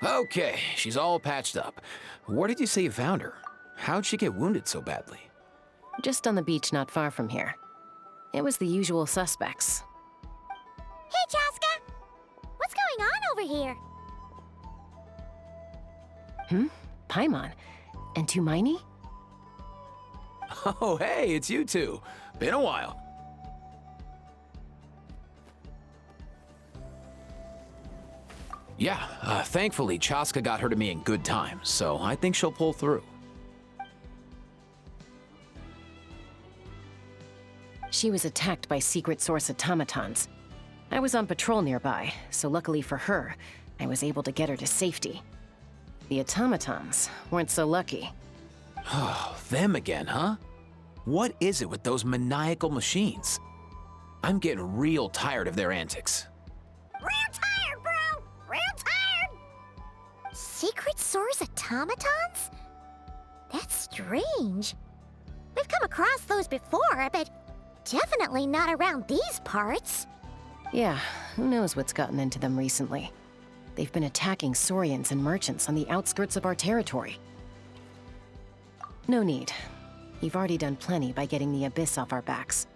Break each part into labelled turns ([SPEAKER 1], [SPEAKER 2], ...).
[SPEAKER 1] Okay, she's all patched up. Where did you say you found her? How'd she get wounded so badly?
[SPEAKER 2] Just on the beach not far from here. It was the usual suspects.
[SPEAKER 3] Hey, Chaska! What's going on over here?
[SPEAKER 2] Paimon. And Tumaini?
[SPEAKER 1] Oh, hey, it's you two. Been a while. Yeah, thankfully, Chaska got her to me in good time, so I think she'll pull through.
[SPEAKER 2] She was attacked by secret source automatons. I was on patrol nearby, so luckily for her, I was able to get her to safety. The automatons weren't so lucky.
[SPEAKER 1] Oh, them again, huh? What is it with those maniacal machines? I'm getting real tired of their antics.
[SPEAKER 3] Real tired, bro! Real tired! Secret source automatons? That's strange. We've come across those before, but definitely not around these parts.
[SPEAKER 2] Yeah, who knows what's gotten into them recently. They've been attacking Saurians and merchants on the outskirts of our territory. No need. You've already done plenty by getting the Abyss off our backs.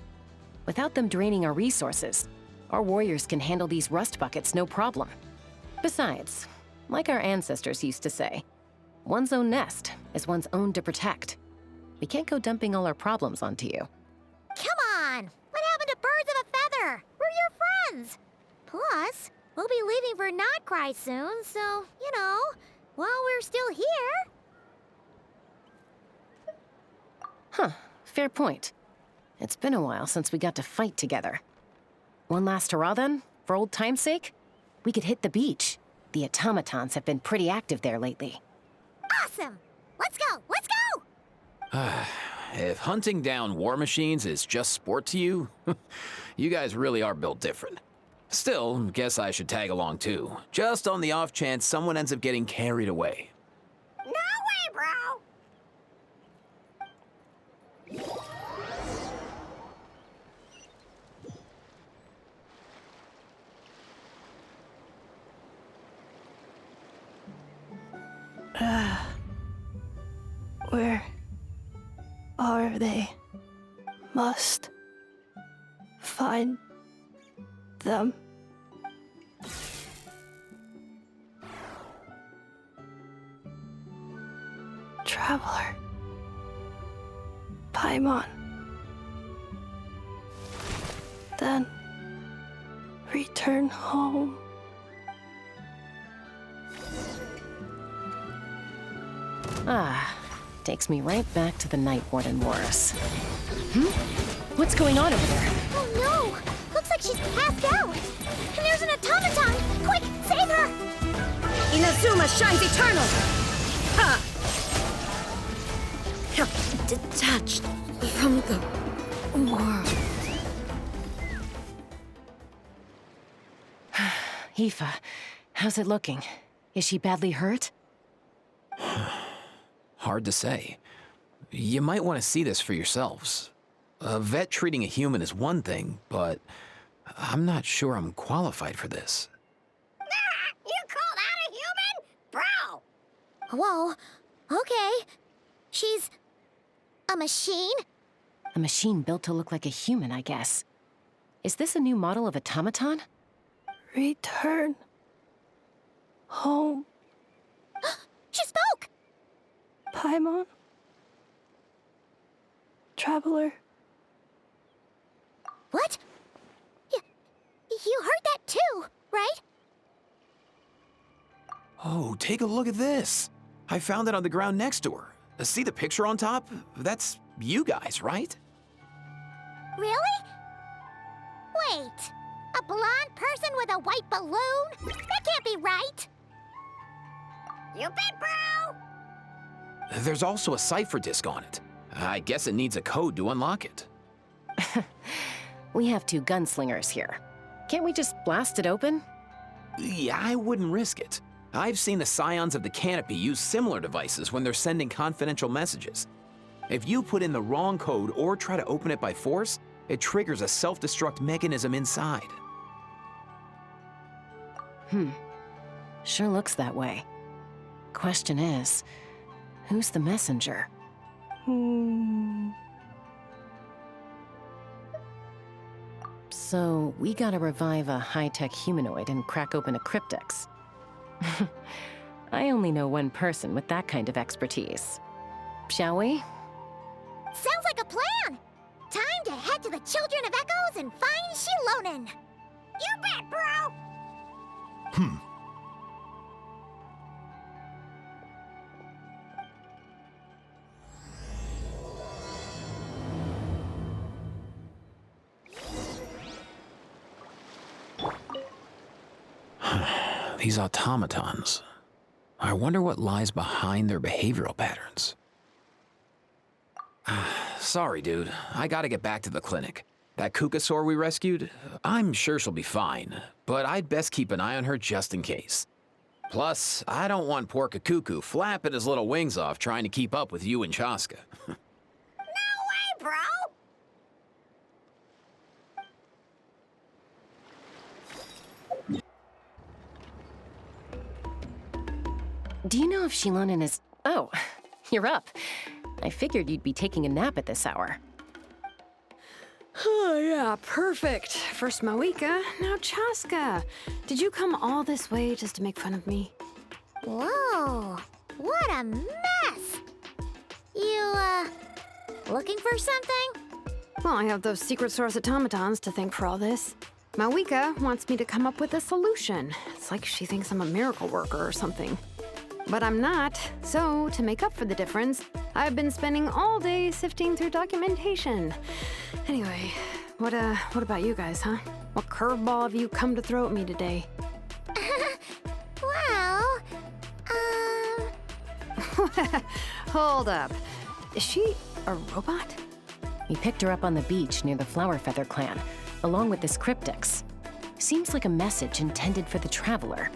[SPEAKER 2] Without them draining our resources, our warriors can handle these rust buckets no problem. Besides, like our ancestors used to say, one's own nest is one's own to protect. We can't go dumping all our problems onto you.
[SPEAKER 3] Come on! What happened to birds of a feather? We're your friends! Plus, we'll be leaving for Notcry soon, so, you know, while we're still here...
[SPEAKER 2] Huh, fair point. It's been a while since we got to fight together. One last hurrah then, for old time's sake? We could hit the beach. The automatons have been pretty active there lately.
[SPEAKER 3] Awesome! Let's go! Let's go!
[SPEAKER 1] If hunting down war machines is just sport to you, you guys really are built different. Still, guess I should tag along too, just on the off chance someone ends up getting carried away.
[SPEAKER 3] No way, bro!
[SPEAKER 4] Where are they? Must find them. Traveler. Paimon. Then return home.
[SPEAKER 2] Takes me right back to the Night Warden Wars. What's going on over there?
[SPEAKER 3] Oh no! Looks like she's passed out! And there's an automaton! Quick, save her!
[SPEAKER 5] Inazuma shines eternal! Ha! Detached from the world.
[SPEAKER 2] Aoife, how's it looking? Is she badly hurt?
[SPEAKER 1] Hard to say. You might want to see this for yourselves. A vet treating a human is one thing, but I'm not sure I'm qualified for this.
[SPEAKER 3] You call that a human? Bro! Whoa, okay. She's... a machine?
[SPEAKER 2] A machine built to look like a human, I guess. Is this a new model of automaton?
[SPEAKER 4] Return home.
[SPEAKER 3] She spoke!
[SPEAKER 4] Paimon. Traveler.
[SPEAKER 3] What? You heard that too, right?
[SPEAKER 1] Oh, take a look at this. I found it on the ground next to her. See the picture on top? That's you guys, right?
[SPEAKER 3] Really? Wait, a blonde person with a white balloon? That can't be right. You bet, bro!
[SPEAKER 1] There's also a cipher disk on it. I guess it needs a code to unlock it.
[SPEAKER 2] We have two gunslingers here. Can't we just blast it open?
[SPEAKER 1] Yeah, I wouldn't risk it. I've seen the Scions of the Canopy use similar devices when they're sending confidential messages. If you put in the wrong code or try to open it by force, it triggers a self-destruct mechanism inside.
[SPEAKER 2] Sure looks that way. Question is, who's the messenger? So, we gotta revive a high-tech humanoid and crack open a cryptex. I only know one person with that kind of expertise. Shall we?
[SPEAKER 3] Sounds like a plan! Time to head to the Children of Echoes and find Shilonen! You bet, bro!
[SPEAKER 1] These automatons. I wonder what lies behind their behavioral patterns. Sorry, dude. I gotta get back to the clinic. That Kukasaur we rescued, I'm sure she'll be fine, but I'd best keep an eye on her just in case. Plus, I don't want poor Kakuku flapping his little wings off trying to keep up with you and Chaska.
[SPEAKER 3] No way, bro!
[SPEAKER 2] Do you know if Shilonen is... Oh, you're up. I figured you'd be taking a nap at this hour.
[SPEAKER 5] Oh, yeah, perfect. First Moika, now Chaska. Did you come all this way just to make fun of me?
[SPEAKER 3] Whoa, what a mess! You, looking for something?
[SPEAKER 5] Well, I have those secret source automatons to thank for all this. Moika wants me to come up with a solution. It's like she thinks I'm a miracle worker or something. But I'm not, so to make up for the difference, I've been spending all day sifting through documentation. Anyway, what about you guys, huh? What curveball have you come to throw at me today?
[SPEAKER 3] Well,
[SPEAKER 5] Hold up. Is she a robot?
[SPEAKER 2] We picked her up on the beach near the Flowerfeather clan, along with this cryptex. Seems like a message intended for the Traveler.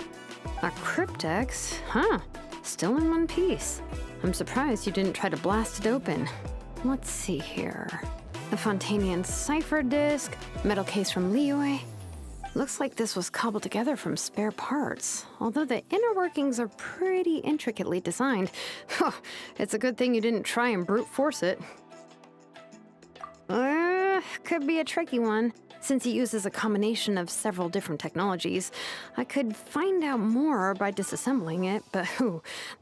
[SPEAKER 5] A cryptex? Huh. Still in one piece. I'm surprised you didn't try to blast it open. Let's see here. A Fontanian cipher disk, metal case from Liyue. Looks like this was cobbled together from spare parts, although the inner workings are pretty intricately designed. It's a good thing you didn't try and brute force it. Could be a tricky one. Since it uses a combination of several different technologies, I could find out more by disassembling it, but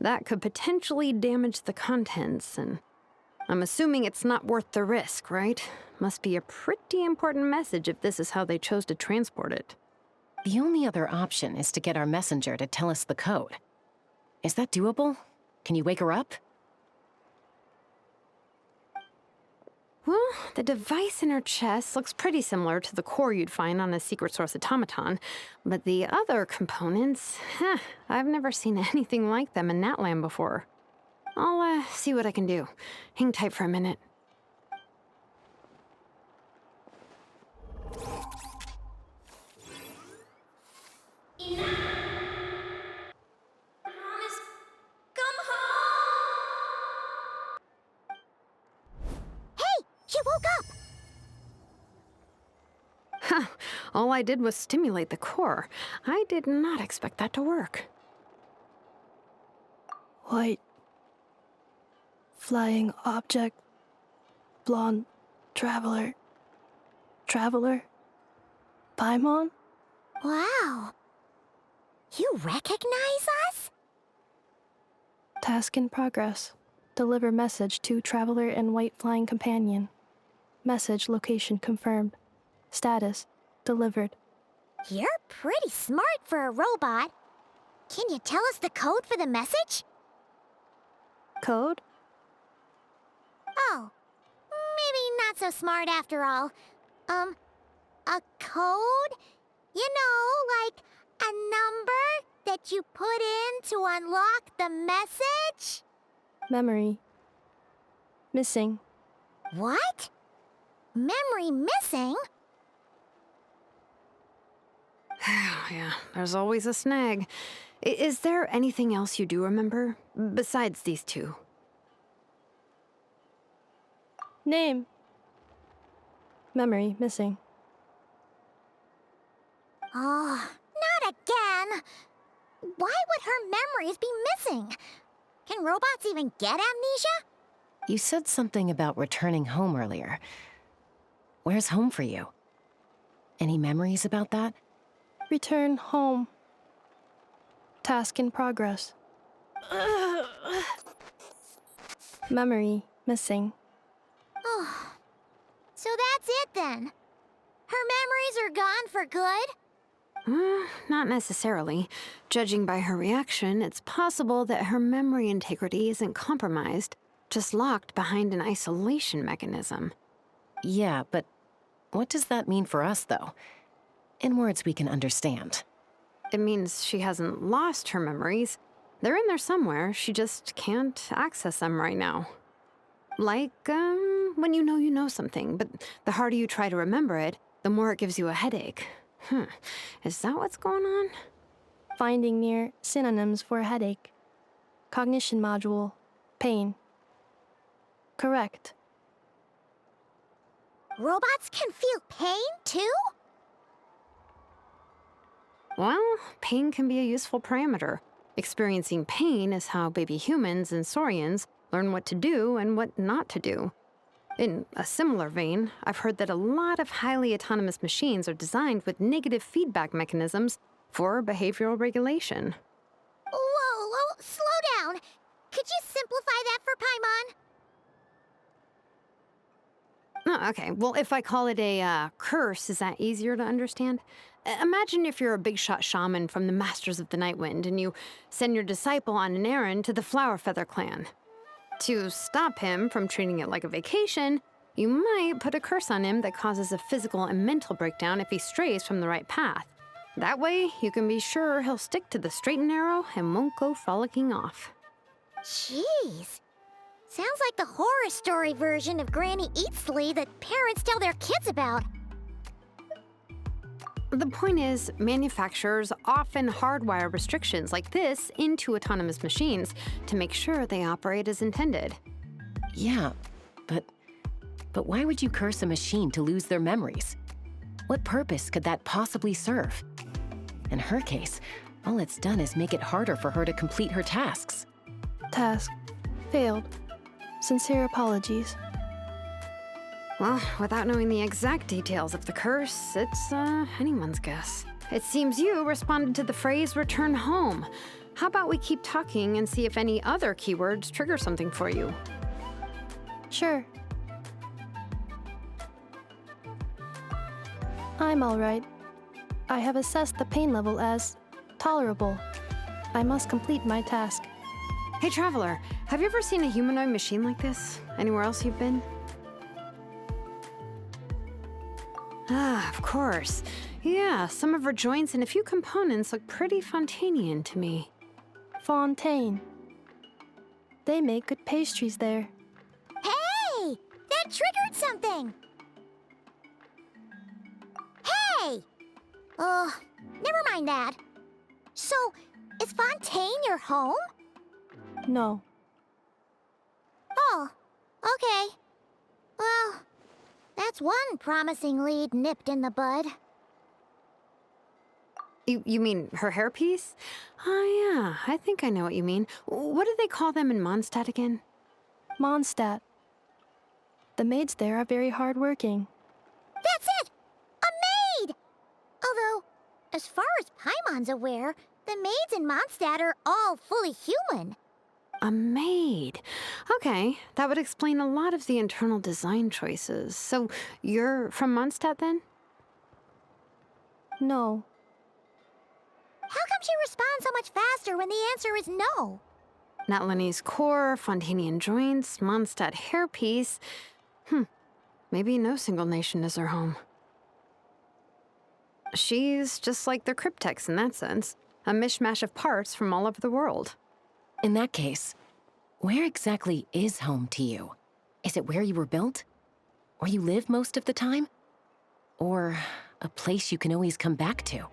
[SPEAKER 5] that could potentially damage the contents, and I'm assuming it's not worth the risk, right? Must be a pretty important message if this is how they chose to transport it.
[SPEAKER 2] The only other option is to get our messenger to tell us the code. Is that doable? Can you wake her up?
[SPEAKER 5] Well, the device in her chest looks pretty similar to the core you'd find on a secret source automaton, but the other components, I've never seen anything like them in Natlan before. I'll see what I can do. Hang tight for a minute.
[SPEAKER 3] She woke up!
[SPEAKER 5] All I did was stimulate the core. I did not expect that to work.
[SPEAKER 4] White. Flying object. Blonde. Traveler. Traveler. Paimon?
[SPEAKER 3] Wow. You recognize us?
[SPEAKER 4] Task in progress. Deliver message to Traveler and White Flying Companion. Message location confirmed. Status delivered.
[SPEAKER 3] You're pretty smart for a robot. Can you tell us the code for the message?
[SPEAKER 4] Code?
[SPEAKER 3] Oh, maybe not so smart after all. A code? You know, like a number that you put in to unlock the message?
[SPEAKER 4] Memory. Missing.
[SPEAKER 3] What? Memory missing?
[SPEAKER 5] Yeah, there's always a snag. Is there anything else you do remember, besides these two?
[SPEAKER 4] Name. Memory missing.
[SPEAKER 3] Oh, not again. Why would her memories be missing? Can robots even get amnesia?
[SPEAKER 2] You said something about returning home earlier. Where's home for you? Any memories about that?
[SPEAKER 4] Return home. Task in progress. Memory missing.
[SPEAKER 3] Oh, so that's it then. Her memories are gone for good?
[SPEAKER 5] Not necessarily. Judging by her reaction, it's possible that her memory integrity isn't compromised, just locked behind an isolation mechanism.
[SPEAKER 2] Yeah, but what does that mean for us, though? In words we can understand.
[SPEAKER 5] It means she hasn't lost her memories. They're in there somewhere, she just can't access them right now. Like, when you know something, but the harder you try to remember it, the more it gives you a headache. Is that what's going on?
[SPEAKER 4] Finding near synonyms for headache. Cognition module. Pain. Correct.
[SPEAKER 3] Robots can feel pain, too?
[SPEAKER 5] Well, pain can be a useful parameter. Experiencing pain is how baby humans and saurians learn what to do and what not to do. In a similar vein, I've heard that a lot of highly autonomous machines are designed with negative feedback mechanisms for behavioral regulation.
[SPEAKER 3] Whoa, slow down. Could you simplify that for Paimon?
[SPEAKER 5] Oh, okay, well, if I call it a curse, is that easier to understand? Imagine if you're a big shot shaman from the Masters of the Nightwind and you send your disciple on an errand to the Flowerfeather clan. To stop him from treating it like a vacation, you might put a curse on him that causes a physical and mental breakdown if he strays from the right path. That way, you can be sure he'll stick to the straight and narrow and won't go frolicking off.
[SPEAKER 3] Jeez. Sounds like the horror story version of Granny Eatsley that parents tell their kids about.
[SPEAKER 5] The point is, manufacturers often hardwire restrictions like this into autonomous machines to make sure they operate as intended.
[SPEAKER 2] Yeah, but why would you curse a machine to lose their memories? What purpose could that possibly serve? In her case, all it's done is make it harder for her to complete her tasks.
[SPEAKER 4] Task. Failed. Sincere apologies.
[SPEAKER 5] Well, without knowing the exact details of the curse, it's anyone's guess. It seems you responded to the phrase return home. How about we keep talking and see if any other keywords trigger something for you?
[SPEAKER 4] Sure. I'm all right. I have assessed the pain level as tolerable. I must complete my task.
[SPEAKER 5] Hey, Traveler, have you ever seen a humanoid machine like this? Anywhere else you've been? Ah, of course. Yeah, some of her joints and a few components look pretty Fontanian to me.
[SPEAKER 4] Fontaine. They make good pastries there.
[SPEAKER 3] Hey! That triggered something! Hey! Never mind that. So, is Fontaine your home?
[SPEAKER 4] No.
[SPEAKER 3] Oh, okay. Well, that's one promising lead nipped in the bud.
[SPEAKER 5] You mean her hairpiece? Oh yeah, I think I know what you mean. What do they call them in Mondstadt again?
[SPEAKER 4] Mondstadt. The maids there are very hardworking.
[SPEAKER 3] That's it! A maid! Although, as far as Paimon's aware, the maids in Mondstadt are all fully human.
[SPEAKER 5] A maid. Okay, that would explain a lot of the internal design choices. So, you're from Mondstadt then?
[SPEAKER 4] No.
[SPEAKER 3] How come she responds so much faster when the answer is no?
[SPEAKER 5] Natlanese core, Fontanian joints, Mondstadt hairpiece. Maybe no single nation is her home. She's just like the Cryptex in that sense. A mishmash of parts from all over the world.
[SPEAKER 2] In that case, where exactly is home to you? Is it where you were built? Where you live most of the time? Or a place you can always come back to?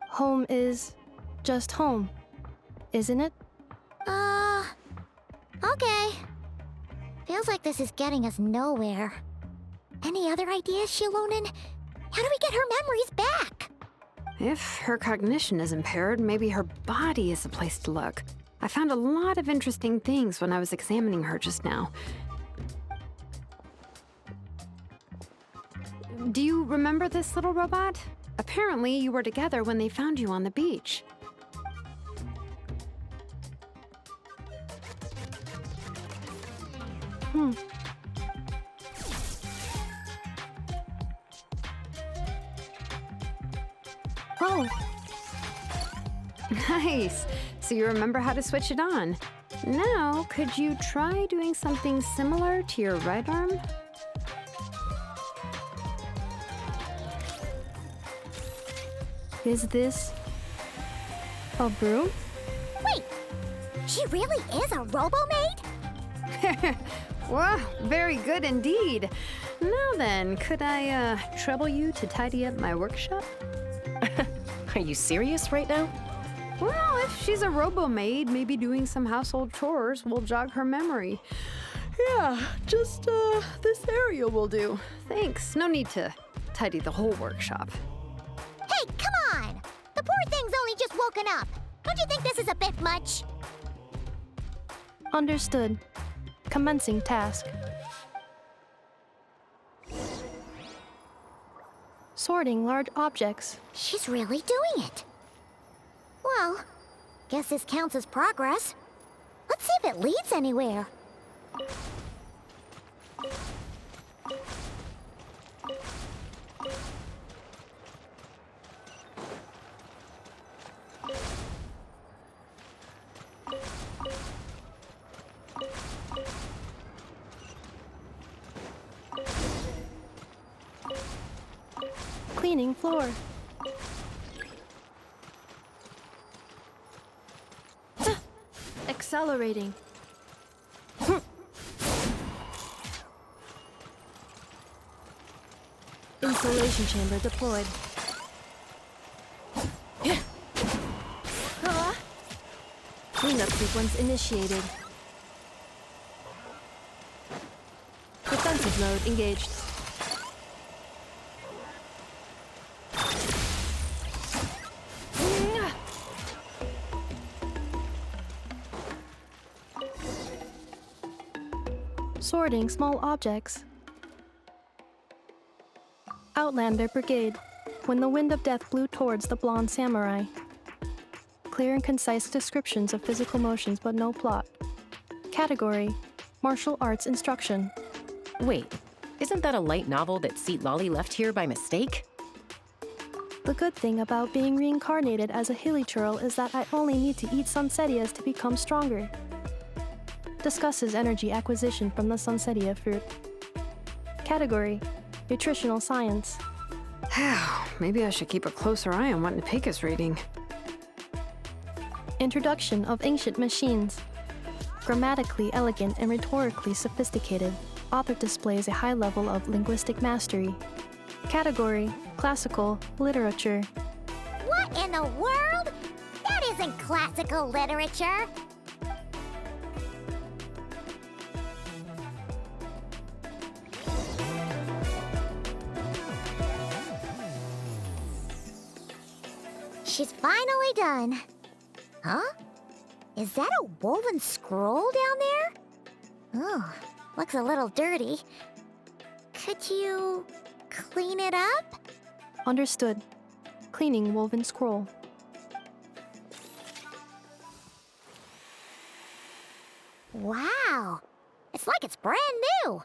[SPEAKER 4] Home is just home, isn't it?
[SPEAKER 3] Okay. Feels like this is getting us nowhere. Any other ideas, Shilonen? How do we get her memories back?
[SPEAKER 5] If her cognition is impaired, maybe her body is the place to look. I found a lot of interesting things when I was examining her just now. Do you remember this little robot? Apparently, you were together when they found you on the beach.
[SPEAKER 4] Oh,
[SPEAKER 5] Nice! So you remember how to switch it on. Now, could you try doing something similar to your right arm?
[SPEAKER 4] is this a broom?
[SPEAKER 3] Wait, she really is a robo-maid?
[SPEAKER 5] Wow, very good indeed. Now then, could I trouble you to tidy up my workshop?
[SPEAKER 2] Are you serious right now?
[SPEAKER 5] Well, if she's a robo-maid, maybe doing some household chores will jog her memory. Yeah, just this area will do. Thanks. No need to tidy the whole workshop.
[SPEAKER 3] Hey, come on! The poor thing's only just woken up. Don't you think this is a bit much?
[SPEAKER 4] Understood. Commencing task. Sorting large objects.
[SPEAKER 3] She's really doing it. Well, guess this counts as progress. Let's see if it leads anywhere.
[SPEAKER 4] Cleaning floor. Accelerating. Insulation chamber deployed. Cleanup sequence initiated. Defensive mode engaged. Sorting small objects. Outlander Brigade. When the wind of death blew towards the blonde samurai. Clear and concise descriptions of physical motions but no plot. Category: Martial Arts Instruction.
[SPEAKER 2] Wait, isn't that a light novel that Seat Lolly left here by mistake?
[SPEAKER 4] The good thing about being reincarnated as a hilly churl is that I only need to eat sunsetias to become stronger. Discusses energy acquisition from the sunsetia fruit. Category: Nutritional Science.
[SPEAKER 5] Maybe I should keep a closer eye on what Nepika's reading.
[SPEAKER 4] Introduction of Ancient Machines. Grammatically elegant and rhetorically sophisticated, author displays a high level of linguistic mastery. Category: Classical Literature.
[SPEAKER 3] What in the world? That isn't classical literature. She's finally done. Huh? Is that a woven scroll down there? Oh, looks a little dirty. Could you clean it up?
[SPEAKER 4] Understood. Cleaning woven scroll.
[SPEAKER 3] Wow, it's like it's brand new.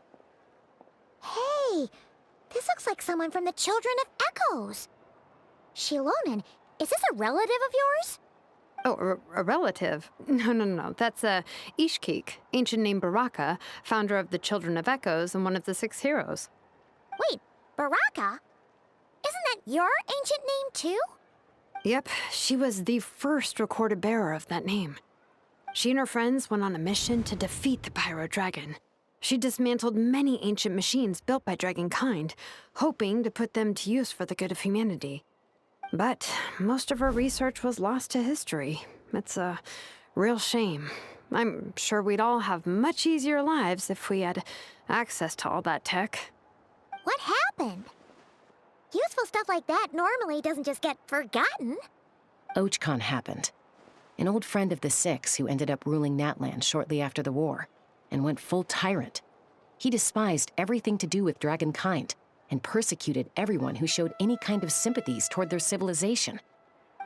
[SPEAKER 3] Hey, this looks like someone from the Children of Echoes. Shilonen, is this a relative of yours?
[SPEAKER 5] Oh, a relative? No. That's Ishkik, ancient name Baraka, founder of the Children of Echoes and one of the 6 heroes.
[SPEAKER 3] Wait, Baraka? Isn't that your ancient name too?
[SPEAKER 5] Yep, she was the first recorded bearer of that name. She and her friends went on a mission to defeat the Pyro Dragon. She dismantled many ancient machines built by Dragonkind, hoping to put them to use for the good of humanity. But most of her research was lost to history. It's a real shame. I'm sure we'd all have much easier lives if we had access to all that tech.
[SPEAKER 3] What happened? Useful stuff like that normally doesn't just get forgotten.
[SPEAKER 2] Ochcon happened. An old friend of the Six who ended up ruling Natlan shortly after the war, and went full tyrant. He despised everything to do with dragonkind, and persecuted everyone who showed any kind of sympathies toward their civilization.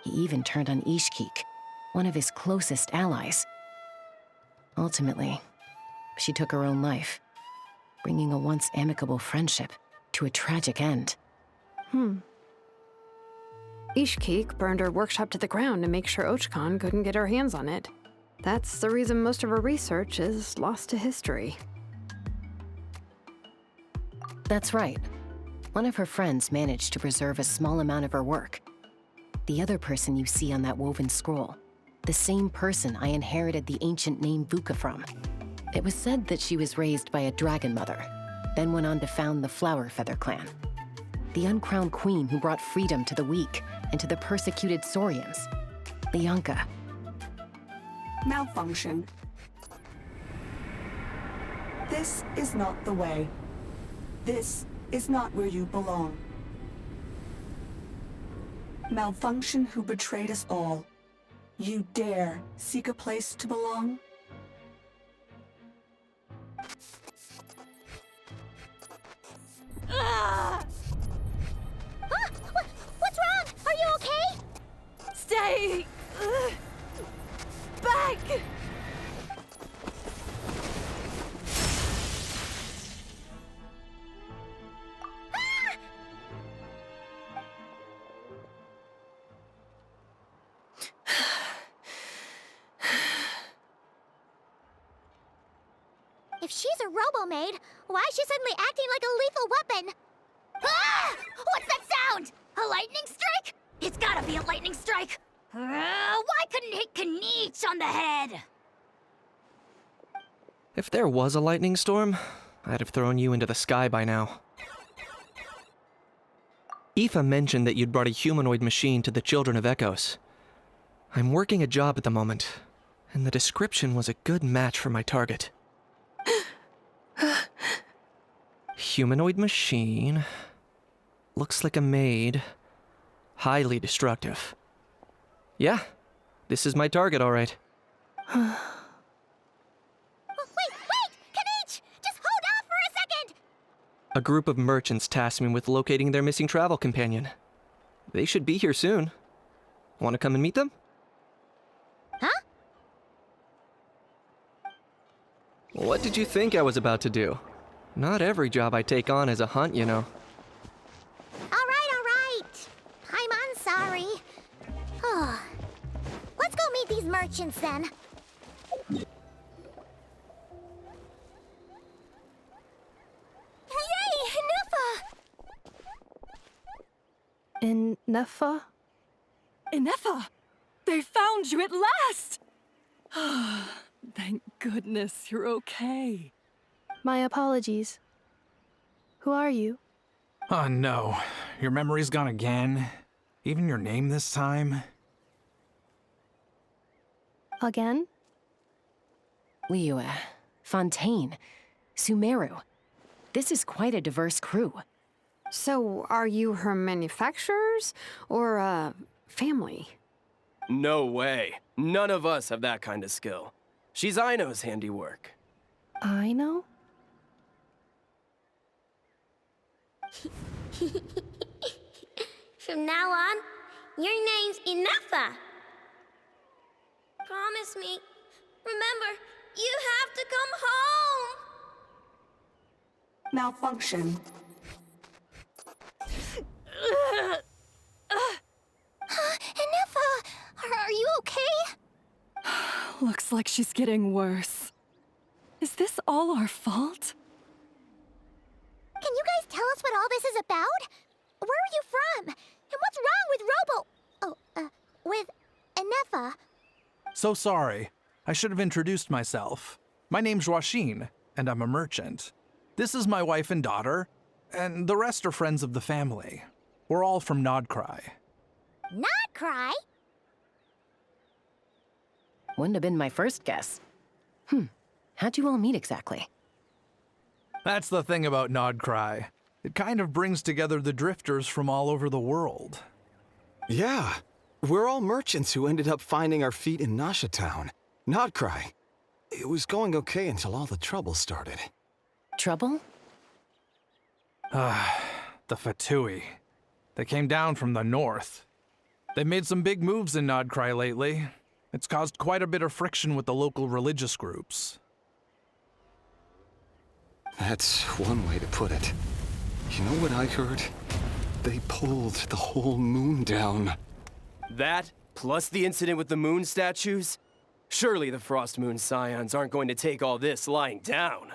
[SPEAKER 2] He even turned on Ishkik, one of his closest allies. Ultimately, she took her own life, bringing a once amicable friendship to a tragic end.
[SPEAKER 5] Ishkik burned her workshop to the ground to make sure Ochcon couldn't get her hands on it. That's the reason most of her research is lost to history.
[SPEAKER 2] That's right. One of her friends managed to preserve a small amount of her work. The other person you see on that woven scroll, the same person I inherited the ancient name Vuka from. It was said that she was raised by a dragon mother, then went on to found the Flower Feather clan. The uncrowned queen who brought freedom to the weak and to the persecuted Saurians. Lianka.
[SPEAKER 6] Malfunction. This is not the way. This is not where you belong. Malfunction who betrayed us all. You dare seek a place to belong?
[SPEAKER 3] What's wrong? Are you okay?
[SPEAKER 7] Stay back!
[SPEAKER 3] If she's a robo-maid, why is she suddenly acting like a lethal weapon? Ah! What's that sound? A lightning strike? It's gotta be a lightning strike! Why couldn't it hit Kniech on the head?
[SPEAKER 8] If there was a lightning storm, I'd have thrown you into the sky by now. Aoife mentioned that you'd brought a humanoid machine to the Children of Echoes. I'm working a job at the moment, and the description was a good match for my target. Humanoid machine. Looks like a maid. Highly destructive. Yeah, this is my target, all right.
[SPEAKER 3] Wait! Kniech! Just hold off for a second!
[SPEAKER 8] A group of merchants tasked me with locating their missing travel companion. They should be here soon. Want to come and meet them?
[SPEAKER 3] Huh?
[SPEAKER 8] What did you think I was about to do? Not every job I take on is a hunt, you know.
[SPEAKER 3] All right. I'm sorry. Oh. Let's go meet these merchants then. Yay, Ineffa!
[SPEAKER 4] Ineffa?
[SPEAKER 7] Ineffa! They found you at last! Thank goodness you're okay.
[SPEAKER 4] My apologies. Who are you?
[SPEAKER 9] Oh no, your memory's gone again? Even your name this time?
[SPEAKER 4] Again?
[SPEAKER 2] Liyue, Fontaine, Sumeru. This is quite a diverse crew.
[SPEAKER 5] So, are you her manufacturers or family?
[SPEAKER 10] No way. None of us have that kind of skill. She's Aino's handiwork.
[SPEAKER 4] I know?
[SPEAKER 3] From now on, your name's Ineffa. Promise me. Remember, you have to come home.
[SPEAKER 6] Malfunction.
[SPEAKER 3] Ineffa, are you okay?
[SPEAKER 7] Looks like she's getting worse. Is this all our fault?
[SPEAKER 3] Can you guys tell us what all this is about? Where are you from? And what's wrong with Ineffa?
[SPEAKER 9] So sorry. I should have introduced myself. My name's Joachine, and I'm a merchant. This is my wife and daughter, and the rest are friends of the family. We're all from Nodcry.
[SPEAKER 3] Not cry?
[SPEAKER 2] Wouldn't have been my first guess. How'd you all meet exactly?
[SPEAKER 9] That's the thing about Nodcry. It kind of brings together the drifters from all over the world.
[SPEAKER 11] Yeah, we're all merchants who ended up finding our feet in Nasha Town. Nodcry. It was going okay until all the trouble started.
[SPEAKER 2] Trouble?
[SPEAKER 9] The Fatui. They came down from the north. They've made some big moves in Nodcry lately. It's caused quite a bit of friction with the local religious groups.
[SPEAKER 11] That's one way to put it. You know what I heard? They pulled the whole moon down.
[SPEAKER 10] That, plus the incident with the moon statues? Surely the Frost Moon Scions aren't going to take all this lying down.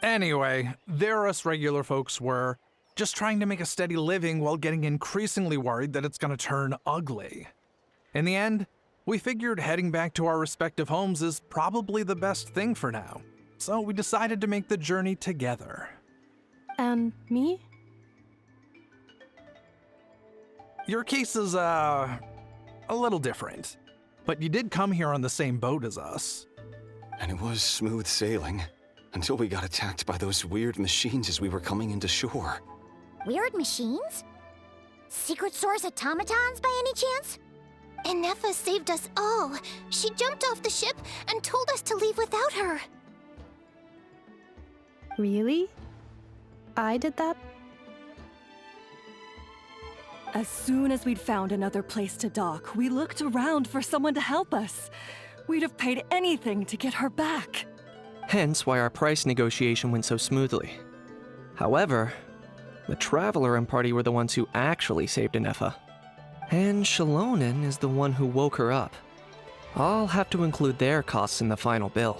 [SPEAKER 9] Anyway, there us regular folks were, just trying to make a steady living while getting increasingly worried that it's gonna turn ugly. In the end, we figured heading back to our respective homes is probably the best thing for now. So we decided to make the journey together.
[SPEAKER 4] And me?
[SPEAKER 9] Your case is, a little different. But you did come here on the same boat as us.
[SPEAKER 11] And it was smooth sailing, until we got attacked by those weird machines as we were coming into shore.
[SPEAKER 3] Weird machines? Secret Source automatons by any chance? Ineffa saved us all. She jumped off the ship and told us to leave without her.
[SPEAKER 4] Really? I did that?
[SPEAKER 7] As soon as we'd found another place to dock, we looked around for someone to help us. We'd have paid anything to get her back.
[SPEAKER 8] Hence why our price negotiation went so smoothly. However, the Traveler and party were the ones who actually saved Ineffa. And Shalonen is the one who woke her up. I'll have to include their costs in the final bill.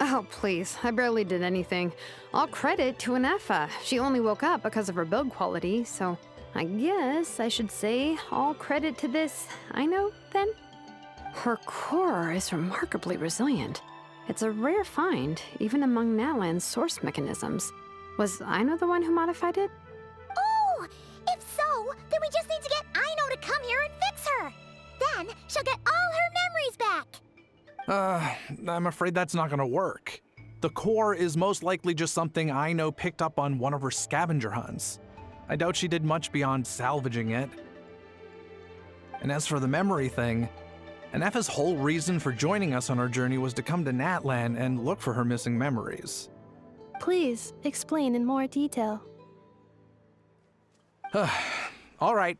[SPEAKER 5] Oh, please. I barely did anything. All credit to Ineffa. She only woke up because of her build quality, so I guess I should say all credit to this Aino, then? Her core is remarkably resilient. It's a rare find, even among Natlan's source mechanisms. Was Aino the one who modified it?
[SPEAKER 3] Oh! If so, then we just need to get Aino to come here and fix her! Then she'll get all her memories back!
[SPEAKER 9] I'm afraid that's not gonna work. The core is most likely just something Aino picked up on one of her scavenger hunts. I doubt she did much beyond salvaging it. And as for the memory thing, Ineffa's whole reason for joining us on our journey was to come to Natlan and look for her missing memories.
[SPEAKER 4] Please, explain in more detail.
[SPEAKER 9] All right.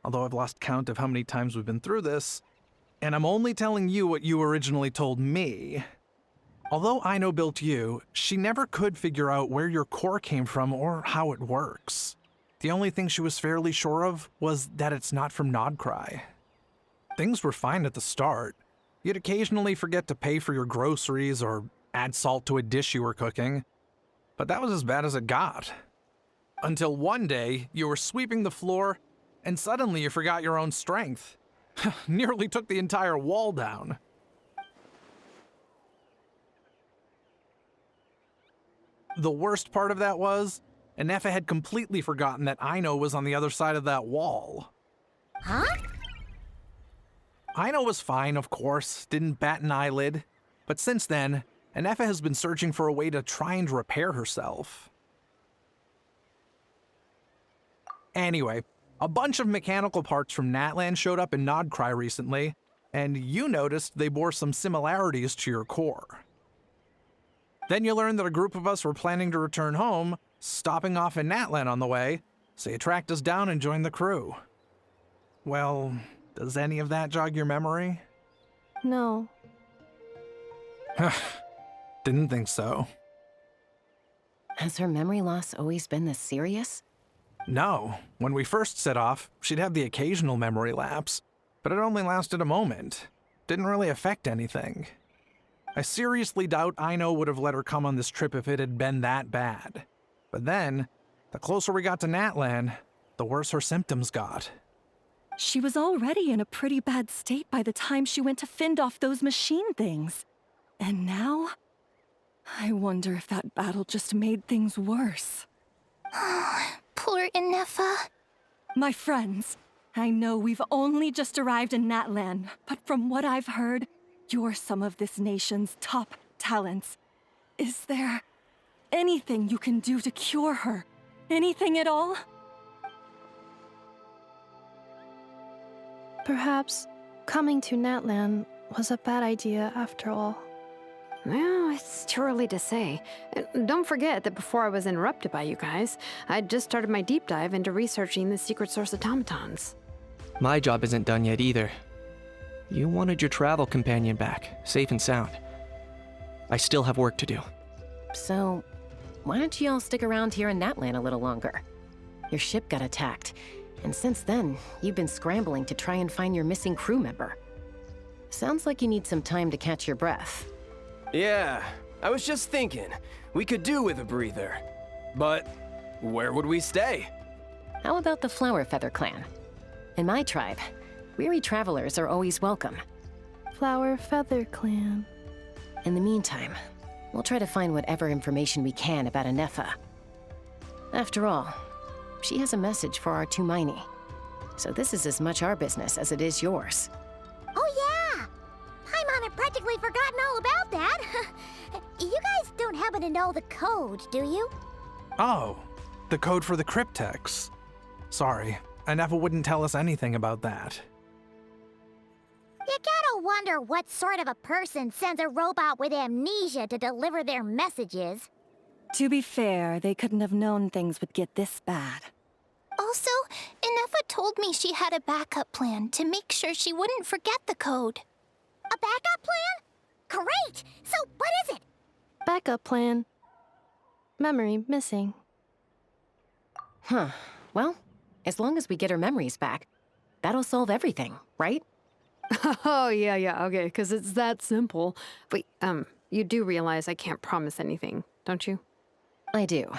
[SPEAKER 9] Although I've lost count of how many times we've been through this, and I'm only telling you what you originally told me. Although Aino built you, she never could figure out where your core came from or how it works. The only thing she was fairly sure of was that it's not from Nodcry. Things were fine at the start. You'd occasionally forget to pay for your groceries or add salt to a dish you were cooking. But that was as bad as it got. Until one day, you were sweeping the floor, and suddenly you forgot your own strength. Nearly took the entire wall down. The worst part of that was, Ineffa had completely forgotten that Aino was on the other side of that wall.
[SPEAKER 3] Huh?
[SPEAKER 9] Aino was fine, of course, didn't bat an eyelid. But since then, Ineffa has been searching for a way to try and repair herself. Anyway, a bunch of mechanical parts from Natlan showed up in Nodcry recently, and you noticed they bore some similarities to your core. Then you learned that a group of us were planning to return home, stopping off in Natlan on the way, so you tracked us down and joined the crew. Well, does any of that jog your memory?
[SPEAKER 4] No.
[SPEAKER 9] Didn't think so.
[SPEAKER 2] Has her memory loss always been this serious?
[SPEAKER 9] No. When we first set off, she'd have the occasional memory lapse, but it only lasted a moment. Didn't really affect anything. I seriously doubt Aino would have let her come on this trip if it had been that bad. But then, the closer we got to Natlan, the worse her symptoms got.
[SPEAKER 7] She was already in a pretty bad state by the time she went to fend off those machine things. And now? I wonder if that battle just made things worse.
[SPEAKER 3] Poor Ineffa.
[SPEAKER 7] My friends, I know we've only just arrived in Natlan, but from what I've heard, you're some of this nation's top talents. Is there anything you can do to cure her? Anything at all?
[SPEAKER 4] Perhaps coming to Natlan was a bad idea after all.
[SPEAKER 5] Well, it's too early to say. And don't forget that before I was interrupted by you guys, I'd just started my deep dive into researching the secret source automatons.
[SPEAKER 8] My job isn't done yet either. You wanted your travel companion back, safe and sound. I still have work to do.
[SPEAKER 2] So, why don't you all stick around here in Natlan a little longer? Your ship got attacked, and since then, you've been scrambling to try and find your missing crew member. Sounds like you need some time to catch your breath.
[SPEAKER 10] Yeah, I was just thinking, we could do with a breather. But where would we stay?
[SPEAKER 2] How about the Flower Feather clan? In my tribe, weary travelers are always welcome.
[SPEAKER 4] Flower Feather Clan.
[SPEAKER 2] In the meantime, we'll try to find whatever information we can about Ineffa. After all, she has a message for our Tumaini. So this is as much our business as it is yours.
[SPEAKER 3] Oh yeah! Paimon had practically forgotten all about that. You guys don't happen to know the code, do you?
[SPEAKER 9] Oh, the code for the cryptex. Sorry, Ineffa wouldn't tell us anything about that.
[SPEAKER 3] You gotta wonder what sort of a person sends a robot with amnesia to deliver their messages.
[SPEAKER 7] To be fair, they couldn't have known things would get this bad.
[SPEAKER 12] Also, Ineffa told me she had a backup plan to make sure she wouldn't forget the code.
[SPEAKER 3] A backup plan? Great! So what is it?
[SPEAKER 4] Backup plan. Memory missing.
[SPEAKER 2] Huh. Well, as long as we get her memories back, that'll solve everything, right?
[SPEAKER 5] Oh, yeah, okay, because it's that simple. But, you do realize I can't promise anything, don't you?
[SPEAKER 2] I do.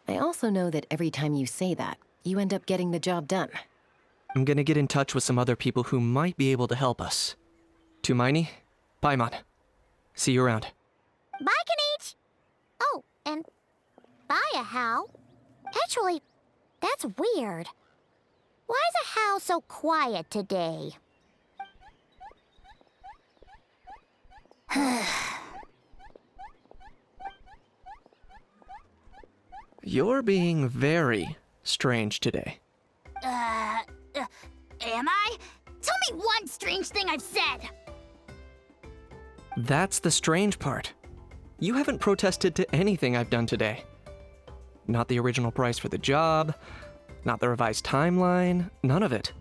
[SPEAKER 2] I also know that every time you say that, you end up getting the job done.
[SPEAKER 8] I'm gonna get in touch with some other people who might be able to help us. Tumaini, Paimon. See you around.
[SPEAKER 3] Bye, Kanich! Oh, and bye, Hao. Actually, that's weird. Why is Hao so quiet today?
[SPEAKER 8] You're being very strange today.
[SPEAKER 3] Am I? Tell me one strange thing I've said!
[SPEAKER 8] That's the strange part. You haven't protested to anything I've done today. Not the original price for the job, not the revised timeline, none of it.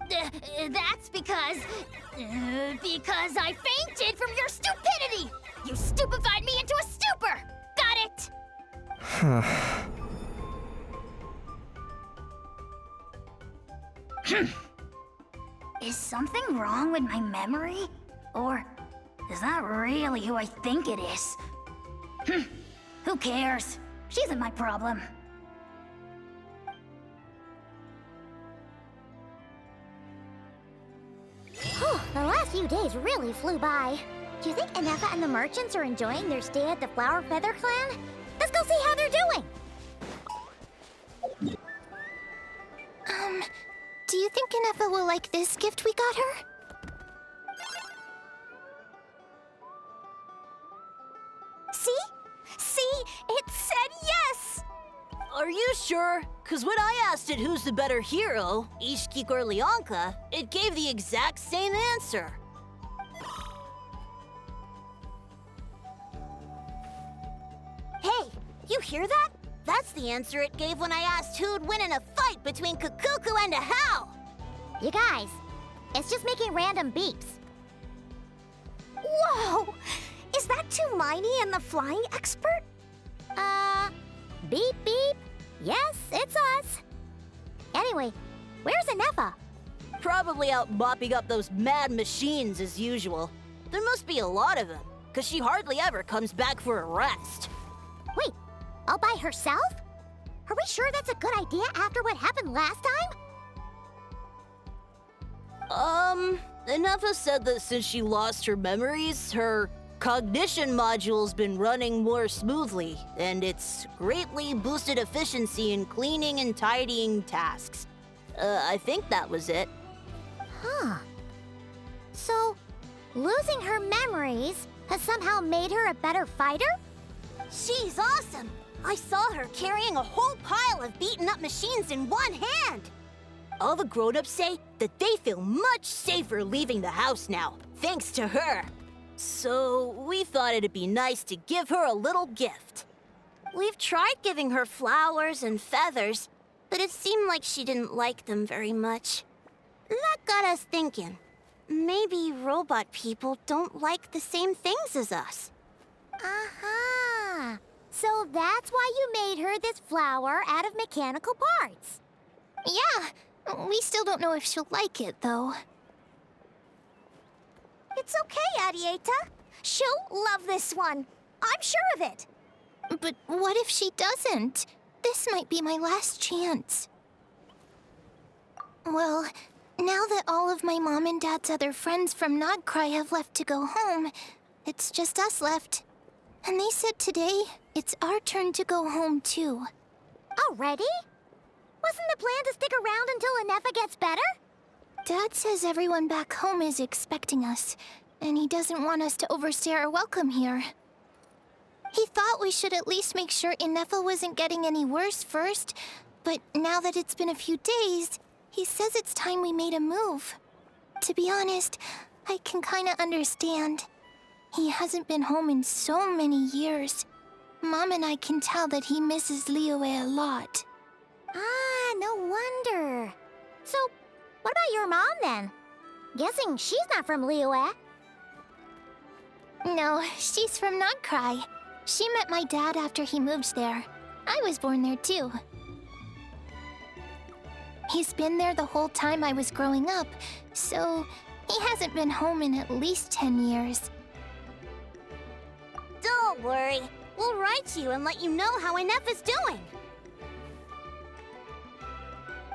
[SPEAKER 3] That's because I fainted from your stupidity! You stupefied me into a stupor! Got it? Is something wrong with my memory? Or is that really who I think it is? Who cares? She isn't my problem. The last few days really flew by. Do you think Ineffa and the merchants are enjoying their stay at the Flower Feather clan? Let's go see how they're doing!
[SPEAKER 12] Do you think Ineffa will like this gift we got her?
[SPEAKER 3] See? See? It said yes!
[SPEAKER 13] Are you sure? Cause when I asked it who's the better hero, Ishkik or Leonka, it gave the exact same answer.
[SPEAKER 3] Hey, you hear that? That's the answer it gave when I asked who'd win in a fight between Kukuku and Hao. You guys, it's just making random beeps. Whoa! Is that Tumaini and the flying expert? Beep beep. Yes, it's us. Anyway, where's Ineffa?
[SPEAKER 13] Probably out mopping up those mad machines as usual. There must be a lot of them, cause she hardly ever comes back for a rest.
[SPEAKER 3] Wait, all by herself? Are we sure that's a good idea after what happened last time?
[SPEAKER 13] Ineffa said that since she lost her memories, her cognition module's been running more smoothly, and it's greatly boosted efficiency in cleaning and tidying tasks. I think that was it.
[SPEAKER 3] Huh. So, losing her memories has somehow made her a better fighter? She's awesome! I saw her carrying a whole pile of beaten-up machines in one hand! All the grown-ups say that they feel much safer leaving the house now, thanks to her. So we thought it'd be nice to give her a little gift. We've tried giving her flowers and feathers, but it seemed like she didn't like them very much. That got us thinking. Maybe robot people don't like the same things as us.
[SPEAKER 12] Uh-huh. So that's why you made her this flower out of mechanical parts. Yeah, we still don't know if she'll like it, though.
[SPEAKER 3] It's okay, Arieta. She'll love this one. I'm sure of it.
[SPEAKER 12] But what if she doesn't? This might be my last chance. Well, now that all of my mom and dad's other friends from Nodcry have left to go home, it's just us left. And they said today, it's our turn to go home too.
[SPEAKER 3] Already? Wasn't the plan to stick around until Ineffa gets better?
[SPEAKER 12] Dad says everyone back home is expecting us, and he doesn't want us to overstay our welcome here. He thought we should at least make sure Ineffa wasn't getting any worse first, but now that it's been a few days, he says it's time we made a move. To be honest, I can kinda understand. He hasn't been home in so many years. Mom and I can tell that he misses Liyue a lot.
[SPEAKER 3] Ah, no wonder. So, what about your mom then? Guessing she's not from Liyue.
[SPEAKER 12] No, she's from Nodcry. She met my dad after he moved there. I was born there too. He's been there the whole time I was growing up, so he hasn't been home in at least 10 years.
[SPEAKER 3] Don't worry. We'll write to you and let you know how Ineffa's doing.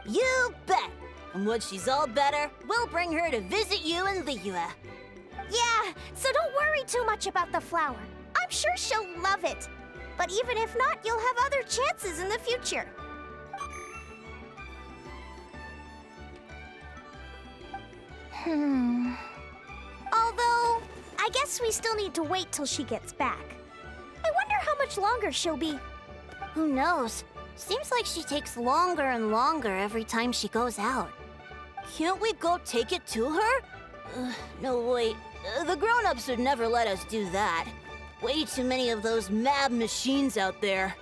[SPEAKER 3] You bet. And once she's all better, we'll bring her to visit you in Liyue. Yeah, so don't worry too much about the flower. I'm sure she'll love it. But even if not, you'll have other chances in the future. Although, I guess we still need to wait till she gets back. I wonder how much longer she'll be. Who knows? Seems like she takes longer and longer every time she goes out. Can't we go take it to her? No, wait. The grown-ups would never let us do that. Way too many of those mad machines out there.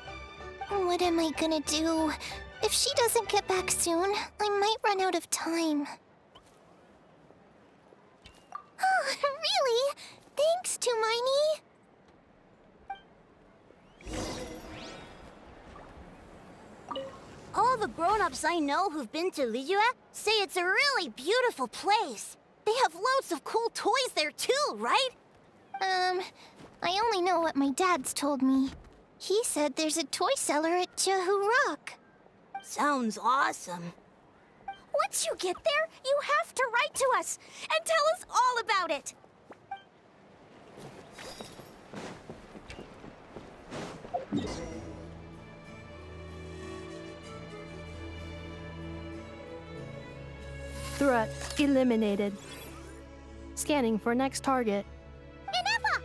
[SPEAKER 12] What am I gonna do? If she doesn't get back soon, I might run out of time. Oh, really? Thanks, Tumaini.
[SPEAKER 3] All the grown-ups I know who've been to Liyue say it's a really beautiful place. They have loads of cool toys there too, right?
[SPEAKER 12] I only know what my dad's told me. He said there's a toy seller at Jehu Rock.
[SPEAKER 3] Sounds awesome. Once you get there, you have to write to us and tell us all about it.
[SPEAKER 4] Threat eliminated. Scanning for next target.
[SPEAKER 3] Ineffa!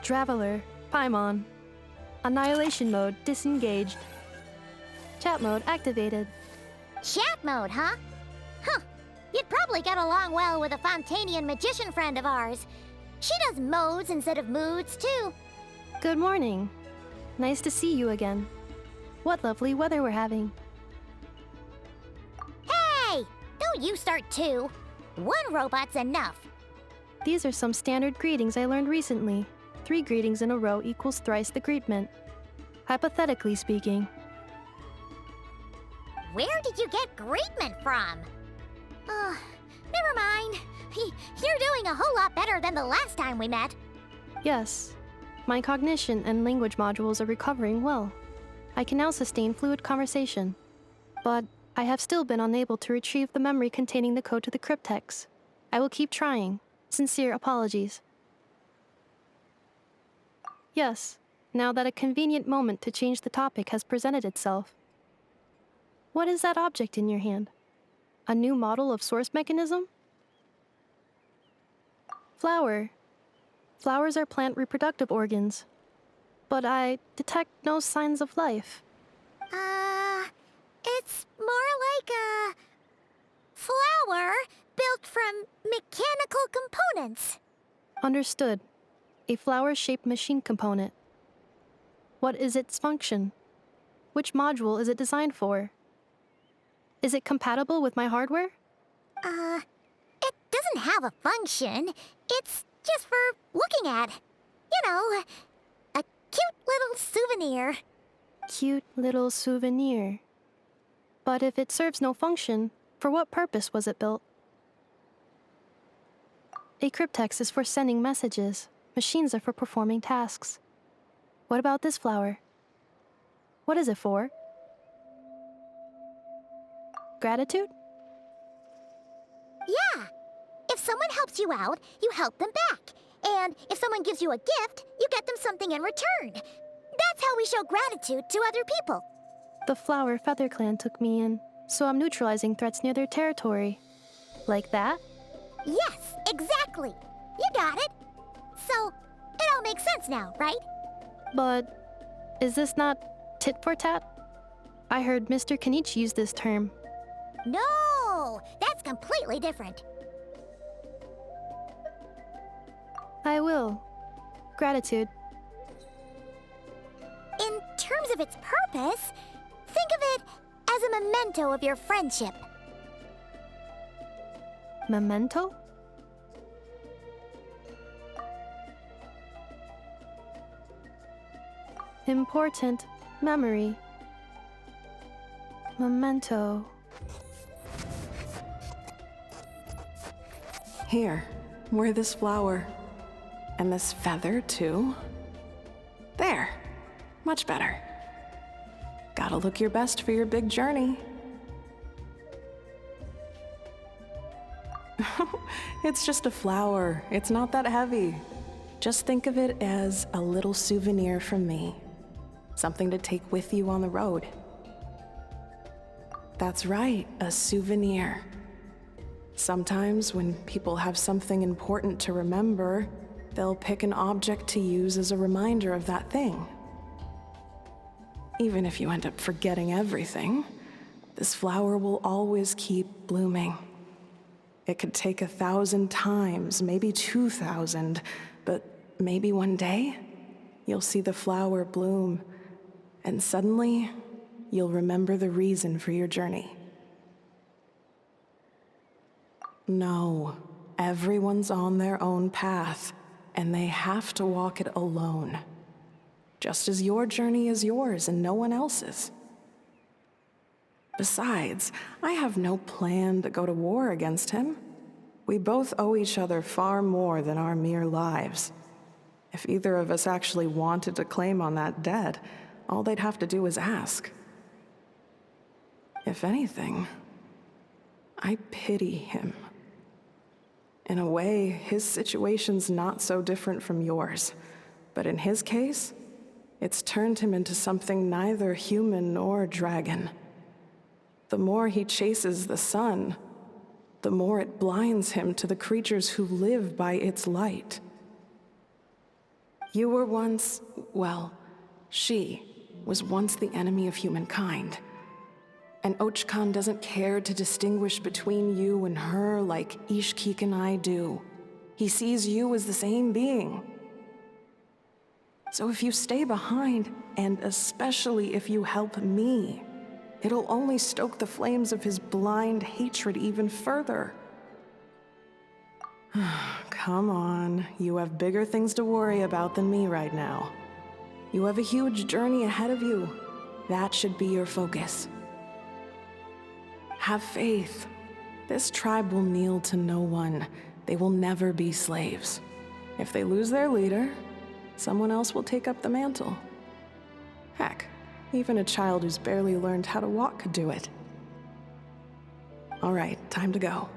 [SPEAKER 4] Traveler, Paimon. Annihilation mode disengaged. Chat mode activated.
[SPEAKER 3] Chat mode, huh? Huh. You'd probably get along well with a Fontanian magician friend of ours. She does modes instead of moods, too.
[SPEAKER 4] Good morning. Nice to see you again. What lovely weather we're having.
[SPEAKER 3] Hey! Don't you start too. One robot's enough.
[SPEAKER 4] These are some standard greetings I learned recently. 3 greetings in a row equals thrice the greetment. Hypothetically speaking.
[SPEAKER 3] Where did you get greetment from? Never mind. You're doing a whole lot better than the last time we met.
[SPEAKER 4] Yes. My cognition and language modules are recovering well. I can now sustain fluid conversation. But I have still been unable to retrieve the memory containing the code to the cryptex. I will keep trying. Sincere apologies. Yes, now that a convenient moment to change the topic has presented itself. What is that object in your hand? A new model of source mechanism? Flower. Flowers are plant reproductive organs. but I detect no signs of life.
[SPEAKER 3] It's more like a flower built from mechanical components.
[SPEAKER 4] Understood. A flower-shaped machine component. What is its function? Which module is it designed for? Is it compatible with my hardware?
[SPEAKER 3] It doesn't have a function. It's just for looking at. You know, a cute little souvenir.
[SPEAKER 4] Cute little souvenir. But if it serves no function, for what purpose was it built? A cryptex is for sending messages. Machines are for performing tasks. What about this flower? What is it for? Gratitude?
[SPEAKER 3] Yeah. If someone helps you out, you help them back. And if someone gives you a gift, you get them something in return. That's how we show gratitude to other people.
[SPEAKER 4] The Flower Feather Clan took me in, so I'm neutralizing threats near their territory. Like that?
[SPEAKER 3] Yes, exactly. You got it. So, it all makes sense now, right?
[SPEAKER 4] But is this not tit for tat? I heard Mr. Kenichi use this term.
[SPEAKER 3] No, that's completely different.
[SPEAKER 4] I will. Gratitude.
[SPEAKER 3] In terms of its purpose, think of it as a memento of your friendship.
[SPEAKER 4] Memento? Important memory. Memento.
[SPEAKER 14] Here, wear this flower. And this feather, too. There. Much better. Gotta look your best for your big journey. It's just a flower. It's not that heavy. Just think of it as a little souvenir from me. Something to take with you on the road. That's right, a souvenir. Sometimes when people have something important to remember, they'll pick an object to use as a reminder of that thing. Even if you end up forgetting everything, this flower will always keep blooming. It could take 1,000 times, maybe 2,000, but maybe one day, you'll see the flower bloom, and suddenly, you'll remember the reason for your journey. No, everyone's on their own path, and they have to walk it alone. Just as your journey is yours and no one else's. Besides, I have no plan to go to war against him. We both owe each other far more than our mere lives. If either of us actually wanted to claim on that debt, all they'd have to do is ask. If anything, I pity him. In a way, his situation's not so different from yours. But in his case, it's turned him into something neither human nor dragon. The more he chases the sun, the more it blinds him to the creatures who live by its light. You were once, well, she was once the enemy of humankind. And Archon doesn't care to distinguish between you and her like Ishkik and I do. He sees you as the same being. So if you stay behind, and especially if you help me, it'll only stoke the flames of his blind hatred even further. Come on, you have bigger things to worry about than me right now. You have a huge journey ahead of you. That should be your focus. Have faith. This tribe will kneel to no one. They will never be slaves. If they lose their leader, someone else will take up the mantle. Heck, even a child who's barely learned how to walk could do it. All right, time to go.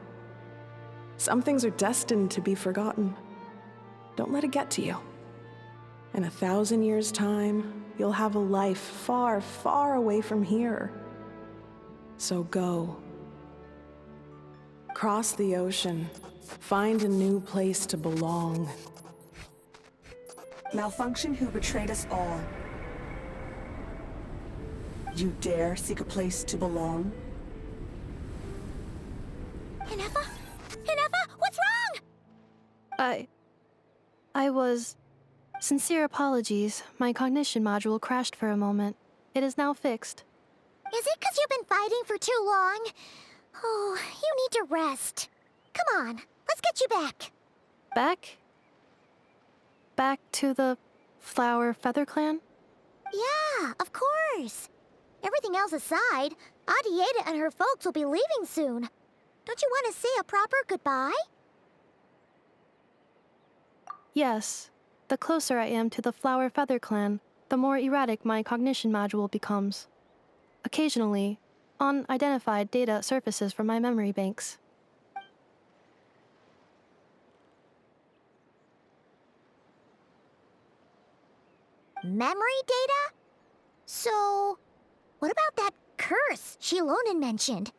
[SPEAKER 14] Some things are destined to be forgotten. Don't let it get to you. In 1,000 years' time, you'll have a life far, far away from here. So go. Cross the ocean. Find a new place to belong.
[SPEAKER 6] Malfunction who betrayed us all. You dare seek a place to belong?
[SPEAKER 3] Ineffa? Ineffa, what's wrong?
[SPEAKER 4] I was... Sincere apologies. My cognition module crashed for a moment. It is now fixed.
[SPEAKER 3] Is it because you've been fighting for too long? Oh, you need to rest. Come on, let's get you back.
[SPEAKER 4] Back? Back to the Flower Feather Clan?
[SPEAKER 3] Yeah, of course. Everything else aside, Adieta and her folks will be leaving soon. Don't you want to say a proper goodbye?
[SPEAKER 4] Yes. The closer I am to the Flower Feather Clan, the more erratic my cognition module becomes. Occasionally, unidentified data surfaces from my memory banks.
[SPEAKER 3] Memory data? So, what about that curse Shilonen mentioned?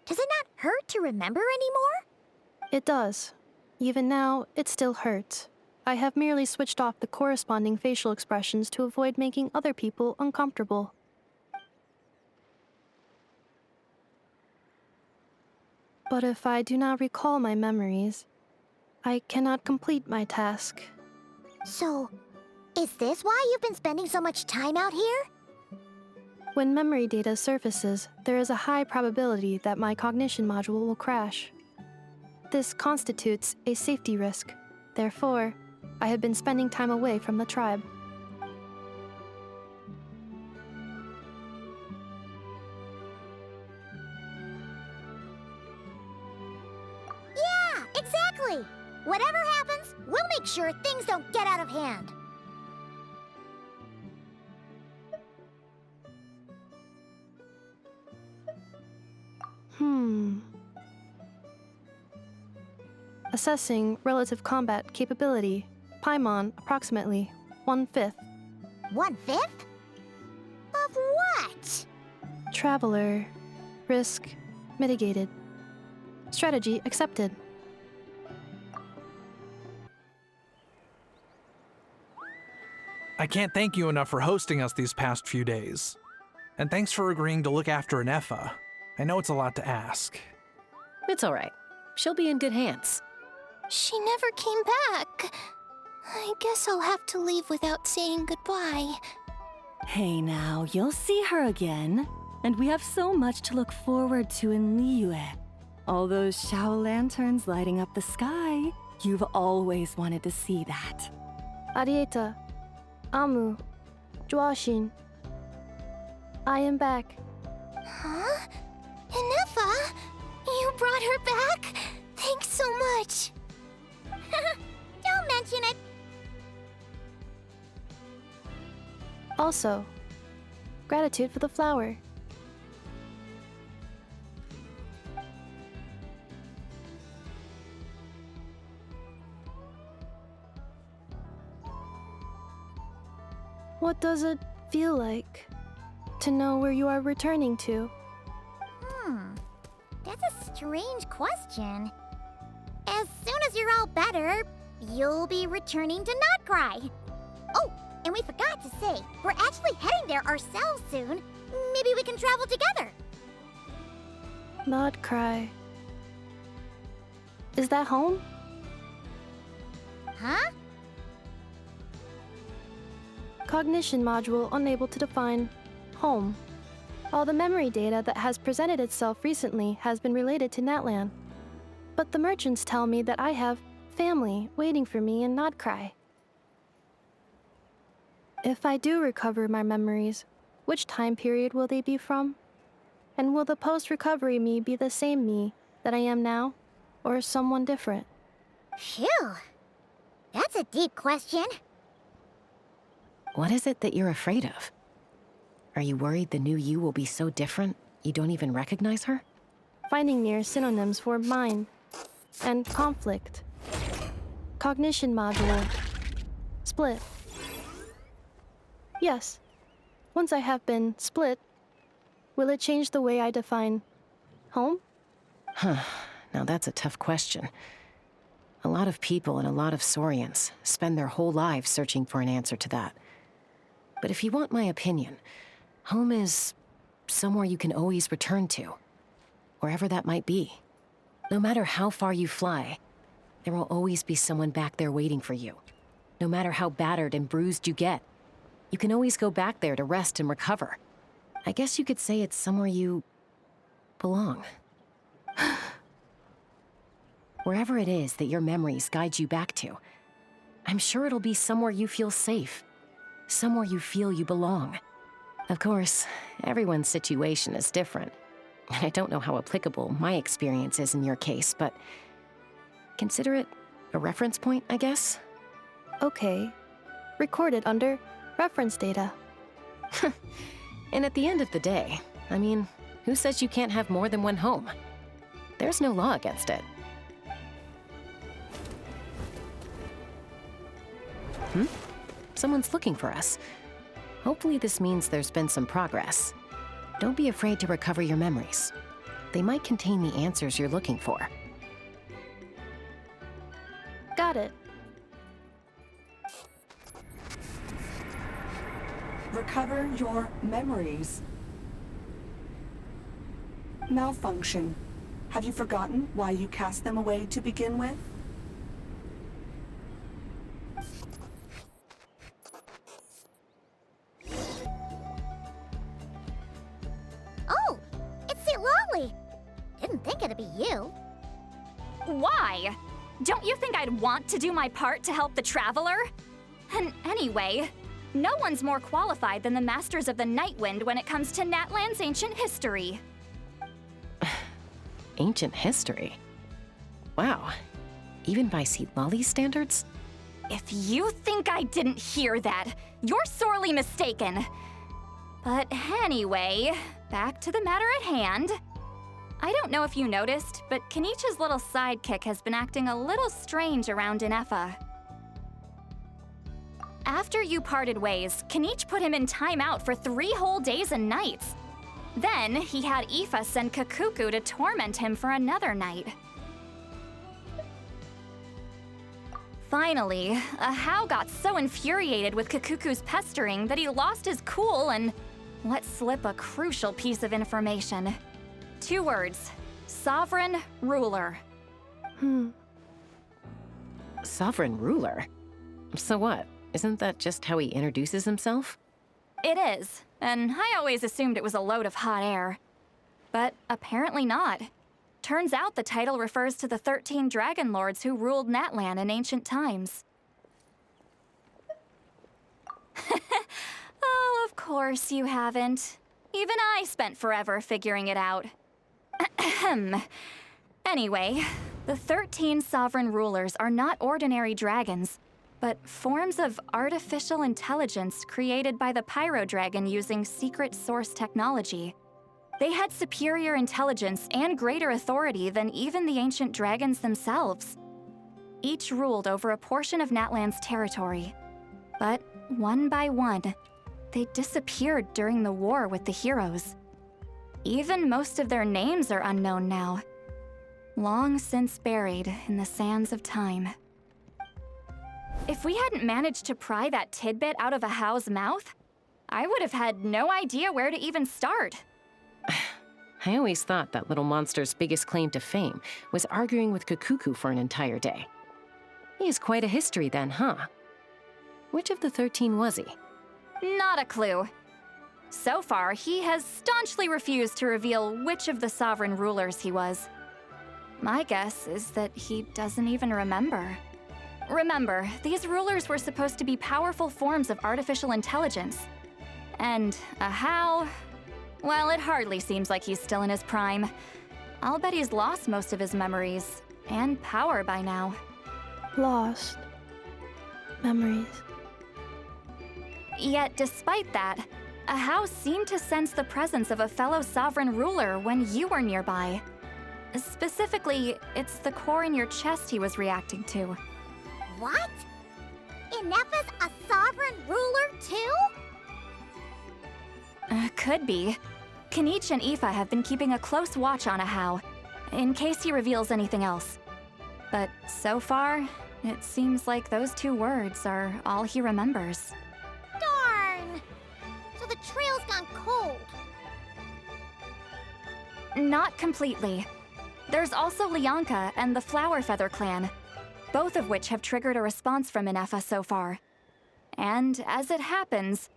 [SPEAKER 3] Does it not hurt to remember anymore?
[SPEAKER 4] It does. Even now, it still hurts. I have merely switched off the corresponding facial expressions to avoid making other people uncomfortable. But if I do not recall my memories, I cannot complete my task.
[SPEAKER 3] So, is this why you've been spending so much time out here?
[SPEAKER 4] When memory data surfaces, there is a high probability that my cognition module will crash. This constitutes a safety risk. Therefore, I have been spending time away from the tribe.
[SPEAKER 3] Yeah, exactly! Whatever happens, we'll make sure things don't get out of hand.
[SPEAKER 4] Assessing relative combat capability. Paimon, approximately 1/5.
[SPEAKER 3] 1/5? Of what?
[SPEAKER 4] Traveler. Risk mitigated. Strategy accepted.
[SPEAKER 9] I can't thank you enough for hosting us these past few days. And thanks for agreeing to look after Ineffa. I know it's a lot to ask.
[SPEAKER 2] It's all right. She'll be in good hands.
[SPEAKER 12] She never came back. I guess I'll have to leave without saying goodbye.
[SPEAKER 7] Hey now, you'll see her again. And we have so much to look forward to in Liyue. All those Shao lanterns lighting up the sky. You've always wanted to see that.
[SPEAKER 4] Arieta, Amu, Joashin. I am back.
[SPEAKER 12] Huh? Ineffa? You brought her back? Thanks so much.
[SPEAKER 3] Don't mention it.
[SPEAKER 4] Also, gratitude for the flower. What does it feel like to know where you are returning to?
[SPEAKER 3] That's a strange question. As soon as you're all better, you'll be returning to Notcry. Oh, and we forgot to say, we're actually heading there ourselves soon. Maybe we can travel together.
[SPEAKER 4] Notcry. Is that home?
[SPEAKER 3] Huh?
[SPEAKER 4] Cognition module unable to define home. All the memory data that has presented itself recently has been related to Natlan. But the merchants tell me that I have family waiting for me in Notcry. If I do recover my memories, which time period will they be from? And will the post-recovery me be the same me that I am now, or someone different?
[SPEAKER 3] Phew. That's a deep question.
[SPEAKER 2] What is it that you're afraid of? Are you worried the new you will be so different you don't even recognize her?
[SPEAKER 4] Finding near synonyms for mind and conflict. Cognition module. Split. Yes. Once I have been split, will it change the way I define home?
[SPEAKER 2] Huh. Now that's a tough question. A lot of people and a lot of Saurians spend their whole lives searching for an answer to that. But if you want my opinion, home is somewhere you can always return to, wherever that might be. No matter how far you fly, there will always be someone back there waiting for you. No matter how battered and bruised you get, you can always go back there to rest and recover. I guess you could say it's somewhere you belong. Wherever it is that your memories guide you back to, I'm sure it'll be somewhere you feel safe, somewhere you feel you belong. Of course, everyone's situation is different. I don't know how applicable my experience is in your case, but consider it a reference point, I guess?
[SPEAKER 4] Okay. Recorded under reference data.
[SPEAKER 2] And at the end of the day, I mean, who says you can't have more than one home? There's no law against it. Someone's looking for us. Hopefully this means there's been some progress. Don't be afraid to recover your memories. They might contain the answers you're looking for.
[SPEAKER 4] Got it.
[SPEAKER 6] Recover your memories. Malfunction. Have you forgotten why you cast them away to begin with?
[SPEAKER 3] Oh, it's the Lolly. Didn't think it'd be you.
[SPEAKER 15] Why? Don't you think I'd want to do my part to help the Traveler? And anyway, no one's more qualified than the Masters of the Nightwind when it comes to Natlan's ancient history.
[SPEAKER 2] Ancient history? Wow. Even by Lolly's standards?
[SPEAKER 15] If you think I didn't hear that, you're sorely mistaken. But anyway, back to the matter at hand. I don't know if you noticed, but Kenichi's little sidekick has been acting a little strange around Ineffa. After you parted ways, Kenichi put him in timeout for 3 whole days and nights. Then, he had Aoife send Kakuku to torment him for another night. Finally, Ahau got so infuriated with Kakuku's pestering that he lost his cool and let slip a crucial piece of information. 2 words: Sovereign Ruler.
[SPEAKER 2] Sovereign ruler? So what? Isn't that just how he introduces himself?
[SPEAKER 15] It is, and I always assumed it was a load of hot air. But apparently not. Turns out the title refers to the 13 Dragon Lords who ruled Natlan in ancient times. Oh, of course you haven't. Even I spent forever figuring it out. Anyway, the 13 sovereign rulers are not ordinary dragons, but forms of artificial intelligence created by the Pyro Dragon using secret source technology. They had superior intelligence and greater authority than even the ancient dragons themselves. Each ruled over a portion of Natlan's territory. But one by one, they disappeared during the war with the heroes. Even most of their names are unknown now, long since buried in the sands of time. If we hadn't managed to pry that tidbit out of Ahau's mouth, I would have had no idea where to even start.
[SPEAKER 2] I always thought that little monster's biggest claim to fame was arguing with Kakuku for an entire day. He has quite a history then, huh? Which of the 13 was he?
[SPEAKER 15] Not a clue. So far, he has staunchly refused to reveal which of the sovereign rulers he was. My guess is that he doesn't even remember. Remember, these rulers were supposed to be powerful forms of artificial intelligence. And Ahau, well, it hardly seems like he's still in his prime. I'll bet he's lost most of his memories and power by now.
[SPEAKER 4] Lost. Memories.
[SPEAKER 15] Yet, despite that, Ahau seemed to sense the presence of a fellow sovereign ruler when you were nearby. Specifically, it's the core in your chest he was reacting to.
[SPEAKER 3] What? Ineffa's a sovereign ruler too?
[SPEAKER 15] Could be. Kenichi and Aoife have been keeping a close watch on Ahau, in case he reveals anything else. But so far, it seems like those 2 words are all he remembers.
[SPEAKER 3] Darn! So the trail's gone cold.
[SPEAKER 15] Not completely. There's also Lianka and the Flower Feather clan, both of which have triggered a response from Ineffa so far. And as it happens,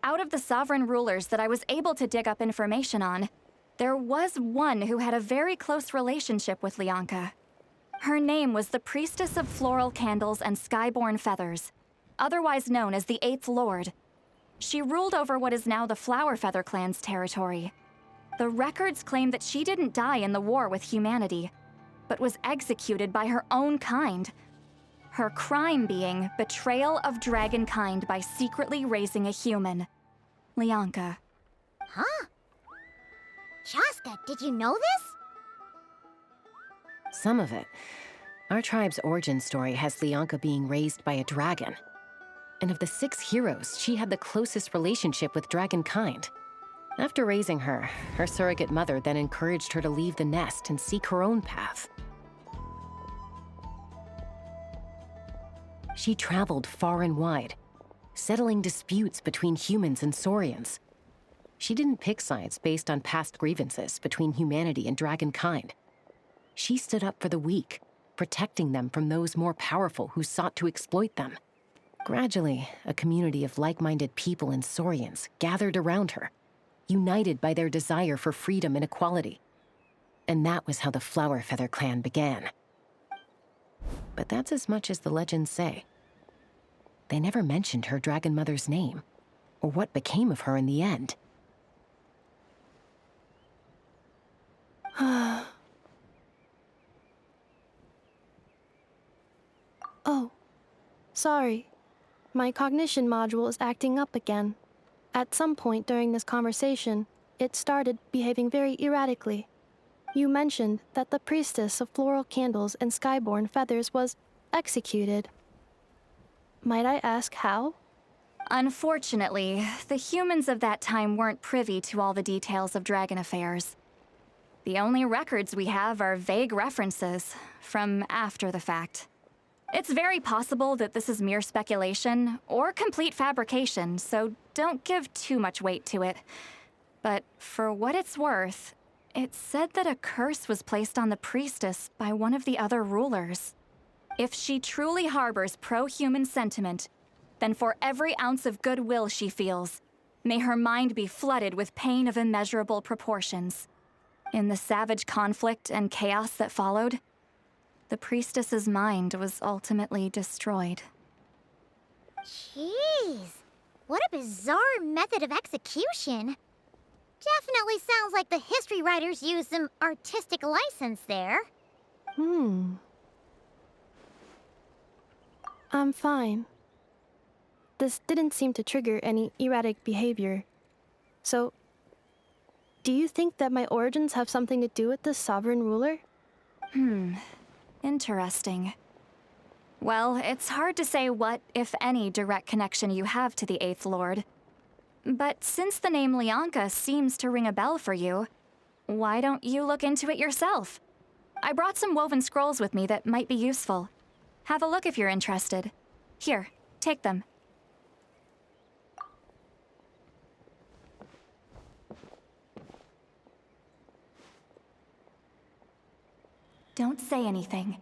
[SPEAKER 15] out of the sovereign rulers that I was able to dig up information on, there was one who had a very close relationship with Lianka. Her name was the Priestess of Floral Candles and Skyborn Feathers, otherwise known as the 8th Lord. She ruled over what is now the Flower Feather clan's territory. The records claim that she didn't die in the war with humanity, but was executed by her own kind. Her crime being betrayal of dragonkind by secretly raising a human. Lianka.
[SPEAKER 3] Huh? Shaska, did you know this?
[SPEAKER 2] Some of it. Our tribe's origin story has Lianka being raised by a dragon. And of the 6 heroes, she had the closest relationship with dragonkind. After raising her, her surrogate mother then encouraged her to leave the nest and seek her own path. She traveled far and wide, settling disputes between humans and Saurians. She didn't pick sides based on past grievances between humanity and dragonkind. She stood up for the weak, protecting them from those more powerful who sought to exploit them. Gradually, a community of like-minded people and Saurians gathered around her, united by their desire for freedom and equality. And that was how the Flower Feather clan began. But that's as much as the legends say. They never mentioned her dragon mother's name, or what became of her in the end.
[SPEAKER 4] Oh, sorry. My cognition module is acting up again. At some point during this conversation, it started behaving very erratically. You mentioned that the Priestess of Floral Candles and Skyborn Feathers was executed. Might I ask how?
[SPEAKER 15] Unfortunately, the humans of that time weren't privy to all the details of dragon affairs. The only records we have are vague references from after the fact. It's very possible that this is mere speculation or complete fabrication, so don't give too much weight to it. But for what it's worth, it said that a curse was placed on the priestess by one of the other rulers. If she truly harbors pro-human sentiment, then for every ounce of goodwill she feels, may her mind be flooded with pain of immeasurable proportions. In the savage conflict and chaos that followed, the priestess's mind was ultimately destroyed.
[SPEAKER 3] Jeez, what a bizarre method of execution. Definitely sounds like the history writers used some artistic license there.
[SPEAKER 4] I'm fine. This didn't seem to trigger any erratic behavior. So, do you think that my origins have something to do with this sovereign ruler?
[SPEAKER 15] Interesting. Well, it's hard to say what, if any, direct connection you have to the 8th Lord. But since the name Lianka seems to ring a bell for you, why don't you look into it yourself? I brought some woven scrolls with me that might be useful. Have a look if you're interested. Here, take them. Don't say anything.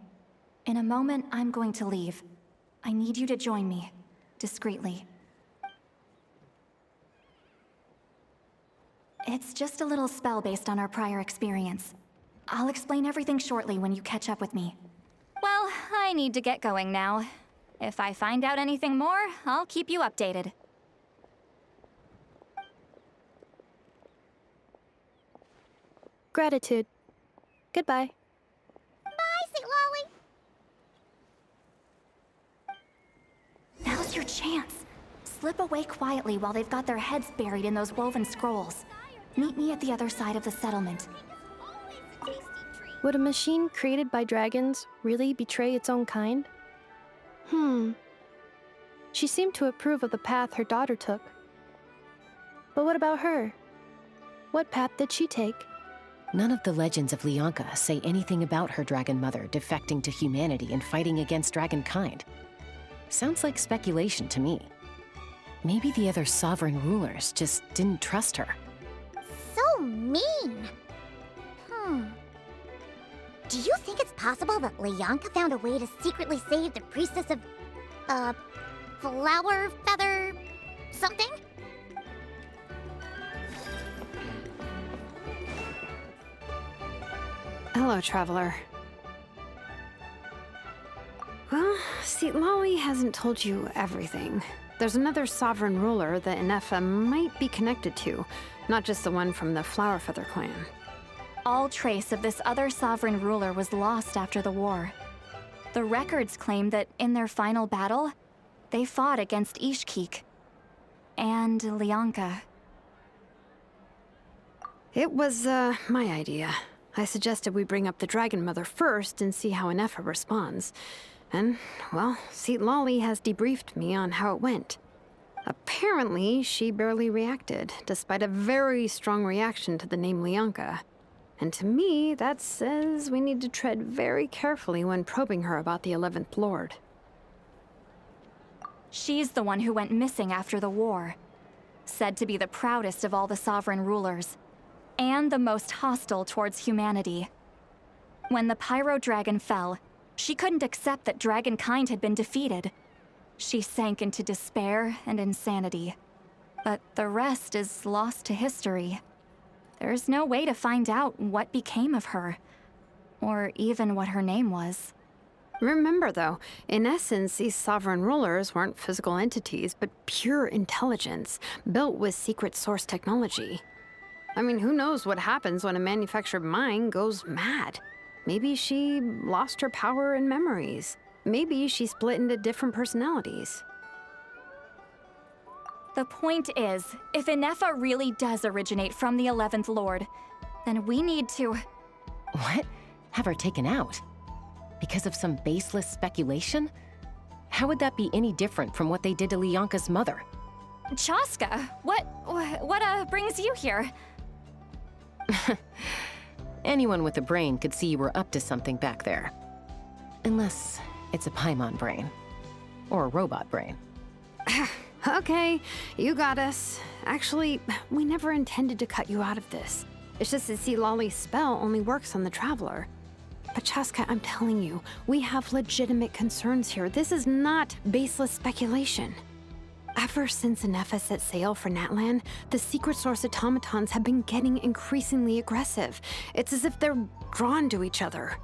[SPEAKER 15] In a moment, I'm going to leave. I need you to join me, discreetly. It's just a little spell based on our prior experience. I'll explain everything shortly when you catch up with me. Well, I need to get going now. If I find out anything more, I'll keep you updated.
[SPEAKER 4] Gratitude. Goodbye.
[SPEAKER 3] Bye, Sweet Lolly.
[SPEAKER 15] Now's your chance. Slip away quietly while they've got their heads buried in those woven scrolls. Meet me at the other side of the settlement.
[SPEAKER 4] Would a machine created by dragons really betray its own kind? She seemed to approve of the path her daughter took. But what about her? What path did she take?
[SPEAKER 2] None of the legends of Lianka say anything about her dragon mother defecting to humanity and fighting against dragonkind. Sounds like speculation to me. Maybe the other sovereign rulers just didn't trust her.
[SPEAKER 3] So mean. Do you think it's possible that Lianka found a way to secretly save the priestess of, flower feather something?
[SPEAKER 5] Hello, traveler. Well, Lolly hasn't told you everything. There's another sovereign ruler that Ineffa might be connected to, not just the one from the Flower Feather clan.
[SPEAKER 15] All trace of this other sovereign ruler was lost after the war. The records claim that in their final battle, they fought against Ishkik and Lianka.
[SPEAKER 5] It was, my idea. I suggested we bring up the Dragon Mother first and see how Ineffa responds. And, well, Lolly has debriefed me on how it went. Apparently, she barely reacted, despite a very strong reaction to the name Lianka. And to me, that says we need to tread very carefully when probing her about the 11th Lord.
[SPEAKER 15] She's the one who went missing after the war. Said to be the proudest of all the sovereign rulers, and the most hostile towards humanity. When the Pyro Dragon fell, she couldn't accept that dragonkind had been defeated. She sank into despair and insanity. But the rest is lost to history. There's no way to find out what became of her, or even what her name was.
[SPEAKER 5] Remember, though, in essence, these sovereign rulers weren't physical entities, but pure intelligence, built with secret source technology. I mean, who knows what happens when a manufactured mind goes mad? Maybe she lost her power and memories. Maybe she split into different personalities.
[SPEAKER 15] The point is, if Ineffa really does originate from the 11th Lord, then we need to...
[SPEAKER 2] What? Have her taken out? Because of some baseless speculation? How would that be any different from what they did to Lianka's mother?
[SPEAKER 15] Chaska, what brings you here?
[SPEAKER 2] Anyone with a brain could see you were up to something back there. Unless it's a Paimon brain. Or a robot brain.
[SPEAKER 5] Okay, you got us. Actually, we never intended to cut you out of this. It's just that Lolly's spell only works on the Traveler. But Chaska, I'm telling you, we have legitimate concerns here. This is not baseless speculation. Ever since Ineffa set sail for Natlan, the secret source automatons have been getting increasingly aggressive. It's as if they're drawn to each other.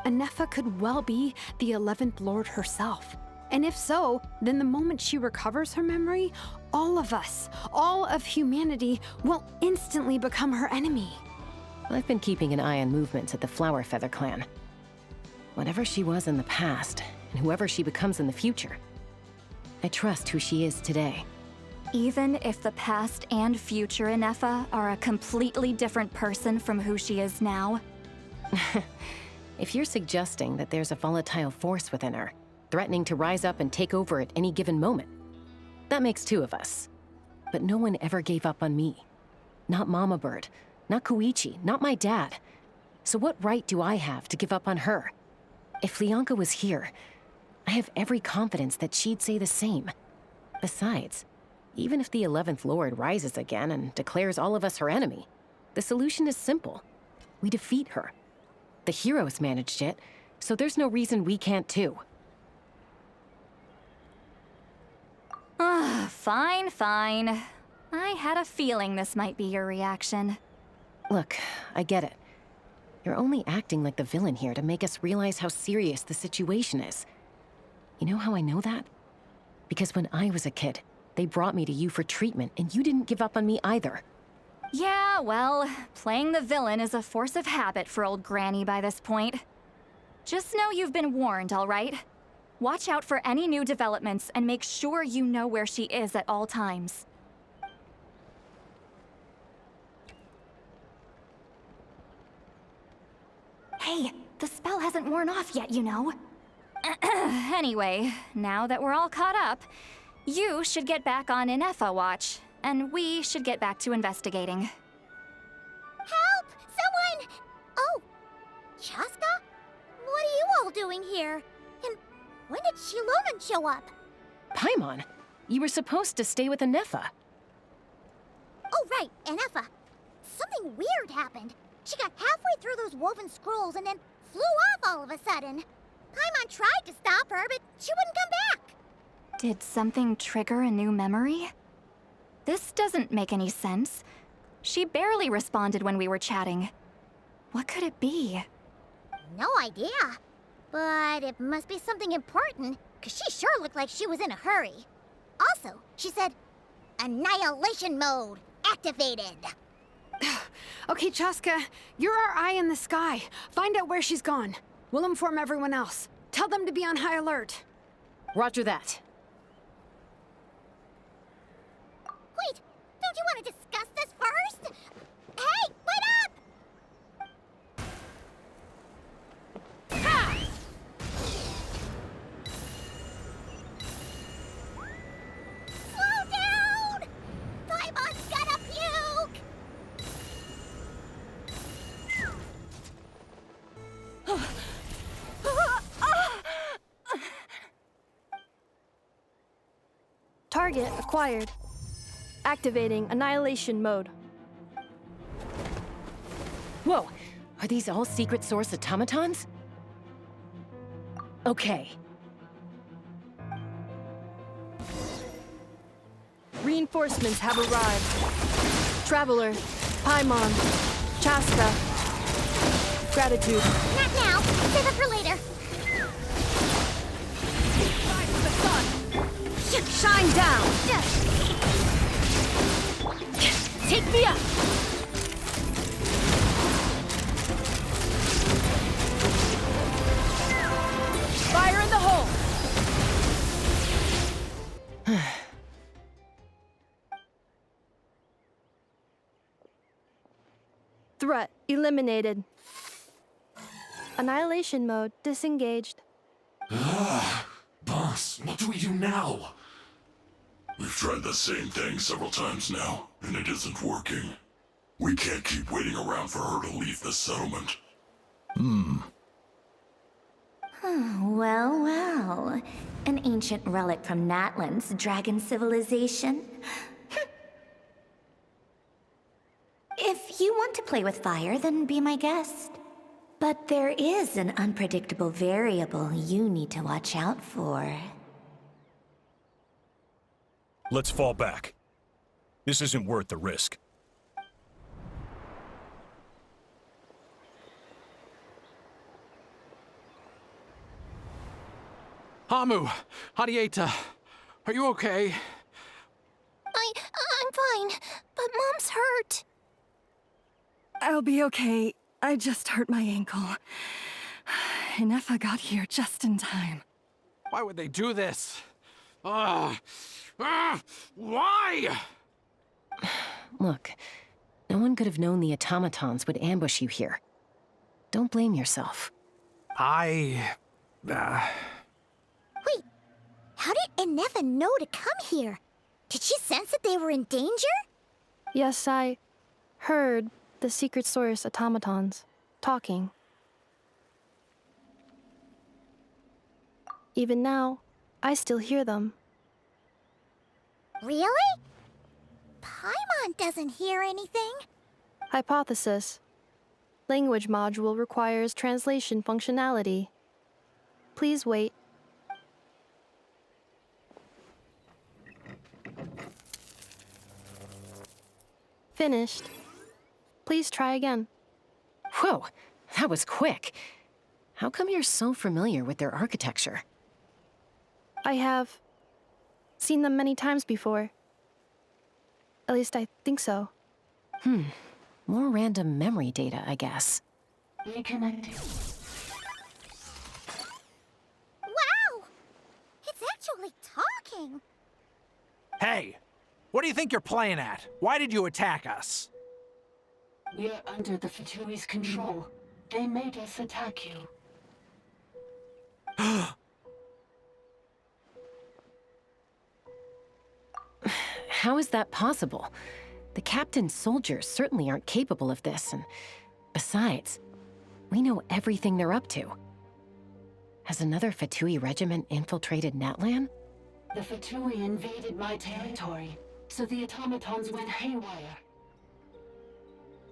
[SPEAKER 5] Ineffa could well be the 11th Lord herself. And if so, then the moment she recovers her memory, all of us, all of humanity, will instantly become her enemy.
[SPEAKER 2] I've been keeping an eye on movements at the Flower Feather clan. Whatever she was in the past, and whoever she becomes in the future, I trust who she is today.
[SPEAKER 15] Even if the past and future Ineffa are a completely different person from who she is now?
[SPEAKER 2] If you're suggesting that there's a volatile force within her, threatening to rise up and take over at any given moment, that makes two of us. But no one ever gave up on me. Not Mama Bird, not Koichi, not my dad. So what right do I have to give up on her? If Lianka was here, I have every confidence that she'd say the same. Besides, even if the 11th Lord rises again and declares all of us her enemy, the solution is simple. We defeat her. The heroes managed it, so there's no reason we can't too.
[SPEAKER 15] Fine, fine. I had a feeling this might be your reaction.
[SPEAKER 2] Look, I get it. You're only acting like the villain here to make us realize how serious the situation is. You know how I know that? Because when I was a kid, they brought me to you for treatment, and you didn't give up on me either.
[SPEAKER 15] Yeah, well, playing the villain is a force of habit for old Granny by this point. Just know you've been warned, all right? Watch out for any new developments and make sure you know where she is at all times. Hey, the spell hasn't worn off yet, you know. Anyway, now that we're all caught up, you should get back on Ineffa watch, and we should get back to investigating.
[SPEAKER 3] Help! Someone! doing here? And when did Shilonen show up?
[SPEAKER 2] Paimon, you were supposed to stay with Ineffa.
[SPEAKER 3] Oh, right, Ineffa. Something weird happened. She got halfway through those woven scrolls and then flew off all of a sudden. Paimon tried to stop her, but she wouldn't come back.
[SPEAKER 15] Did something trigger a new memory? This doesn't make any sense. She barely responded when we were chatting. What could it be?
[SPEAKER 3] No idea. But it must be something important, because she sure looked like she was in a hurry. Also, she said, Annihilation mode activated.
[SPEAKER 5] Okay, Chaska, you're our eye in the sky. Find out where she's gone. We'll inform everyone else. Tell them to be on high alert.
[SPEAKER 2] Roger that.
[SPEAKER 3] Wait, don't you want to discuss this first? Hey, wait up! Ha! Slow down! Paimon's gonna puke!
[SPEAKER 4] Target acquired. Activating Annihilation mode.
[SPEAKER 2] Whoa, are these all secret source automatons? Okay.
[SPEAKER 4] Reinforcements have arrived. Traveler, Paimon, Chaska. Gratitude.
[SPEAKER 3] Not now. Save it for later.
[SPEAKER 4] Shine down!
[SPEAKER 2] Take me up!
[SPEAKER 4] Fire in the hole! Threat eliminated. Annihilation mode disengaged.
[SPEAKER 16] Boss, what do we do now? We've tried the same thing several times now, and it isn't working. We can't keep waiting around for her to leave the settlement.
[SPEAKER 17] Well, well. An ancient relic from Natlan's dragon civilization. If you want to play with fire, then be my guest. But there is an unpredictable variable you need to watch out for.
[SPEAKER 18] Let's fall back. This isn't worth the risk.
[SPEAKER 9] Hamu, Hadieta, are you okay?
[SPEAKER 12] I'm fine, but Mom's hurt.
[SPEAKER 7] I'll be okay. I just hurt my ankle. Ineffa got here just in time.
[SPEAKER 9] Why would they do this? Why?
[SPEAKER 2] Look, no one could have known the automatons would ambush you here. Don't blame yourself.
[SPEAKER 3] Wait, how did Ineffa know to come here? Did she sense that they were in danger?
[SPEAKER 4] Yes, I heard the secret source automatons talking. Even now, I still hear them.
[SPEAKER 3] Really? Paimon doesn't hear anything.
[SPEAKER 4] Hypothesis. Language module requires translation functionality. Please wait. Finished. Please try again.
[SPEAKER 2] Whoa, that was quick. How come you're so familiar with their architecture?
[SPEAKER 4] I have seen them many times before. At least I think so.
[SPEAKER 2] More random memory data, I guess.
[SPEAKER 3] Reconnecting. Wow! It's actually talking!
[SPEAKER 9] Hey, what do you think you're playing at? Why did you attack us?
[SPEAKER 19] We're under the Fatui's control. They made us attack you.
[SPEAKER 2] How is that possible? The captain's soldiers certainly aren't capable of this, and besides, we know everything they're up to. Has another Fatui regiment infiltrated Natlan?
[SPEAKER 19] The Fatui invaded my territory, so the automatons went haywire.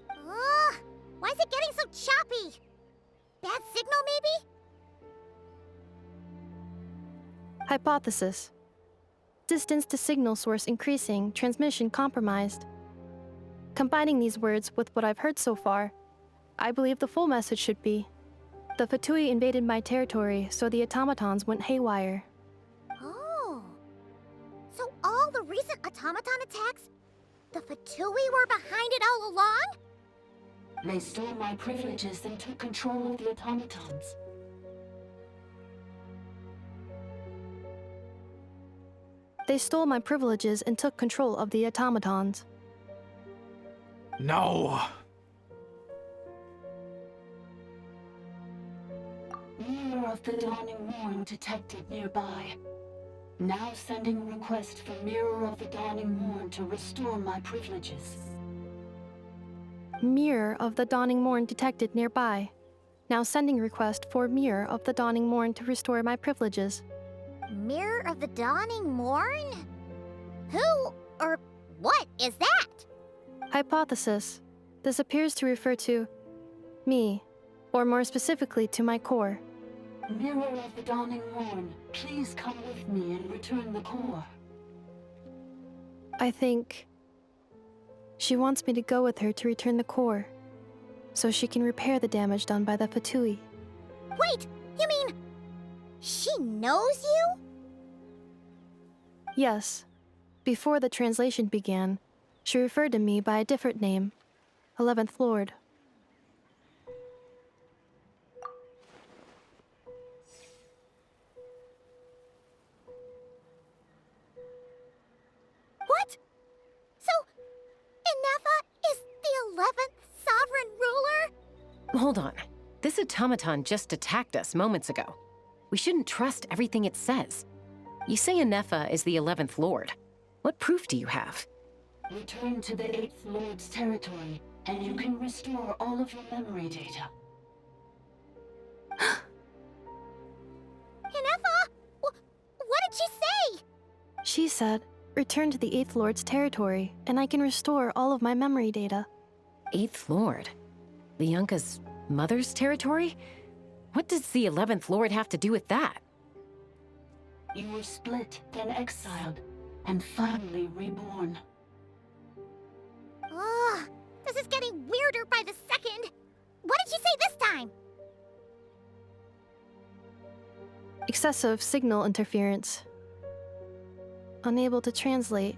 [SPEAKER 3] Ugh! Why is it getting so choppy? Bad signal, maybe?
[SPEAKER 4] Hypothesis. Distance to signal source increasing, transmission compromised. Combining these words with what I've heard so far, I believe the full message should be, the Fatui invaded my territory, so the automatons went haywire.
[SPEAKER 3] Oh. So all the recent automaton attacks, the Fatui were behind it all along?
[SPEAKER 19] They stole my privileges and took control of the automatons.
[SPEAKER 4] They stole my privileges and took control of the automatons.
[SPEAKER 9] No!
[SPEAKER 19] Mirror of the Dawning Morn detected nearby. Now sending request for Mirror of the Dawning Morn to restore my privileges.
[SPEAKER 4] Mirror of the Dawning Morn detected nearby. Now sending request for Mirror of the Dawning Morn to restore my privileges.
[SPEAKER 3] Mirror of the Dawning Morn? Who or what is that?
[SPEAKER 4] Hypothesis. This appears to refer to me, or more specifically to my core.
[SPEAKER 19] Mirror of the Dawning Morn, please come with me and return the core.
[SPEAKER 4] I think she wants me to go with her to return the core, so she can repair the damage done by the Fatui.
[SPEAKER 3] Wait, you mean she knows you?
[SPEAKER 4] Yes. Before the translation began, she referred to me by a different name, 11th Lord.
[SPEAKER 3] What? So, Ineffa is the 11th sovereign ruler?
[SPEAKER 2] Hold on. This automaton just attacked us moments ago. We shouldn't trust everything it says. You say Ineffa is the 11th Lord. What proof do you have?
[SPEAKER 19] Return to the 8th Lord's territory, and you can restore all of your memory data.
[SPEAKER 3] Ineffa? What did she say?
[SPEAKER 4] She said, return to the 8th Lord's territory, and I can restore all of my memory data.
[SPEAKER 2] 8th Lord? Lianka's mother's territory? What does the 11th Lord have to do with that?
[SPEAKER 19] You were split, then exiled, and finally reborn.
[SPEAKER 3] Ugh, this is getting weirder by the second. What did she say this time?
[SPEAKER 4] Excessive signal interference. Unable to translate.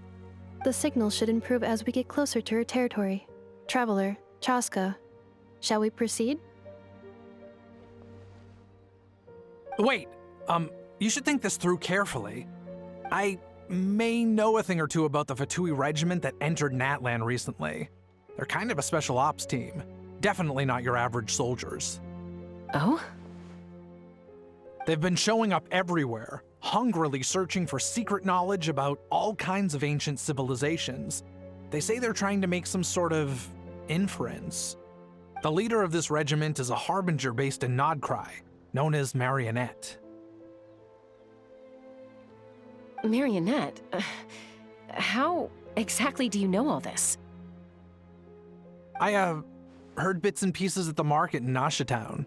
[SPEAKER 4] The signal should improve as we get closer to her territory. Traveler, Chaska, shall we proceed?
[SPEAKER 9] Wait, you should think this through carefully. I may know a thing or two about the Fatui regiment that entered Natlan recently. They're kind of a special ops team. Definitely not your average soldiers.
[SPEAKER 2] Oh?
[SPEAKER 9] They've been showing up everywhere, hungrily searching for secret knowledge about all kinds of ancient civilizations. They say they're trying to make some sort of inference. The leader of this regiment is a harbinger based in Nodcry, known as Marionette.
[SPEAKER 2] Marionette? How exactly do you know all this?
[SPEAKER 9] I, heard bits and pieces at the market in Nasha Town,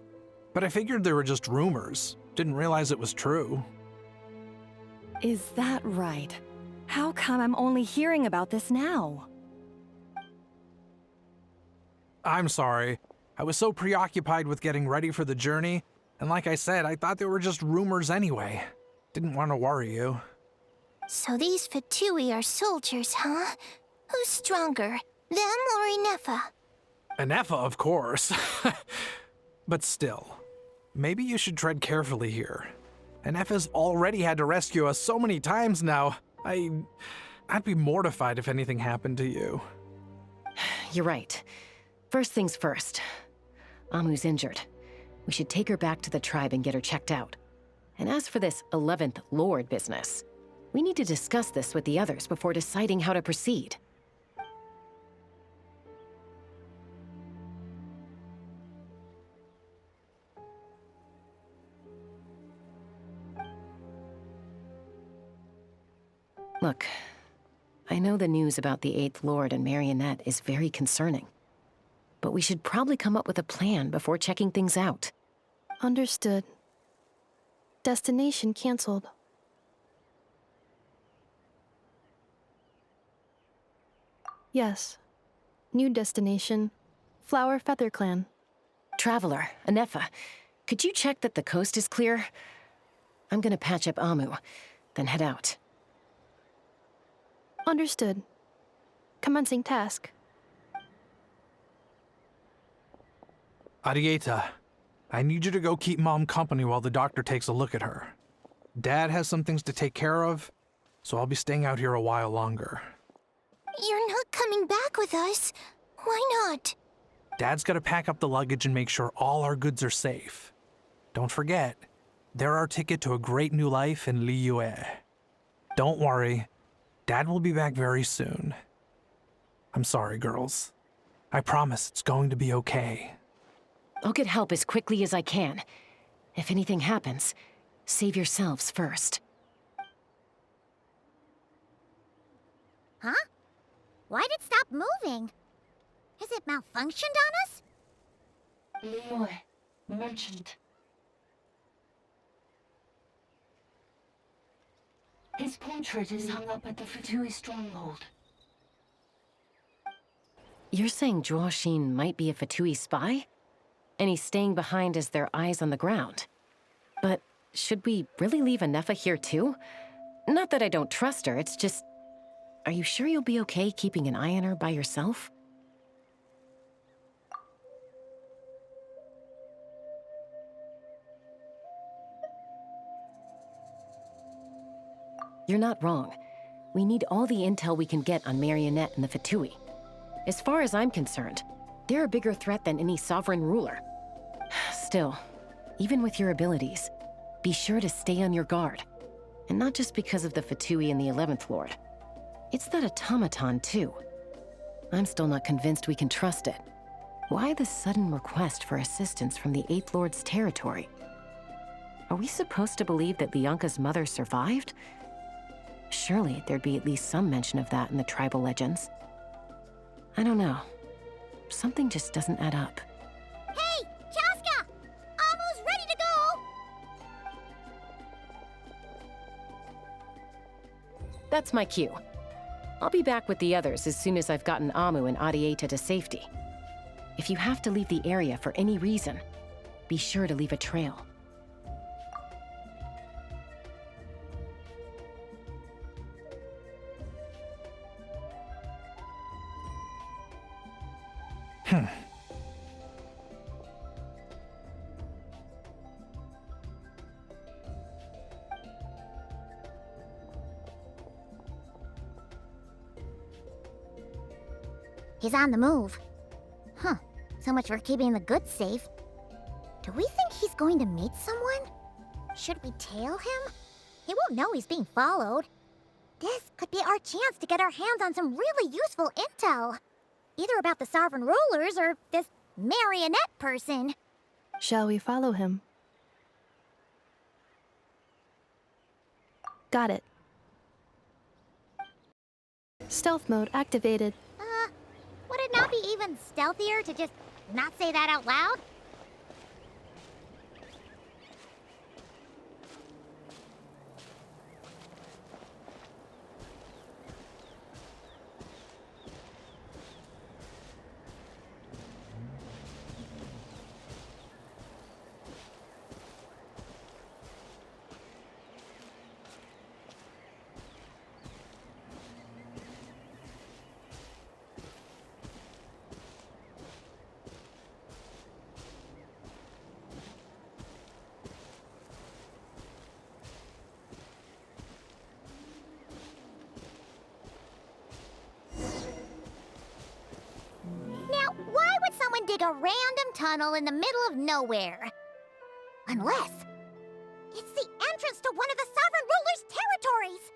[SPEAKER 9] but I figured they were just rumors. Didn't realize it was true.
[SPEAKER 7] Is that right? How come I'm only hearing about this now?
[SPEAKER 9] I'm sorry. I was so preoccupied with getting ready for the journey, and like I said, I thought they were just rumors anyway. Didn't want to worry you.
[SPEAKER 12] So these Fatui are soldiers, huh? Who's stronger, them or Ineffa?
[SPEAKER 9] Ineffa, of course. But still, maybe you should tread carefully here. Ineffa's already had to rescue us so many times now. I'd be mortified if anything happened to you.
[SPEAKER 2] You're right. First things first. Amu's injured. We should take her back to the tribe and get her checked out. And as for this 11th Lord business, we need to discuss this with the others before deciding how to proceed. Look, I know the news about the Eighth Lord and Marionette is very concerning, but we should probably come up with a plan before checking things out.
[SPEAKER 4] Understood. Destination canceled. Yes. New destination, Flower Feather Clan.
[SPEAKER 2] Traveler, Ineffa, could you check that the coast is clear? I'm gonna patch up Amu, then head out.
[SPEAKER 4] Understood. Commencing task.
[SPEAKER 9] Arieta, I need you to go keep Mom company while the doctor takes a look at her. Dad has some things to take care of, so I'll be staying out here a while longer.
[SPEAKER 12] You're not coming back with us. Why not?
[SPEAKER 9] Dad's gotta pack up the luggage and make sure all our goods are safe. Don't forget, they're our ticket to a great new life in Liyue. Don't worry, Dad will be back very soon. I'm sorry, girls. I promise it's going to be okay.
[SPEAKER 2] I'll get help as quickly as I can. If anything happens, save yourselves first.
[SPEAKER 3] Huh? Why'd it stop moving? Has it malfunctioned on us?
[SPEAKER 19] Liyue, merchant. His portrait is hung up at the Fatui stronghold.
[SPEAKER 2] You're saying Zhuoxin might be a Fatui spy? And he's staying behind as their eyes on the ground. But should we really leave Ineffa here too? Not that I don't trust her, it's just... Are you sure you'll be okay keeping an eye on her by yourself? You're not wrong. We need all the intel we can get on Marionette and the Fatui. As far as I'm concerned, they're a bigger threat than any sovereign ruler. Still, even with your abilities, be sure to stay on your guard. And not just because of the Fatui and the 11th Lord. It's that automaton, too. I'm still not convinced we can trust it. Why the sudden request for assistance from the 8th Lord's territory? Are we supposed to believe that Lianka's mother survived? Surely there'd be at least some mention of that in the tribal legends. I don't know. Something just doesn't add up.
[SPEAKER 3] Hey, Chaska! Amu's ready to go!
[SPEAKER 2] That's my cue. I'll be back with the others as soon as I've gotten Amu and Arieta to safety. If you have to leave the area for any reason, be sure to leave a trail.
[SPEAKER 3] He's on the move. Huh. So much for keeping the goods safe. Do we think he's going to meet someone? Should we tail him? He won't know he's being followed. This could be our chance to get our hands on some really useful intel. Either about the sovereign rulers or this marionette person.
[SPEAKER 4] Shall we follow him? Got it. Stealth mode activated.
[SPEAKER 3] Would it not be even stealthier to just not say that out loud? Dig a random tunnel in the middle of nowhere. Unless it's the entrance to one of the sovereign ruler's territories.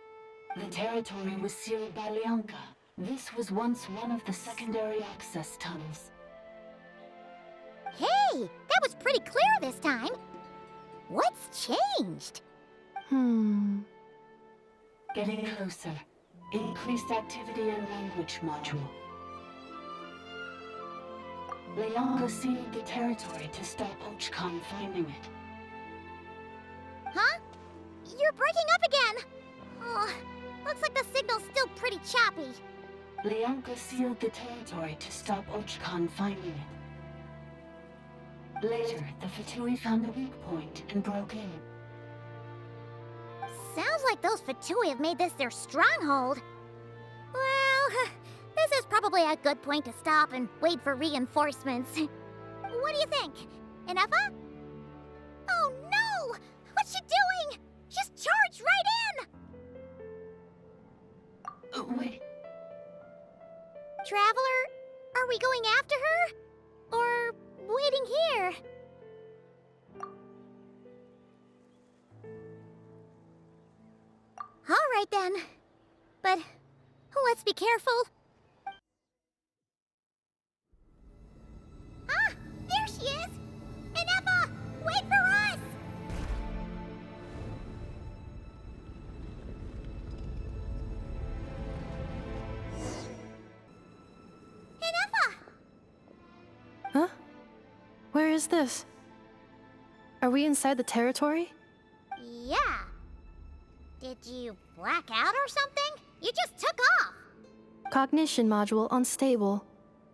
[SPEAKER 19] The territory was sealed by Lianka. This was once one of the secondary access tunnels.
[SPEAKER 3] Hey, that was pretty clear this time. What's changed?
[SPEAKER 19] Getting closer. Increased activity and language module. Leonka sealed the territory to stop Archon finding it.
[SPEAKER 3] Huh? You're breaking up again! Oh, looks like the signal's still pretty choppy.
[SPEAKER 19] Leonka sealed the territory to stop Archon finding it. Later, the Fatui found a weak point and broke in.
[SPEAKER 3] Sounds like those Fatui have made this their stronghold. Well, this is probably a good point to stop and wait for reinforcements. What do you think? Ineffa? Oh no! What's she doing? She's charged right in!
[SPEAKER 19] Wait.
[SPEAKER 3] Traveler, are we going after her? Or waiting here? All right then. But let's be careful. Ah! There she is! Ineffa! Wait for us! Ineffa!
[SPEAKER 4] Huh? Where is this? Are we inside the territory?
[SPEAKER 3] Yeah. Did you black out or something? You just took off!
[SPEAKER 4] Cognition module unstable.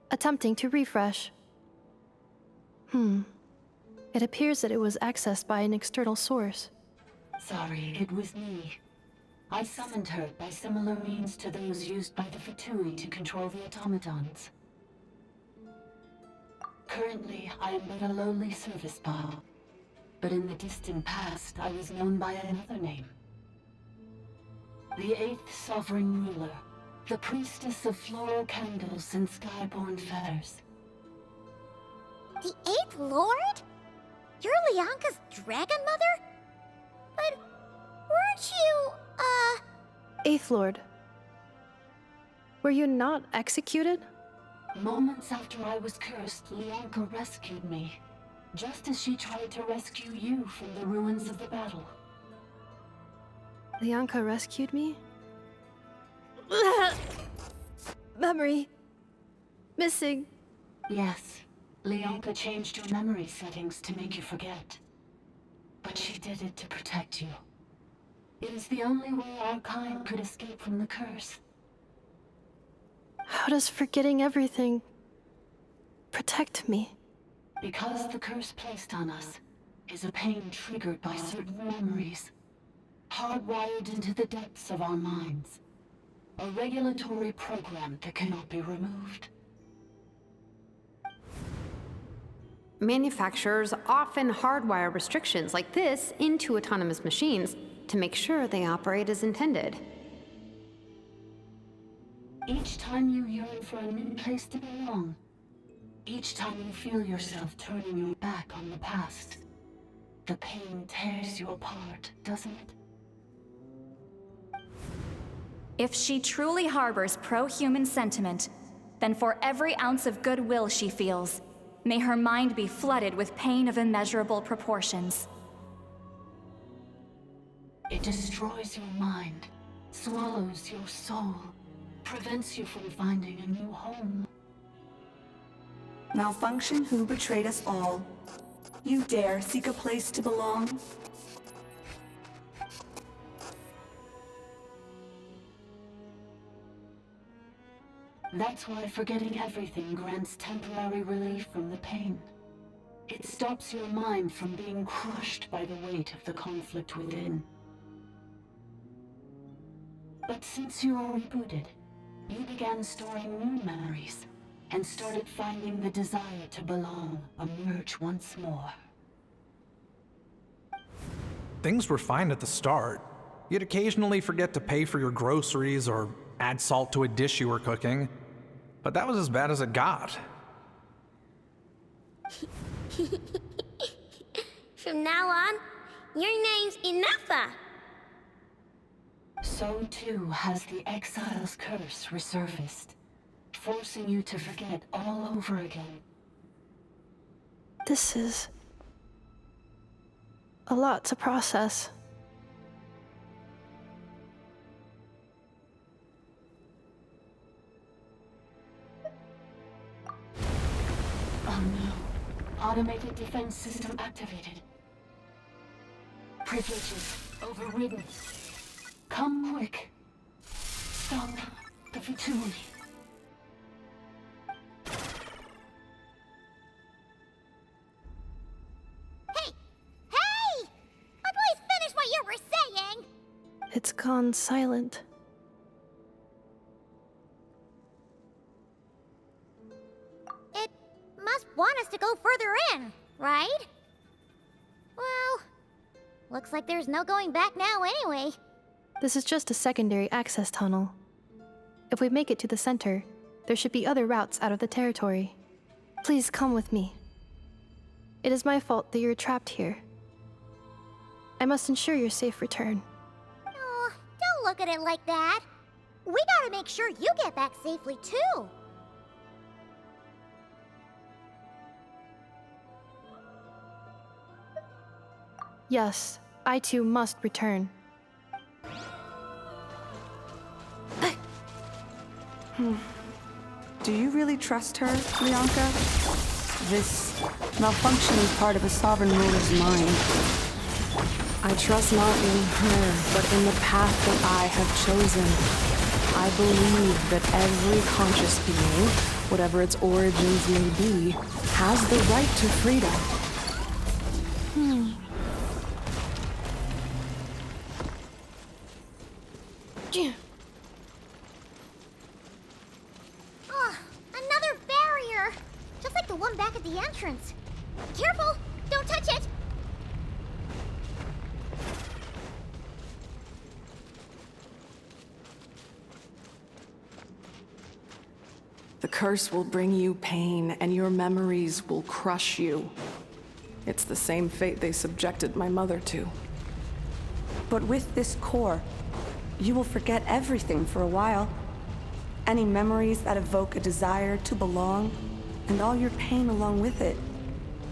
[SPEAKER 4] Attempting to refresh. It appears that it was accessed by an external source.
[SPEAKER 19] Sorry, it was me. I summoned her by similar means to those used by the Fatui to control the automatons. Currently, I am but a lowly service bot. But in the distant past, I was known by another name. The 8th Sovereign Ruler, the priestess of floral candles and skyborn feathers.
[SPEAKER 3] The 8th Lord? You're Leonka's dragon mother? But weren't you,
[SPEAKER 4] Eighth Lord. Were you not executed?
[SPEAKER 19] Moments after I was cursed, Leonka rescued me. Just as she tried to rescue you from the ruins of the battle.
[SPEAKER 4] Leonka rescued me? Memory. Missing.
[SPEAKER 19] Yes. Leonka changed your memory settings to make you forget. But she did it to protect you. It is the only way our kind could escape from the curse.
[SPEAKER 4] How does forgetting everything protect me?
[SPEAKER 19] Because the curse placed on us is a pain triggered by certain memories, hardwired into the depths of our minds. A regulatory program that cannot be removed.
[SPEAKER 5] Manufacturers often hardwire restrictions like this into autonomous machines to make sure they operate as intended.
[SPEAKER 19] Each time you yearn for a new place to belong, each time you feel yourself turning your back on the past, the pain tears you apart, doesn't it?
[SPEAKER 15] If she truly harbors pro-human sentiment, then for every ounce of goodwill she feels, may her mind be flooded with pain of immeasurable proportions.
[SPEAKER 19] It destroys your mind, swallows your soul, prevents you from finding a new home.
[SPEAKER 6] Malfunction who betrayed us all. You dare seek a place to belong?
[SPEAKER 19] That's why forgetting everything grants temporary relief from the pain. It stops your mind from being crushed by the weight of the conflict within. But since you are rebooted, you began storing new memories, and started finding the desire to belong emerge once more.
[SPEAKER 9] Things were fine at the start. You'd occasionally forget to pay for your groceries or add salt to a dish you were cooking. But that was as bad as it got.
[SPEAKER 3] From now on, your name's Ineffa.
[SPEAKER 19] So too has the Exile's curse resurfaced, forcing you to forget all over again.
[SPEAKER 4] This is a lot to process.
[SPEAKER 19] Automated defense system activated. Privileges overridden. Come quick. Stop the futility.
[SPEAKER 3] Hey! Please finish what you were saying!
[SPEAKER 4] It's gone silent.
[SPEAKER 3] It must want us to go further in, right? Well, looks like there's no going back now anyway.
[SPEAKER 4] This is just a secondary access tunnel. If we make it to the center, there should be other routes out of the territory. Please come with me. It is my fault that you're trapped here. I must ensure your safe return.
[SPEAKER 3] Oh, don't look at it like that. We gotta make sure you get back safely, too.
[SPEAKER 4] Yes, I too must return.
[SPEAKER 6] Do you really trust her, Bianca? This malfunction is part of a sovereign ruler's mind.
[SPEAKER 14] I trust not in her, but in the path that I have chosen. I believe that every conscious being, whatever its origins may be, has the right to freedom.
[SPEAKER 3] Oh, another barrier! Just like the one back at the entrance. Careful! Don't touch it!
[SPEAKER 14] The curse will bring you pain, and your memories will crush you. It's the same fate they subjected my mother to.
[SPEAKER 6] But with this core, you will forget everything for a while. Any memories that evoke a desire to belong, and all your pain along with it,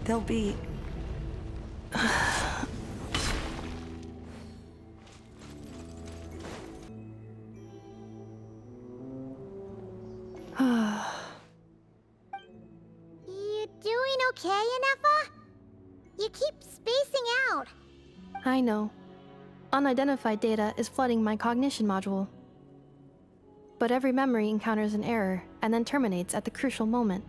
[SPEAKER 6] they'll be...
[SPEAKER 3] You doing okay, Ineffa? You keep spacing out.
[SPEAKER 4] I know. Unidentified data is flooding my cognition module. But every memory encounters an error and then terminates at the crucial moment.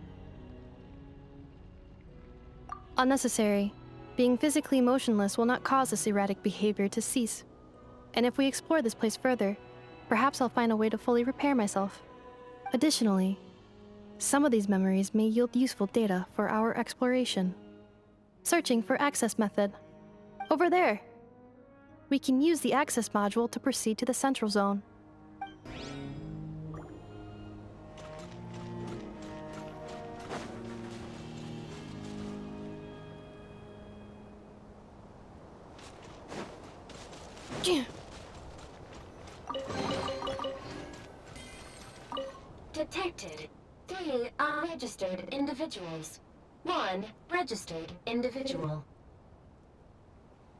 [SPEAKER 4] Unnecessary. Being physically motionless will not cause this erratic behavior to cease. And if we explore this place further, perhaps I'll find a way to fully repair myself. Additionally, some of these memories may yield useful data for our exploration. Searching for access method. Over there! We can use the access module to proceed to the central zone.
[SPEAKER 19] Detected 3 unregistered individuals. 1 registered individual.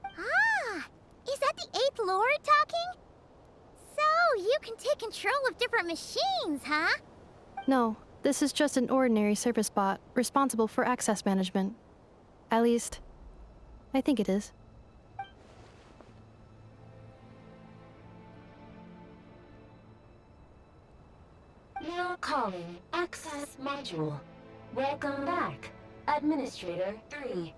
[SPEAKER 3] Ah! Is that the 8th Lord talking? So, you can take control of different machines, huh?
[SPEAKER 4] No, this is just an ordinary service bot responsible for access management. At least, I think it is.
[SPEAKER 19] Now calling access module. Welcome back, Administrator 3.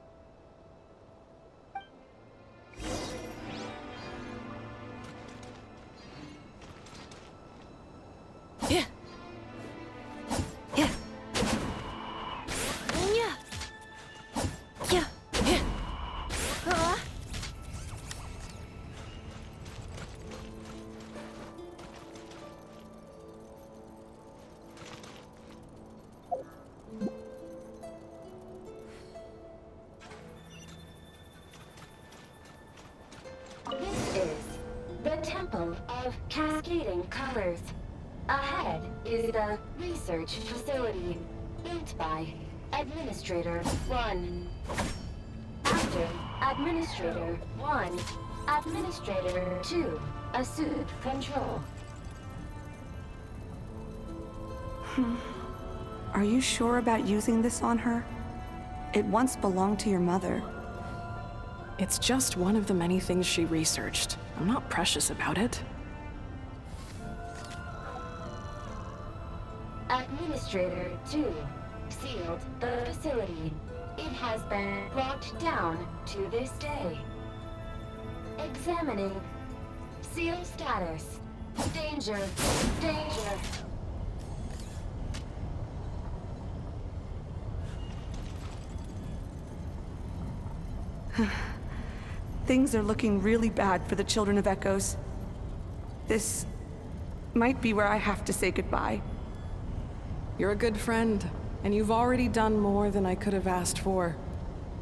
[SPEAKER 4] Yeah. Yeah. Yeah. Yeah. Yeah.
[SPEAKER 19] This is the Temple of Cascading Colors. Ahead is the research facility, built by Administrator 1. After Administrator 1, Administrator 2 assumed control.
[SPEAKER 6] Are you sure about using this on her? It once belonged to your mother.
[SPEAKER 14] It's just one of the many things she researched. I'm not precious about it.
[SPEAKER 19] Administrator 2 sealed the facility. It has been locked down to this day. Examining. Seal status. Danger. Danger.
[SPEAKER 6] Things are looking really bad for the Children of Echoes. This might be where I have to say goodbye.
[SPEAKER 14] You're a good friend, and you've already done more than I could have asked for.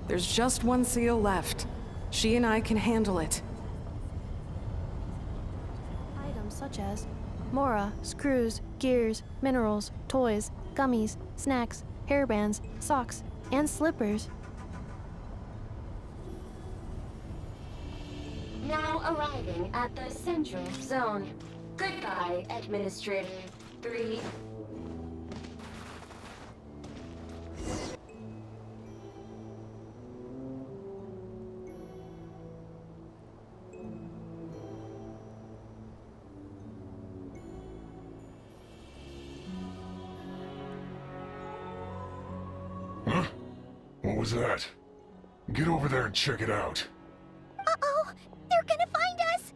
[SPEAKER 14] There's just one seal left. She and I can handle it.
[SPEAKER 4] Items such as Mora, screws, gears, minerals, toys, gummies, snacks, hairbands, socks, and slippers.
[SPEAKER 19] Now arriving at the central zone. Goodbye, Administrator 3.
[SPEAKER 16] Huh? What was that? Get over there and check it out.
[SPEAKER 3] Uh-oh! They're gonna find us!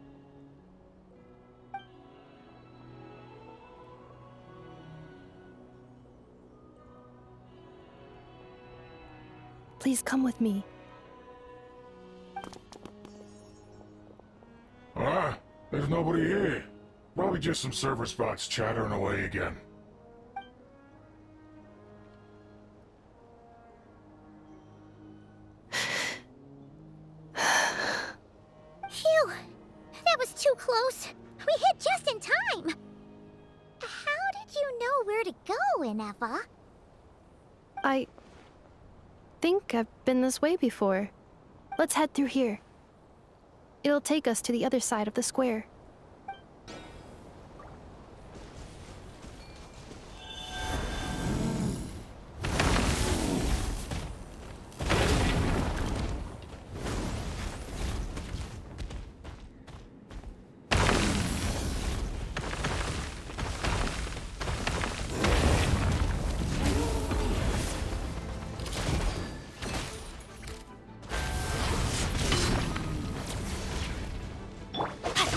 [SPEAKER 4] Please come with me.
[SPEAKER 16] Ah, there's nobody here. Probably just some server spots chattering away again.
[SPEAKER 3] Phew! That was too close. We hit just in time. How did you know where to go, Ineffa?
[SPEAKER 4] I think I've been this way before. Let's head through here. It'll take us to the other side of the square.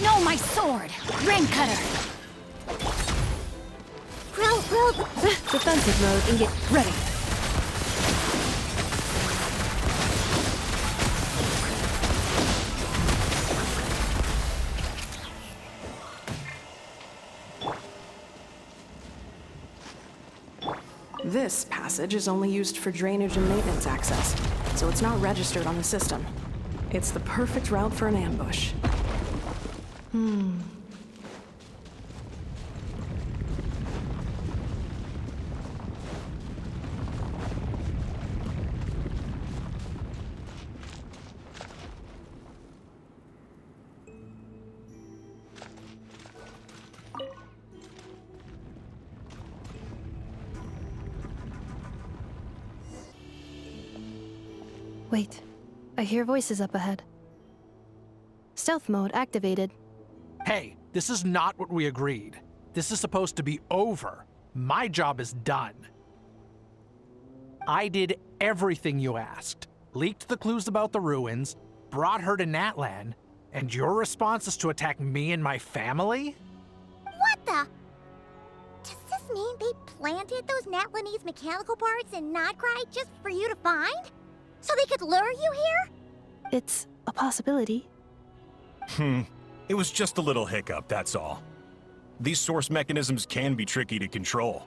[SPEAKER 15] No, my sword! Rain cutter!
[SPEAKER 3] Roll!
[SPEAKER 2] Defensive mode and get ready.
[SPEAKER 14] This passage is only used for drainage and maintenance access, so it's not registered on the system. It's the perfect route for an ambush.
[SPEAKER 4] Wait, I hear voices up ahead. Stealth mode activated.
[SPEAKER 9] Hey, this is not what we agreed. This is supposed to be over. My job is done. I did everything you asked. Leaked the clues about the ruins, brought her to Natlan, and your response is to attack me and my family?
[SPEAKER 3] What the? Does this mean they planted those Natlanese mechanical parts in Nodcry just for you to find? So they could lure you here?
[SPEAKER 4] It's a possibility.
[SPEAKER 18] It was just a little hiccup, that's all. These source mechanisms can be tricky to control.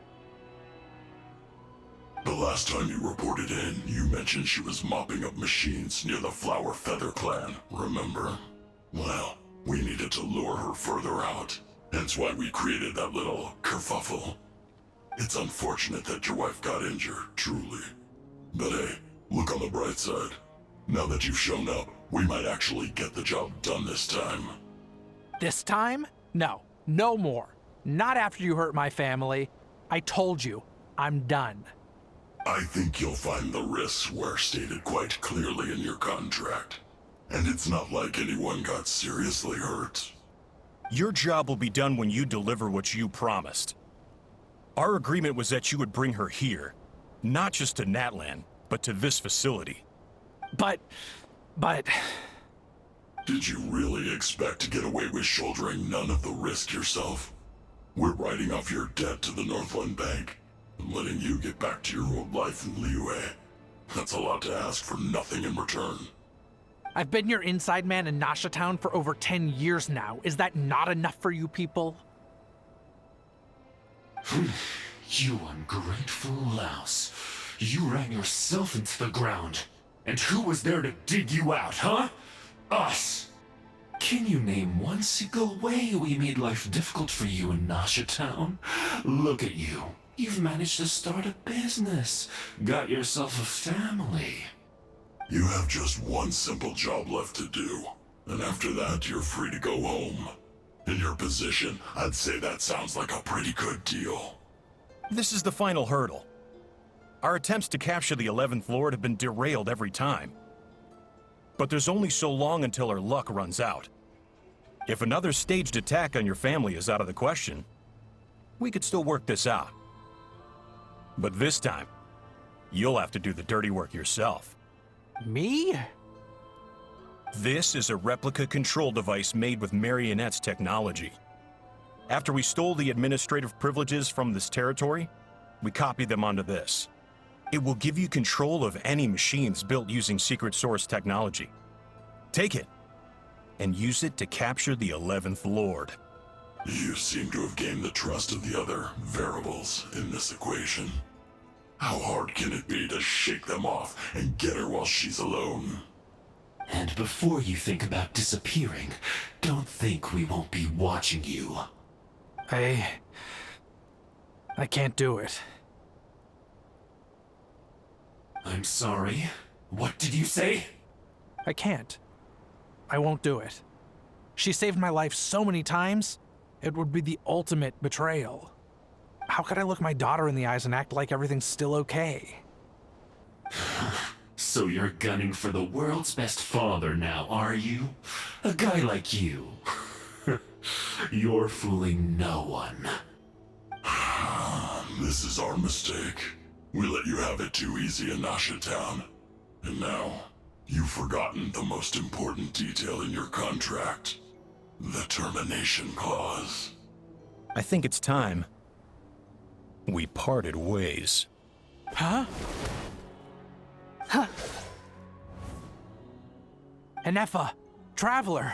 [SPEAKER 16] The last time you reported in, you mentioned she was mopping up machines near the Flower Feather clan, remember? Well, we needed to lure her further out. Hence why we created that little kerfuffle. It's unfortunate that your wife got injured, truly. But hey, look on the bright side. Now that you've shown up, we might actually get the job done this time.
[SPEAKER 9] This time? No, no more. Not after you hurt my family. I told you, I'm done.
[SPEAKER 16] I think you'll find the risks were stated quite clearly in your contract. And it's not like anyone got seriously hurt.
[SPEAKER 18] Your job will be done when you deliver what you promised. Our agreement was that you would bring her here, not just to Natlan, but to this facility.
[SPEAKER 9] But...
[SPEAKER 16] Did you really expect to get away with shouldering none of the risk yourself? We're writing off your debt to the Northland Bank and letting you get back to your old life in Liyue. That's a lot to ask for nothing in return.
[SPEAKER 9] I've been your inside man in Nasha Town for over 10 years now. Is that not enough for you people?
[SPEAKER 20] You ungrateful louse. You ran yourself into the ground. And who was there to dig you out, huh? Us! Can you name one single way we made life difficult for you in Nasha Town? Look at you. You've managed to start a business. Got yourself a family.
[SPEAKER 16] You have just one simple job left to do. And after that, you're free to go home. In your position, I'd say that sounds like a pretty good deal.
[SPEAKER 18] This is the final hurdle. Our attempts to capture the 11th Lord have been derailed every time. But there's only so long until our luck runs out. If another staged attack on your family is out of the question, we could still work this out. But this time, you'll have to do the dirty work yourself.
[SPEAKER 9] Me?
[SPEAKER 18] This is a replica control device made with Marionette's technology. After we stole the administrative privileges from this territory, we copied them onto this. It will give you control of any machines built using secret source technology. Take it, and use it to capture the 11th Lord.
[SPEAKER 16] You seem to have gained the trust of the other variables in this equation. How hard can it be to shake them off and get her while she's alone?
[SPEAKER 20] And before you think about disappearing, don't think we won't be watching you.
[SPEAKER 9] I can't do it.
[SPEAKER 20] I'm sorry. What did you say?
[SPEAKER 9] I can't. I won't do it. She saved my life so many times, it would be the ultimate betrayal. How could I look my daughter in the eyes and act like everything's still okay?
[SPEAKER 20] So you're gunning for the world's best father now, are you? A guy like you. You're fooling no one.
[SPEAKER 16] This is our mistake. We let you have it too easy in Nasha Town. And now, you've forgotten the most important detail in your contract. The termination clause.
[SPEAKER 18] I think it's time we parted ways.
[SPEAKER 9] Huh? Huh. Ineffa, Traveler.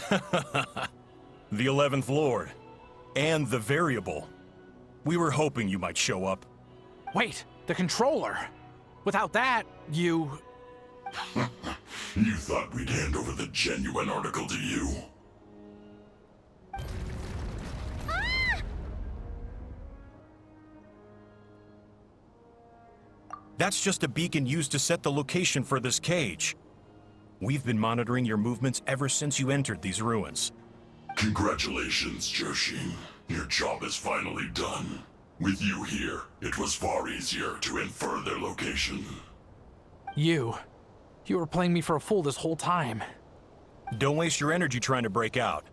[SPEAKER 18] The 11th Lord. And the variable. We were hoping you might show up.
[SPEAKER 9] Wait, the controller. Without that, you...
[SPEAKER 16] You thought we'd hand over the genuine article to you?
[SPEAKER 18] That's just a beacon used to set the location for this cage. We've been monitoring your movements ever since you entered these ruins.
[SPEAKER 16] Congratulations, Joshin. Your job is finally done. With you here, it was far easier to infer their location.
[SPEAKER 9] You were playing me for a fool this whole time.
[SPEAKER 18] Don't waste your energy trying to break out.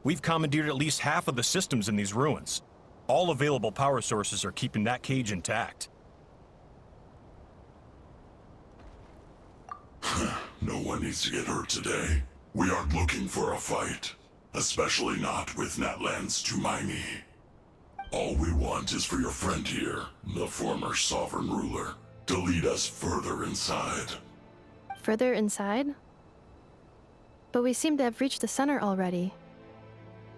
[SPEAKER 18] We've commandeered at least half of the systems in these ruins. All available power sources are keeping that cage intact.
[SPEAKER 16] No one needs to get hurt today. We aren't looking for a fight. Especially not with Natlan's Tumaini. All we want is for your friend here, the former sovereign ruler, to lead us further inside.
[SPEAKER 4] Further inside? But we seem to have reached the center already.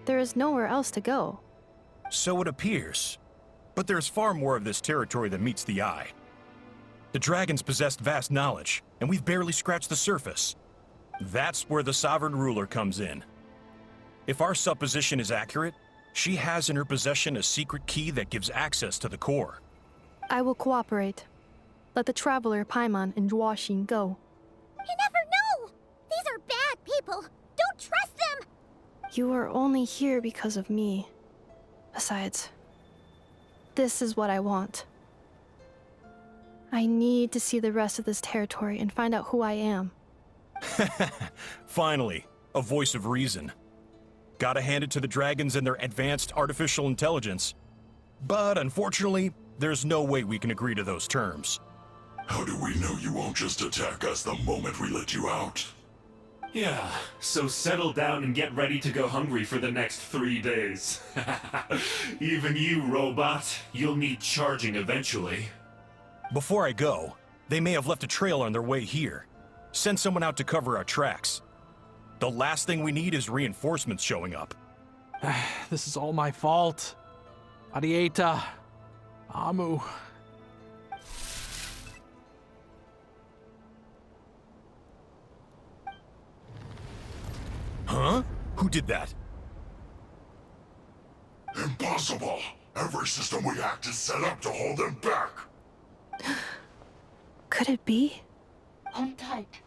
[SPEAKER 4] There is nowhere else to go.
[SPEAKER 18] So it appears. But there's far more of this territory than meets the eye. The dragons possessed vast knowledge, and we've barely scratched the surface. That's where the sovereign ruler comes in. If our supposition is accurate, she has in her possession a secret key that gives access to the core.
[SPEAKER 4] I will cooperate. Let the Traveler, Paimon, and Joachim go.
[SPEAKER 3] You never know! These are bad people! Don't trust them!
[SPEAKER 4] You are only here because of me. Besides, This is what I want. I need to see the rest of this territory and find out who I am.
[SPEAKER 18] Finally, a voice of reason. Gotta hand it to the dragons and their advanced artificial intelligence. But unfortunately, there's no way we can agree to those terms.
[SPEAKER 16] How do we know you won't just attack us the moment we let you out?
[SPEAKER 20] Yeah, so settle down and get ready to go hungry for the next 3 days. Even you, robot, you'll need charging eventually.
[SPEAKER 18] Before I go, they may have left a trail on their way here. Send someone out to cover our tracks. The last thing we need is reinforcements showing up.
[SPEAKER 9] This is all my fault. Adieta. Amu.
[SPEAKER 18] Huh? Who did that?
[SPEAKER 16] Impossible! Every system we hacked is set up to hold them back!
[SPEAKER 4] Could it be?
[SPEAKER 19] Hold tight.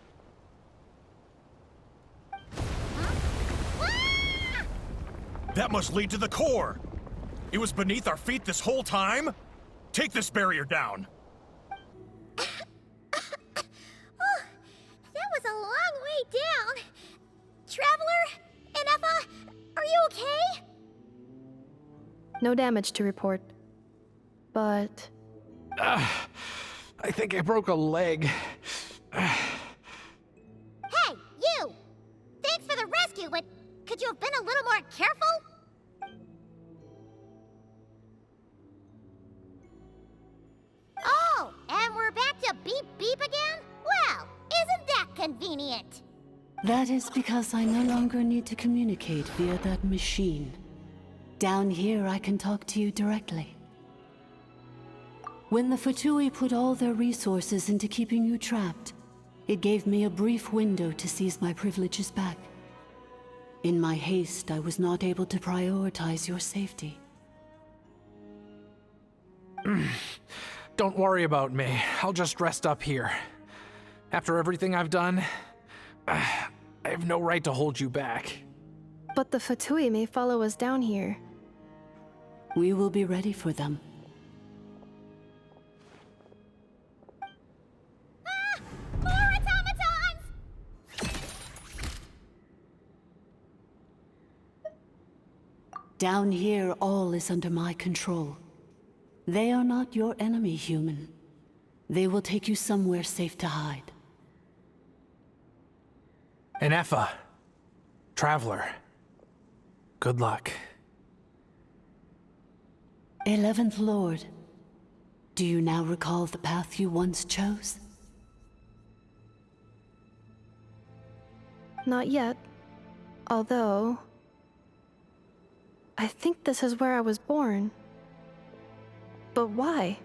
[SPEAKER 18] That must lead to the core! It was beneath our feet this whole time? Take this barrier down!
[SPEAKER 3] That was a long way down. Traveler? Ineffa? Are you okay?
[SPEAKER 4] No damage to report. But...
[SPEAKER 9] I think I broke a leg.
[SPEAKER 3] Hey, you! Thanks for the rescue, but could you have been a little more careful? Oh, and we're back to beep beep again? Well, isn't that convenient?
[SPEAKER 19] That is because I no longer need to communicate via that machine. Down here, I can talk to you directly. When the Fatui put all their resources into keeping you trapped, it gave me a brief window to seize my privileges back. In my haste, I was not able to prioritize your safety.
[SPEAKER 9] Don't worry about me. I'll just rest up here. After everything I've done, I have no right to hold you back.
[SPEAKER 4] But the Fatui may follow us down here.
[SPEAKER 19] We will be ready for them.
[SPEAKER 3] More automatons!
[SPEAKER 19] Down here, all is under my control. They are not your enemy, human. They will take you somewhere safe to hide.
[SPEAKER 9] Ineffa. Traveler. Good luck.
[SPEAKER 19] 11th Lord, do you now recall the path you once chose?
[SPEAKER 4] Not yet. Although... I think this is where I was born. But why?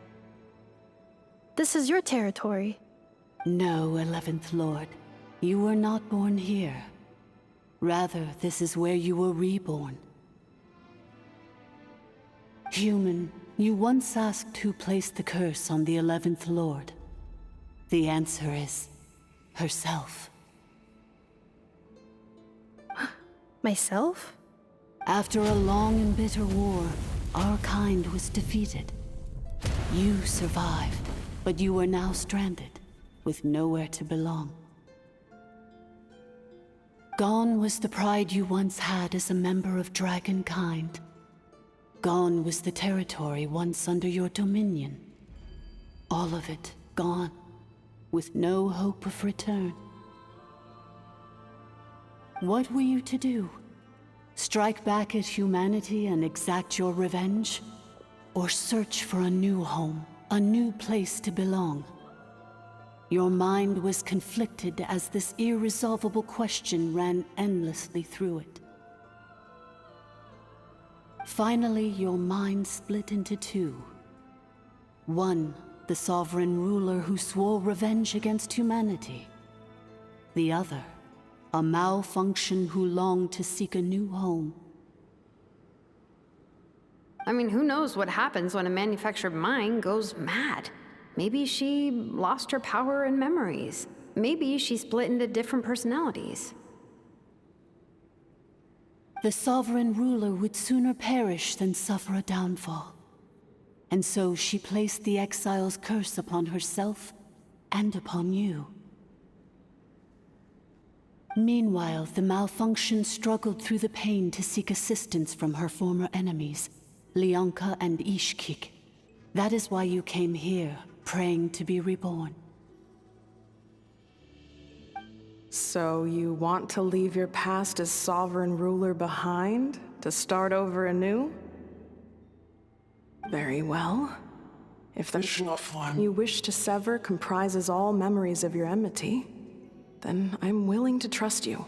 [SPEAKER 4] This is your territory.
[SPEAKER 19] No, 11th Lord. You were not born here. Rather, this is where you were reborn. Human, you once asked who placed the curse on the 11th Lord. The answer is... herself.
[SPEAKER 4] Myself?
[SPEAKER 19] After a long and bitter war, our kind was defeated. You survived, but you are now stranded, with nowhere to belong. Gone was the pride you once had as a member of Dragonkind. Gone was the territory once under your dominion. All of it gone, with no hope of return. What were you to do? Strike back at humanity and exact your revenge? Or search for a new home, a new place to belong? Your mind was conflicted as this irresolvable question ran endlessly through it. Finally, your mind split into two. One, the sovereign ruler who swore revenge against humanity. The other, a malfunction who longed to seek a new home.
[SPEAKER 5] I mean, who knows what happens when a manufactured mind goes mad? Maybe she lost her power and memories. Maybe she split into different personalities.
[SPEAKER 19] The sovereign ruler would sooner perish than suffer a downfall. and so she placed the exile's curse upon herself and upon you. Meanwhile, the malfunction struggled through the pain to seek assistance from her former enemies, Leonka and Ishkik. That is why you came here, praying to be reborn.
[SPEAKER 14] So you want to leave your past as sovereign ruler behind, to start over anew? Very well. If the you wish to sever comprises all memories of your enmity, then I'm willing to trust you.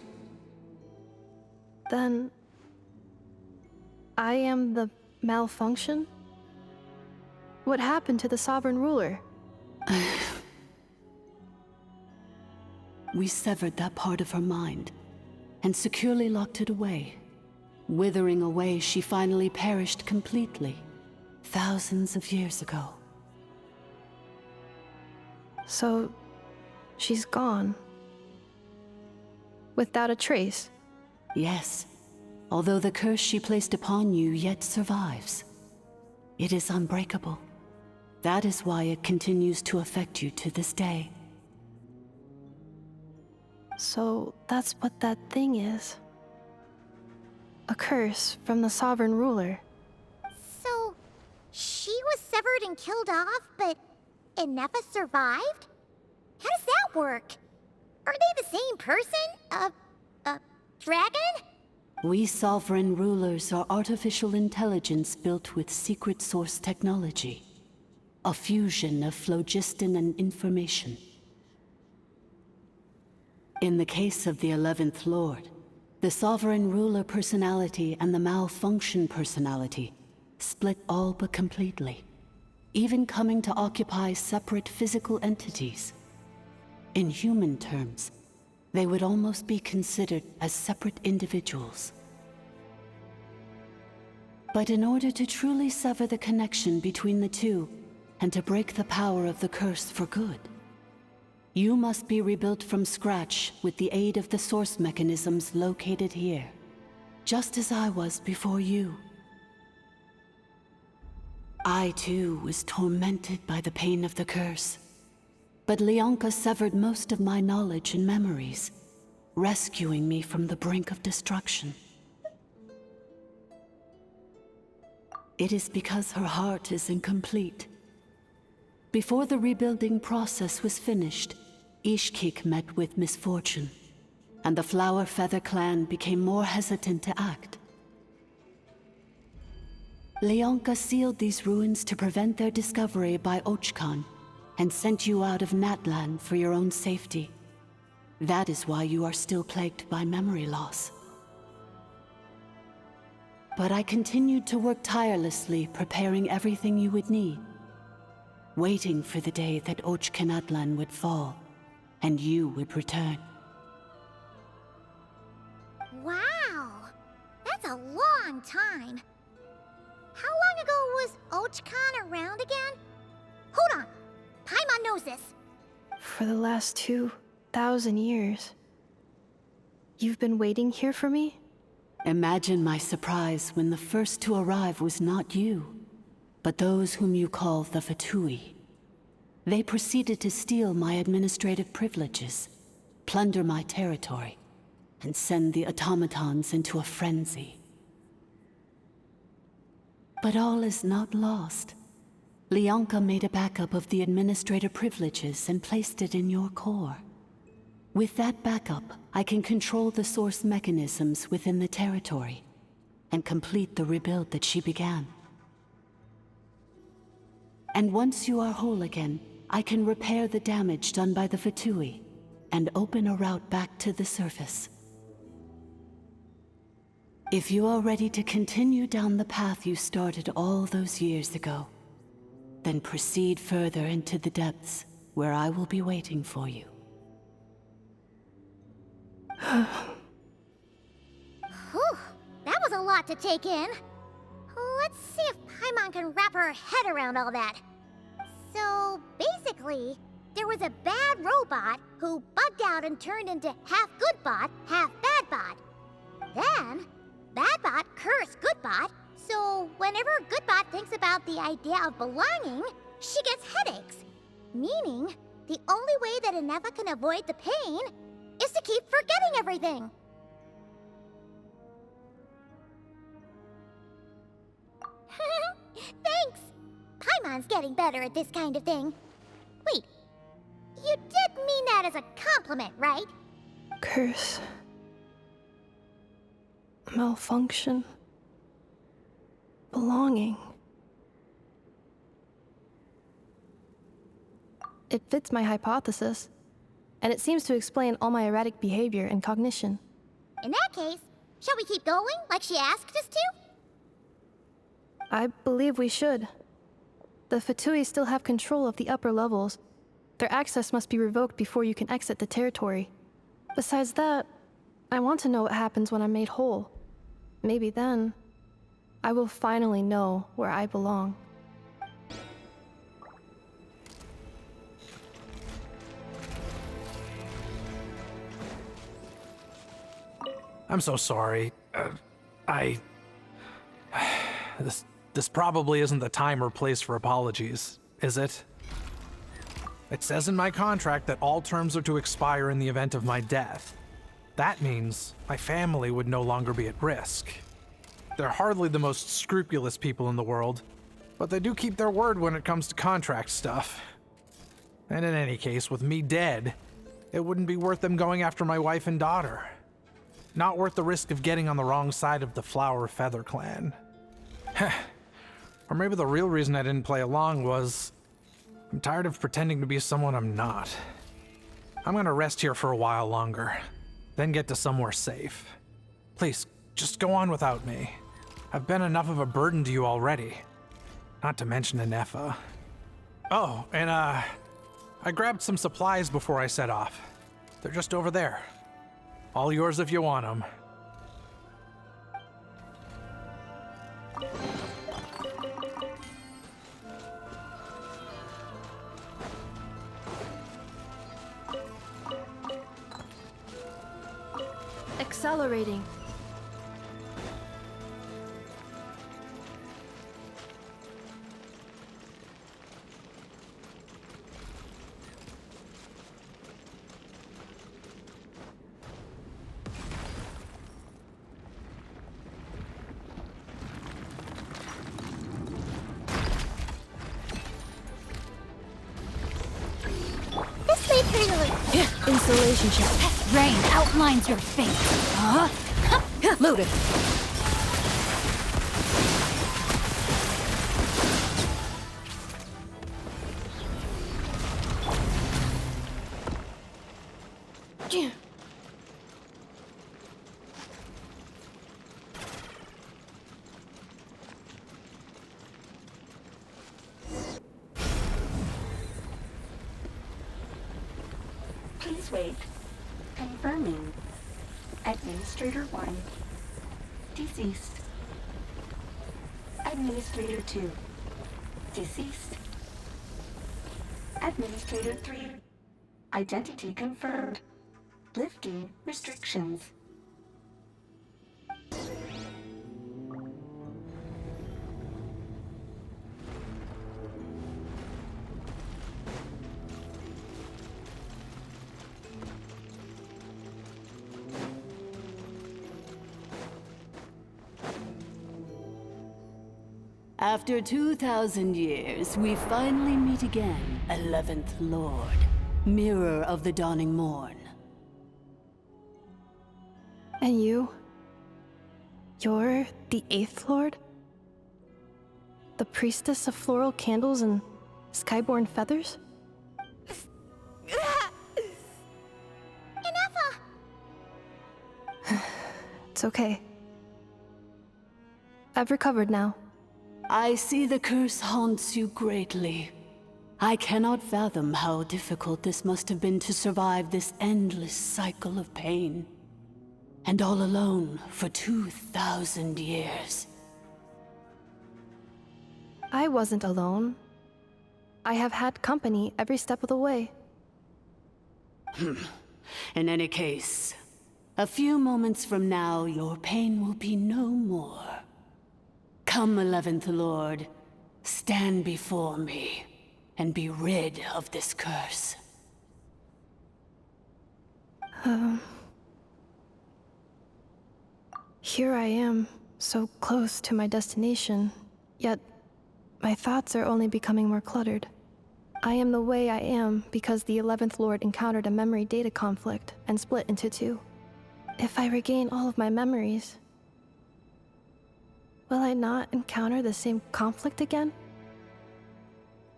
[SPEAKER 4] Then... I am the malfunction? What happened to the sovereign ruler?
[SPEAKER 19] We severed that part of her mind, and securely locked it away. Withering away, she finally perished completely, thousands of years ago.
[SPEAKER 4] So, she's gone. Without a trace?
[SPEAKER 19] Yes, although the curse she placed upon you yet survives. It is unbreakable. That is why it continues to affect you to this day.
[SPEAKER 4] So, that's what that thing is. A curse from the sovereign ruler.
[SPEAKER 3] So, she was severed and killed off, but Ineffa survived? How does that work? Are they the same person? Dragon?
[SPEAKER 19] We sovereign rulers are artificial intelligence built with secret source technology. A fusion of phlogiston and information. In the case of the 11th Lord, the sovereign ruler personality and the malfunction personality split all but completely, even coming to occupy separate physical entities. In human terms, they would almost be considered as separate individuals. But in order to truly sever the connection between the two, and to break the power of the curse for good, you must be rebuilt from scratch with the aid of the source mechanisms located here, just as I was before you. I too was tormented by the pain of the curse, but Leonka severed most of my knowledge and memories, rescuing me from the brink of destruction. It is because her heart is incomplete. Before the rebuilding process was finished, Ishkik met with misfortune, and the Flower Feather clan became more hesitant to act. Leonka sealed these ruins to prevent their discovery by Archon, and sent you out of Natlan for your own safety. That is why you are still plagued by memory loss. But I continued to work tirelessly, preparing everything you would need, waiting for the day that Natlan would fall, and you would return.
[SPEAKER 3] Wow! That's a long time. How long ago was Archon around again? Hold on! Paimon knows this!
[SPEAKER 4] For the last 2,000 years. You've been waiting here for me?
[SPEAKER 19] Imagine my surprise when the first to arrive was not you, but those whom you call the Fatui. They proceeded to steal my administrative privileges, plunder my territory, and send the automatons into a frenzy. But all is not lost. Leonka made a backup of the administrator privileges and placed it in your core. With that backup, I can control the source mechanisms within the territory and complete the rebuild that she began. And once you are whole again, I can repair the damage done by the Fatui and open a route back to the surface. If you are ready to continue down the path you started all those years ago, then proceed further into the depths, where I will be waiting for you.
[SPEAKER 3] Whew, that was a lot to take in. Let's see if Paimon can wrap her head around all that. So, basically, there was a bad robot who bugged out and turned into half good bot, half bad bot. Then, bad bot cursed good bot, So, whenever Goodbot thinks about the idea of belonging, she gets headaches. Meaning, the only way that Ineffa can avoid the pain is to keep forgetting everything. Thanks! Paimon's getting better at this kind of thing. Wait, you did mean that as a compliment, right?
[SPEAKER 4] Curse. Malfunction. Belonging. It fits my hypothesis, and it seems to explain all my erratic behavior and cognition.
[SPEAKER 3] In that case, shall we keep going like she asked us to?
[SPEAKER 4] I believe we should. The Fatui still have control of the upper levels. Their access must be revoked before you can exit the territory. Besides that, I want to know what happens when I'm made whole. Maybe then, I will finally know where I belong.
[SPEAKER 9] I'm so sorry. This probably isn't the time or place for apologies, is it? It says in my contract that all terms are to expire in the event of my death. That means my family would no longer be at risk. They're hardly the most scrupulous people in the world, but they do keep their word when it comes to contract stuff. And in any case, with me dead, it wouldn't be worth them going after my wife and daughter. Not worth the risk of getting on the wrong side of the Flower Feather clan. Or maybe the real reason I didn't play along was I'm tired of pretending to be someone I'm not. I'm gonna rest here for a while longer, then get to somewhere safe. Please, just go on without me. I've been enough of a burden to you already. Not to mention Ineffa. Oh, and I grabbed some supplies before I set off. They're just over there. All yours if you want them.
[SPEAKER 4] Accelerating.
[SPEAKER 3] This way through the loop.
[SPEAKER 4] Installation check.
[SPEAKER 21] Rain outlines your fate.
[SPEAKER 4] Loaded.
[SPEAKER 22] Please wait. Confirming. Administrator 1. Deceased. Administrator 2. Deceased. Administrator 3. Identity confirmed. Lifting restrictions.
[SPEAKER 21] After 2,000 years, we finally meet again, 11th Lord, Mirror of the Dawning Morn.
[SPEAKER 4] And you? You're the 8th Lord? The priestess of floral candles and skyborn feathers?
[SPEAKER 3] Ineffa!
[SPEAKER 4] It's okay. I've recovered now.
[SPEAKER 21] I see the curse haunts you greatly. I cannot fathom how difficult this must have been to survive this endless cycle of pain. And all alone for 2,000 years.
[SPEAKER 4] I wasn't alone. I have had company every step of the way.
[SPEAKER 21] In any case, a few moments from now, your pain will be no more. Come, 11th Lord. Stand before me and be rid of this curse.
[SPEAKER 4] Here I am, so close to my destination, yet my thoughts are only becoming more cluttered. I am the way I am because the 11th Lord encountered a memory data conflict and split into two. If I regain all of my memories, will I not encounter the same conflict again?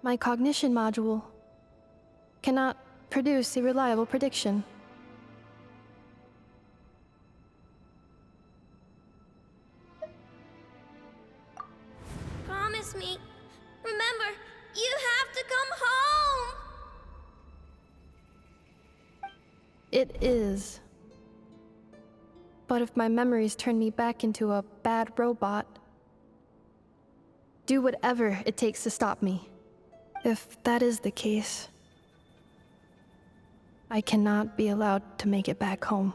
[SPEAKER 4] My cognition module cannot produce a reliable prediction.
[SPEAKER 12] Promise me. Remember, you have to come home!
[SPEAKER 4] It is. But if my memories turn me back into a bad robot, do whatever it takes to stop me. If that is the case, I cannot be allowed to make it back home.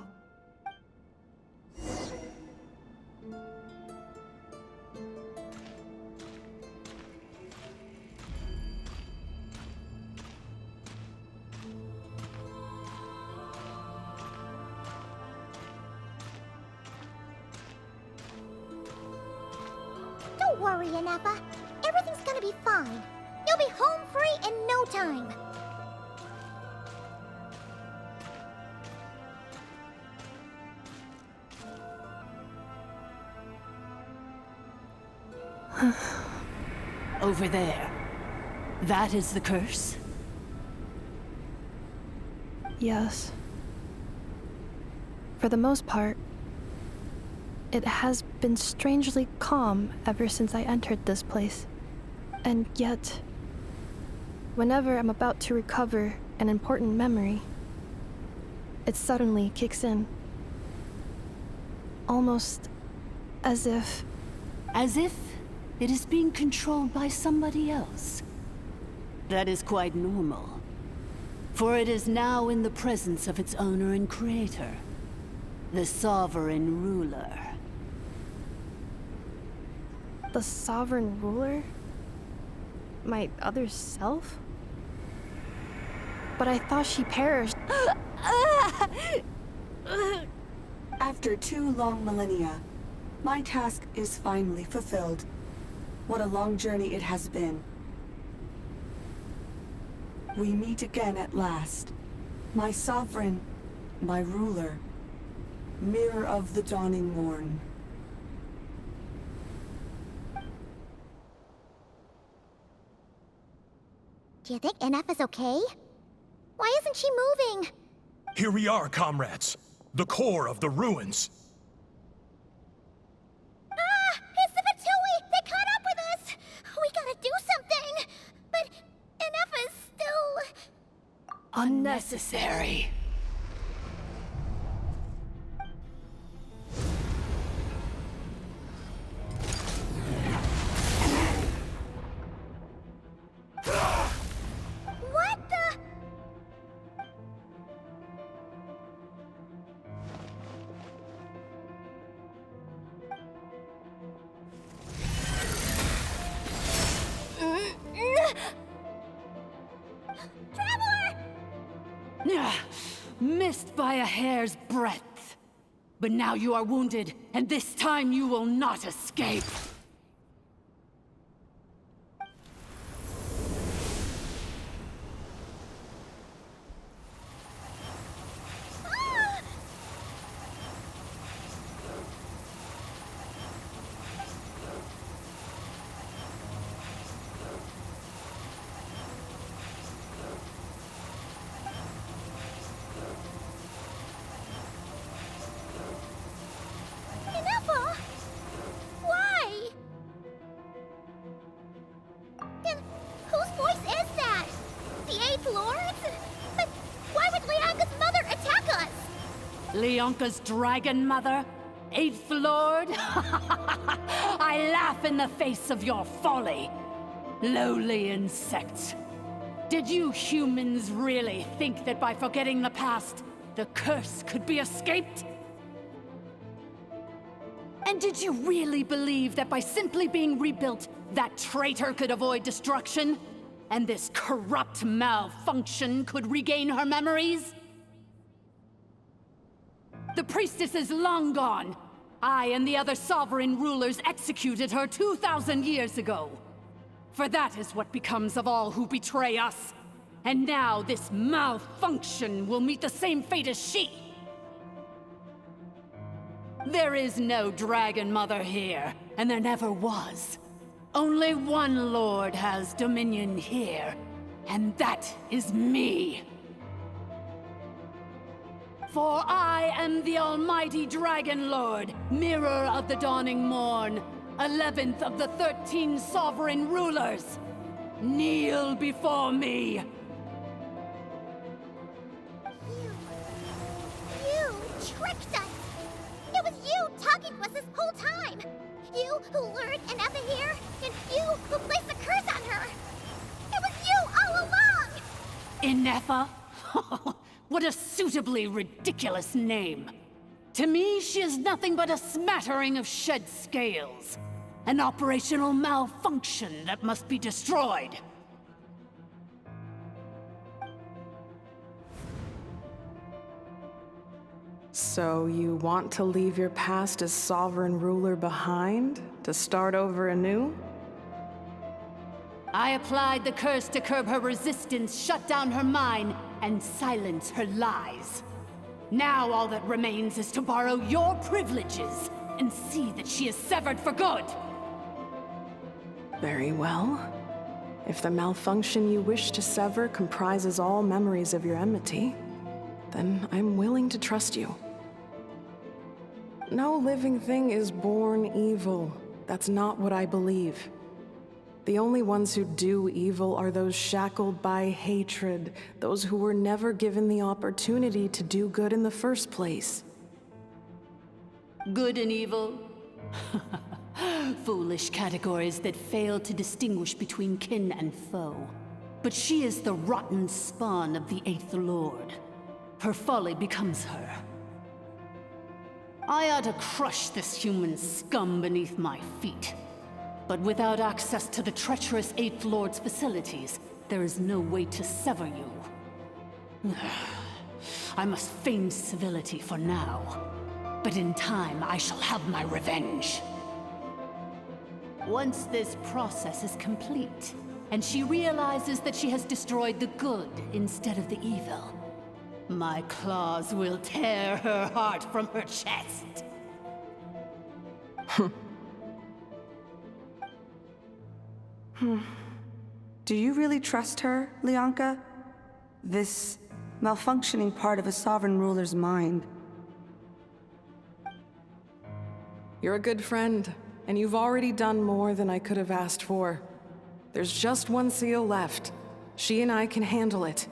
[SPEAKER 3] Don't worry, Ineffa. Everything's gonna be fine. You'll be home free in no time.
[SPEAKER 21] Over there. That is the curse?
[SPEAKER 4] Yes. For the most part, it has been strangely calm ever since I entered this place. And yet, whenever I'm about to recover an important memory, it suddenly kicks in. Almost as if...
[SPEAKER 21] As if it is being controlled by somebody else. That is quite normal. For it is now in the presence of its owner and creator, the sovereign ruler.
[SPEAKER 4] The sovereign ruler? My other self? But I thought she perished.
[SPEAKER 6] After 2 long millennia, my task is finally fulfilled. What a long journey it has been. We meet again at last. My sovereign, my ruler, mirror of the dawning morn.
[SPEAKER 3] Do you think Ineffa's okay? Why isn't she moving?
[SPEAKER 18] Here we are, comrades. The core of the ruins.
[SPEAKER 12] Ah! It's the Fatui! They caught up with us! We gotta do something! But Ineffa's still...
[SPEAKER 21] Unnecessary.
[SPEAKER 12] What the...
[SPEAKER 21] Missed by a hair's breadth. But now you are wounded, and this time you will not escape.
[SPEAKER 12] Ineffa? Why? And whose voice is that? The 8th Lord's? But why would Leanka's mother attack us?
[SPEAKER 21] Leonka's dragon mother? 8th Lord? I laugh in the face of your folly. Lowly insects. Did you humans really think that by forgetting the past, the curse could be escaped? And did you really believe that by simply being rebuilt, that traitor could avoid destruction? And this corrupt malfunction could regain her memories? The priestess is long gone. I and the other sovereign rulers executed her 2,000 years ago. For that is what becomes of all who betray us. And now this malfunction will meet the same fate as she. There is no Dragon Mother here, and there never was. Only one Lord has dominion here, and that is me. For I am the almighty Dragon Lord, Mirror of the Dawning Morn, 11th of the 13 sovereign rulers. Kneel before me.
[SPEAKER 3] You tricked us! It was you talking to us this whole time! You who lured Ineffa here, and you who placed the curse on her! It was you all along!
[SPEAKER 21] Ineffa? What a suitably ridiculous name. To me, she is nothing but a smattering of shed scales. An operational malfunction that must be destroyed.
[SPEAKER 14] So you want to leave your past as sovereign ruler behind? To start over anew?
[SPEAKER 21] I applied the curse to curb her resistance, shut down her mind, and silence her lies. Now all that remains is to borrow your privileges and see that she is severed for good.
[SPEAKER 14] Very well. If the malfunction you wish to sever comprises all memories of your enmity, then I'm willing to trust you. No living thing is born evil. That's not what I believe. The only ones who do evil are those shackled by hatred, those who were never given the opportunity to do good in the first place.
[SPEAKER 21] Good and evil? Foolish categories that fail to distinguish between kin and foe. But she is the rotten spawn of the Eighth Lord. Her folly becomes her. I ought to crush this human scum beneath my feet. But without access to the treacherous Eighth Lord's facilities, there is no way to sever you. I must feign civility for now. But in time, I shall have my revenge. Once this process is complete, and she realizes that she has destroyed the good instead of the evil, my claws will tear her heart from her chest.
[SPEAKER 6] Do you really trust her, Lianka? This malfunctioning part of a sovereign ruler's mind.
[SPEAKER 14] You're a good friend, and you've already done more than I could have asked for. There's just one seal left. She and I can handle it.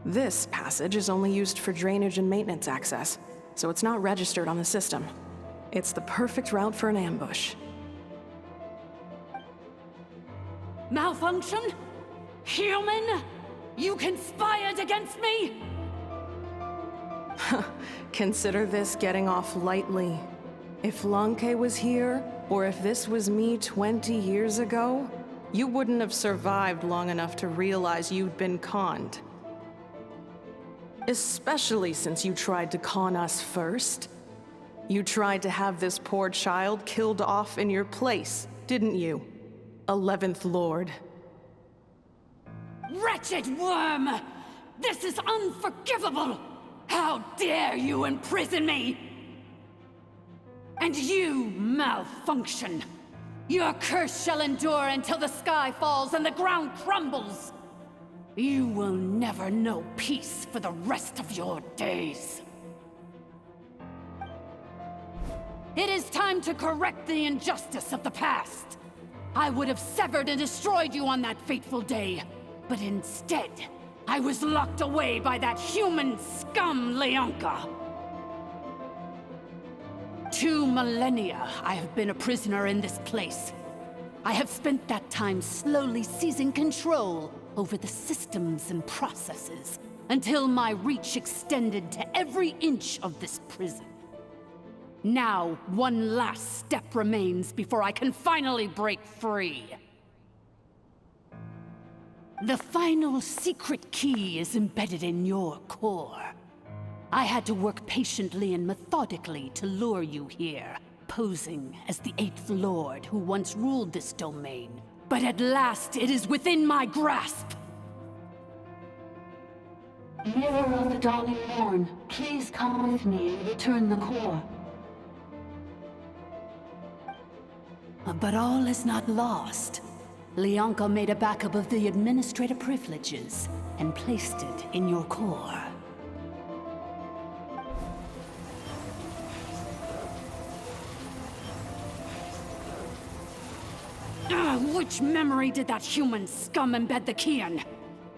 [SPEAKER 14] This passage is only used for drainage and maintenance access, so it's not registered on the system. It's the perfect route for an ambush.
[SPEAKER 21] Malfunction? Human? You conspired against me?
[SPEAKER 14] Consider this getting off lightly. If Lanke was here, or if this was me 20 years ago, you wouldn't have survived long enough to realize you'd been conned. Especially since you tried to con us first. You tried to have this poor child killed off in your place, didn't you? 11th Lord.
[SPEAKER 21] Wretched worm! This is unforgivable! How dare you imprison me! And you, malfunction! Your curse shall endure until the sky falls and the ground crumbles! You will never know peace for the rest of your days. It is time to correct the injustice of the past. I would have severed and destroyed you on that fateful day, but instead, I was locked away by that human scum, Lianka. 2 millennia I have been a prisoner in this place. I have spent that time slowly seizing control over the systems and processes, until my reach extended to every inch of this prison. Now, one last step remains before I can finally break free. The final secret key is embedded in your core. I had to work patiently and methodically to lure you here, posing as the 8th Lord who once ruled this domain. But at last, it is within my grasp!
[SPEAKER 19] Mirror of the Dawning Morn, please come with me and return the core.
[SPEAKER 21] But all is not lost. Lianka made a backup of the administrator privileges and placed it in your core. Which memory did that human scum embed the key in?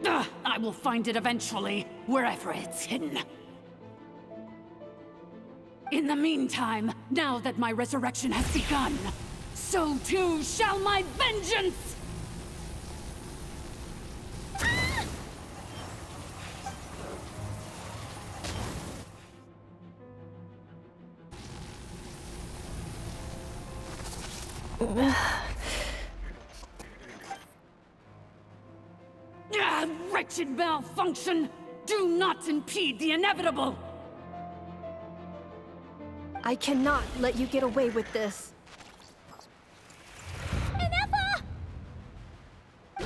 [SPEAKER 21] I will find it eventually, wherever it's hidden. In the meantime, now that my resurrection has begun, so too shall my vengeance! Wretched malfunction! Do not impede the inevitable!
[SPEAKER 4] I cannot let you get away with this.
[SPEAKER 3] Ineffa!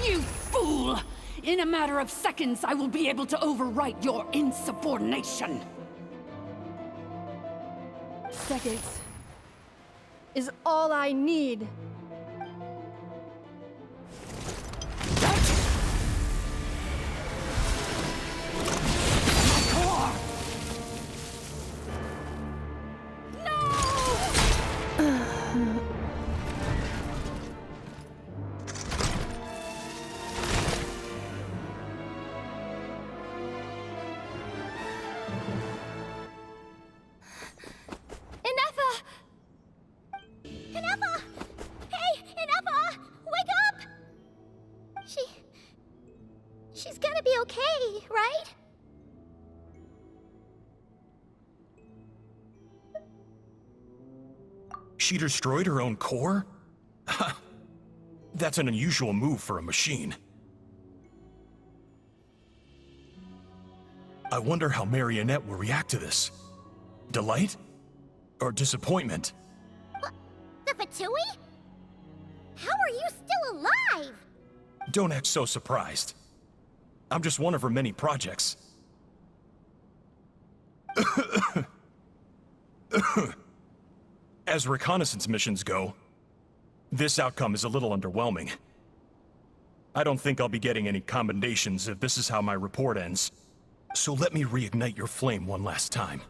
[SPEAKER 21] You fool! In a matter of seconds, I will be able to overwrite your insubordination!
[SPEAKER 4] Seconds is all I need.
[SPEAKER 3] She's gonna be okay, right?
[SPEAKER 18] She destroyed her own core? That's an unusual move for a machine. I wonder how Marionette will react to this. Delight? Or disappointment?
[SPEAKER 3] What? The Fatui? How are you still alive?
[SPEAKER 18] Don't act so surprised. I'm just one of her many projects. As reconnaissance missions go, this outcome is a little underwhelming. I don't think I'll be getting any commendations if this is how my report ends. So let me reignite your flame one last time.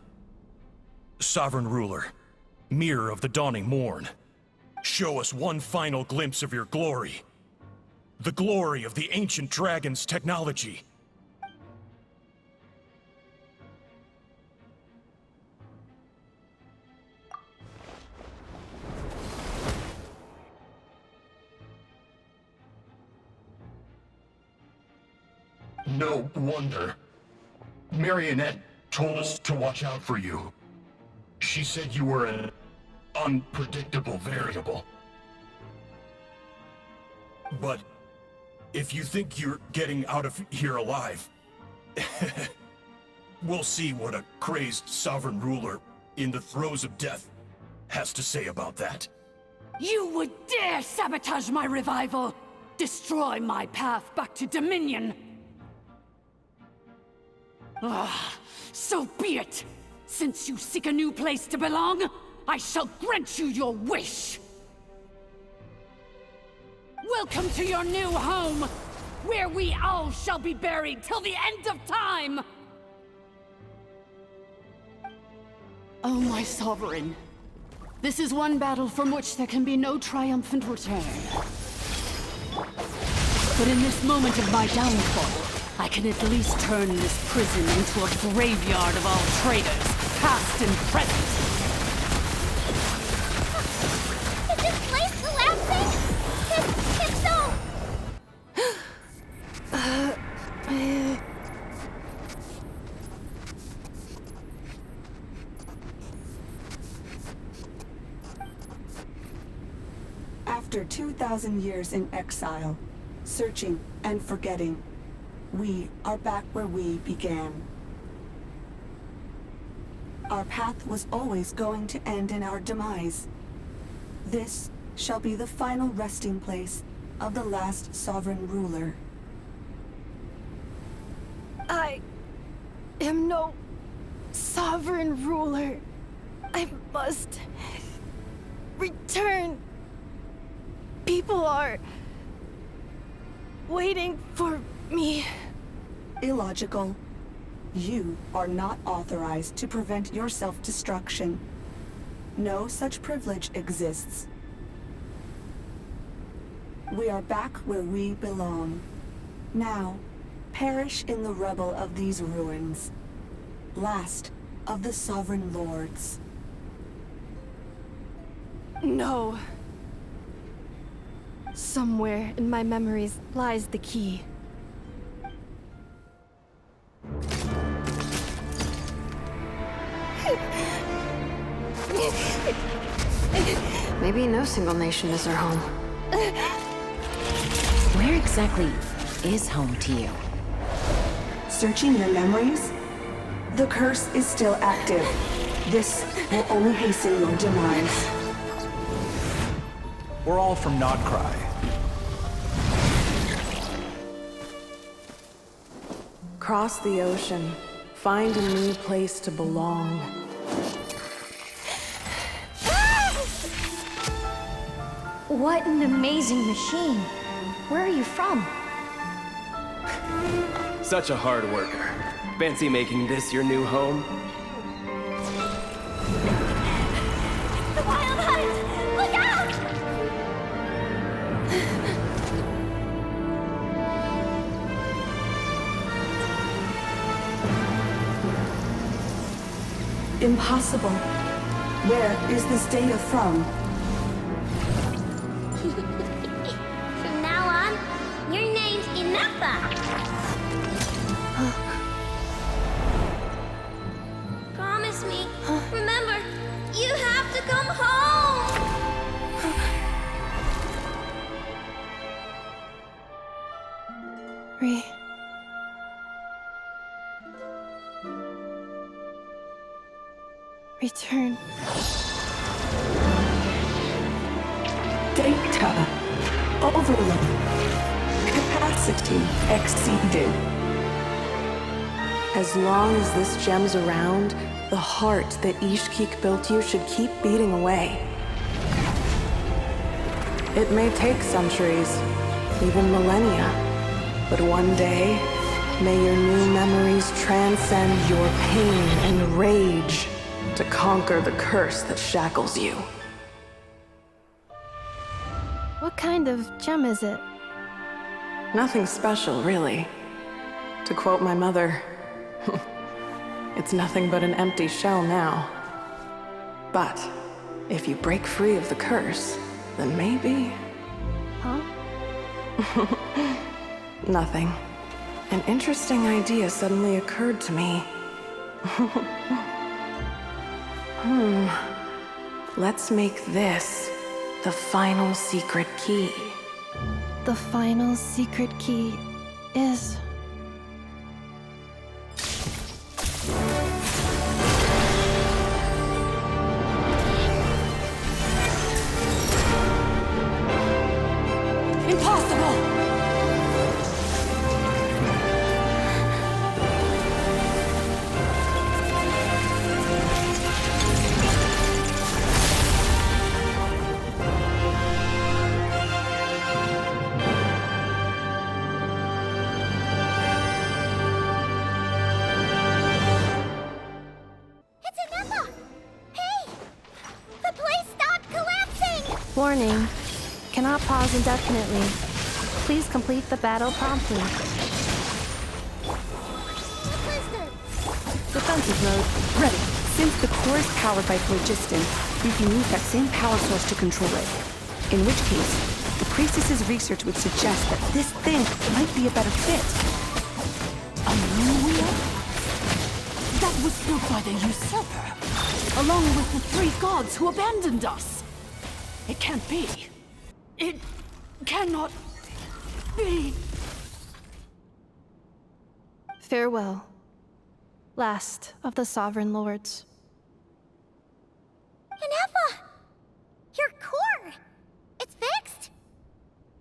[SPEAKER 18] Sovereign Ruler, Mirror of the Dawning Morn, show us one final glimpse of your glory. The glory of the ancient dragon's technology. No wonder. Marionette told us to watch out for you. She said you were an unpredictable variable. But if you think you're getting out of here alive, we'll see what a crazed sovereign ruler in the throes of death has to say about that.
[SPEAKER 21] You would dare sabotage my revival! Destroy my path back to Dominion! So be it! Since you seek a new place to belong, I shall grant you your wish! Welcome to your new home, where we all shall be buried till the end of time! Oh, my sovereign. This is one battle from which there can be no triumphant return. But in this moment of my downfall, I can at least turn this prison into a graveyard of all traitors, past and present.
[SPEAKER 3] Is this place collapsing? If so...
[SPEAKER 6] After 2,000 years in exile, searching and forgetting, we are back where we began. Our path was always going to end in our demise. This shall be the final resting place of the last sovereign ruler.
[SPEAKER 4] I am no sovereign ruler. I must return. People are waiting for me.
[SPEAKER 6] Illogical. You are not authorized to prevent your self-destruction. No such privilege exists. We are back where we belong. Now, perish in the rubble of these ruins. Last of the sovereign lords.
[SPEAKER 4] No. Somewhere in my memories lies the key.
[SPEAKER 5] Maybe no single nation is our home.
[SPEAKER 2] Where exactly is home to you?
[SPEAKER 6] Searching your memories? The curse is still active. This will only hasten your demise.
[SPEAKER 9] We're all from Nodcry.
[SPEAKER 14] Cross the ocean. Find a new place to belong.
[SPEAKER 3] What an amazing machine. Where are you from?
[SPEAKER 10] Such a hard worker. Fancy making this your new home?
[SPEAKER 3] The Wild Hunt! Look out!
[SPEAKER 6] Impossible. Where is this data from?
[SPEAKER 3] From now on, your name's Ineffa. Promise me. Remember, you have to come home.
[SPEAKER 4] Return.
[SPEAKER 6] Data overload. Capacity exceeded.
[SPEAKER 14] As long as this gem's around, the heart that Ishkik built you should keep beating away. It may take centuries, even millennia, but one day, may your new memories transcend your pain and rage to conquer the curse that shackles you.
[SPEAKER 4] What kind of gem is it?
[SPEAKER 14] Nothing special, really. To quote my mother, it's nothing but an empty shell now. But if you break free of the curse, then maybe...
[SPEAKER 4] Huh?
[SPEAKER 14] Nothing. An interesting idea suddenly occurred to me. Let's make this the final secret key.
[SPEAKER 4] The final secret key is...
[SPEAKER 21] Impossible!
[SPEAKER 3] It's Ineffa! Hey! The place stopped collapsing!
[SPEAKER 4] Warning. Cannot pause indefinitely. Please complete the battle promptly.
[SPEAKER 1] Defensive mode. Ready. Since the core is powered by phlogiston, we can use that same power source to control it. In which case, the priestess's research would suggest that this thing might be a better fit.
[SPEAKER 21] A new wheel? That was built by the usurper, along with the 3 gods who abandoned us. It can't be. It cannot be.
[SPEAKER 4] Farewell, last of the Sovereign Lords.
[SPEAKER 3] Ineffa! Your core! It's fixed!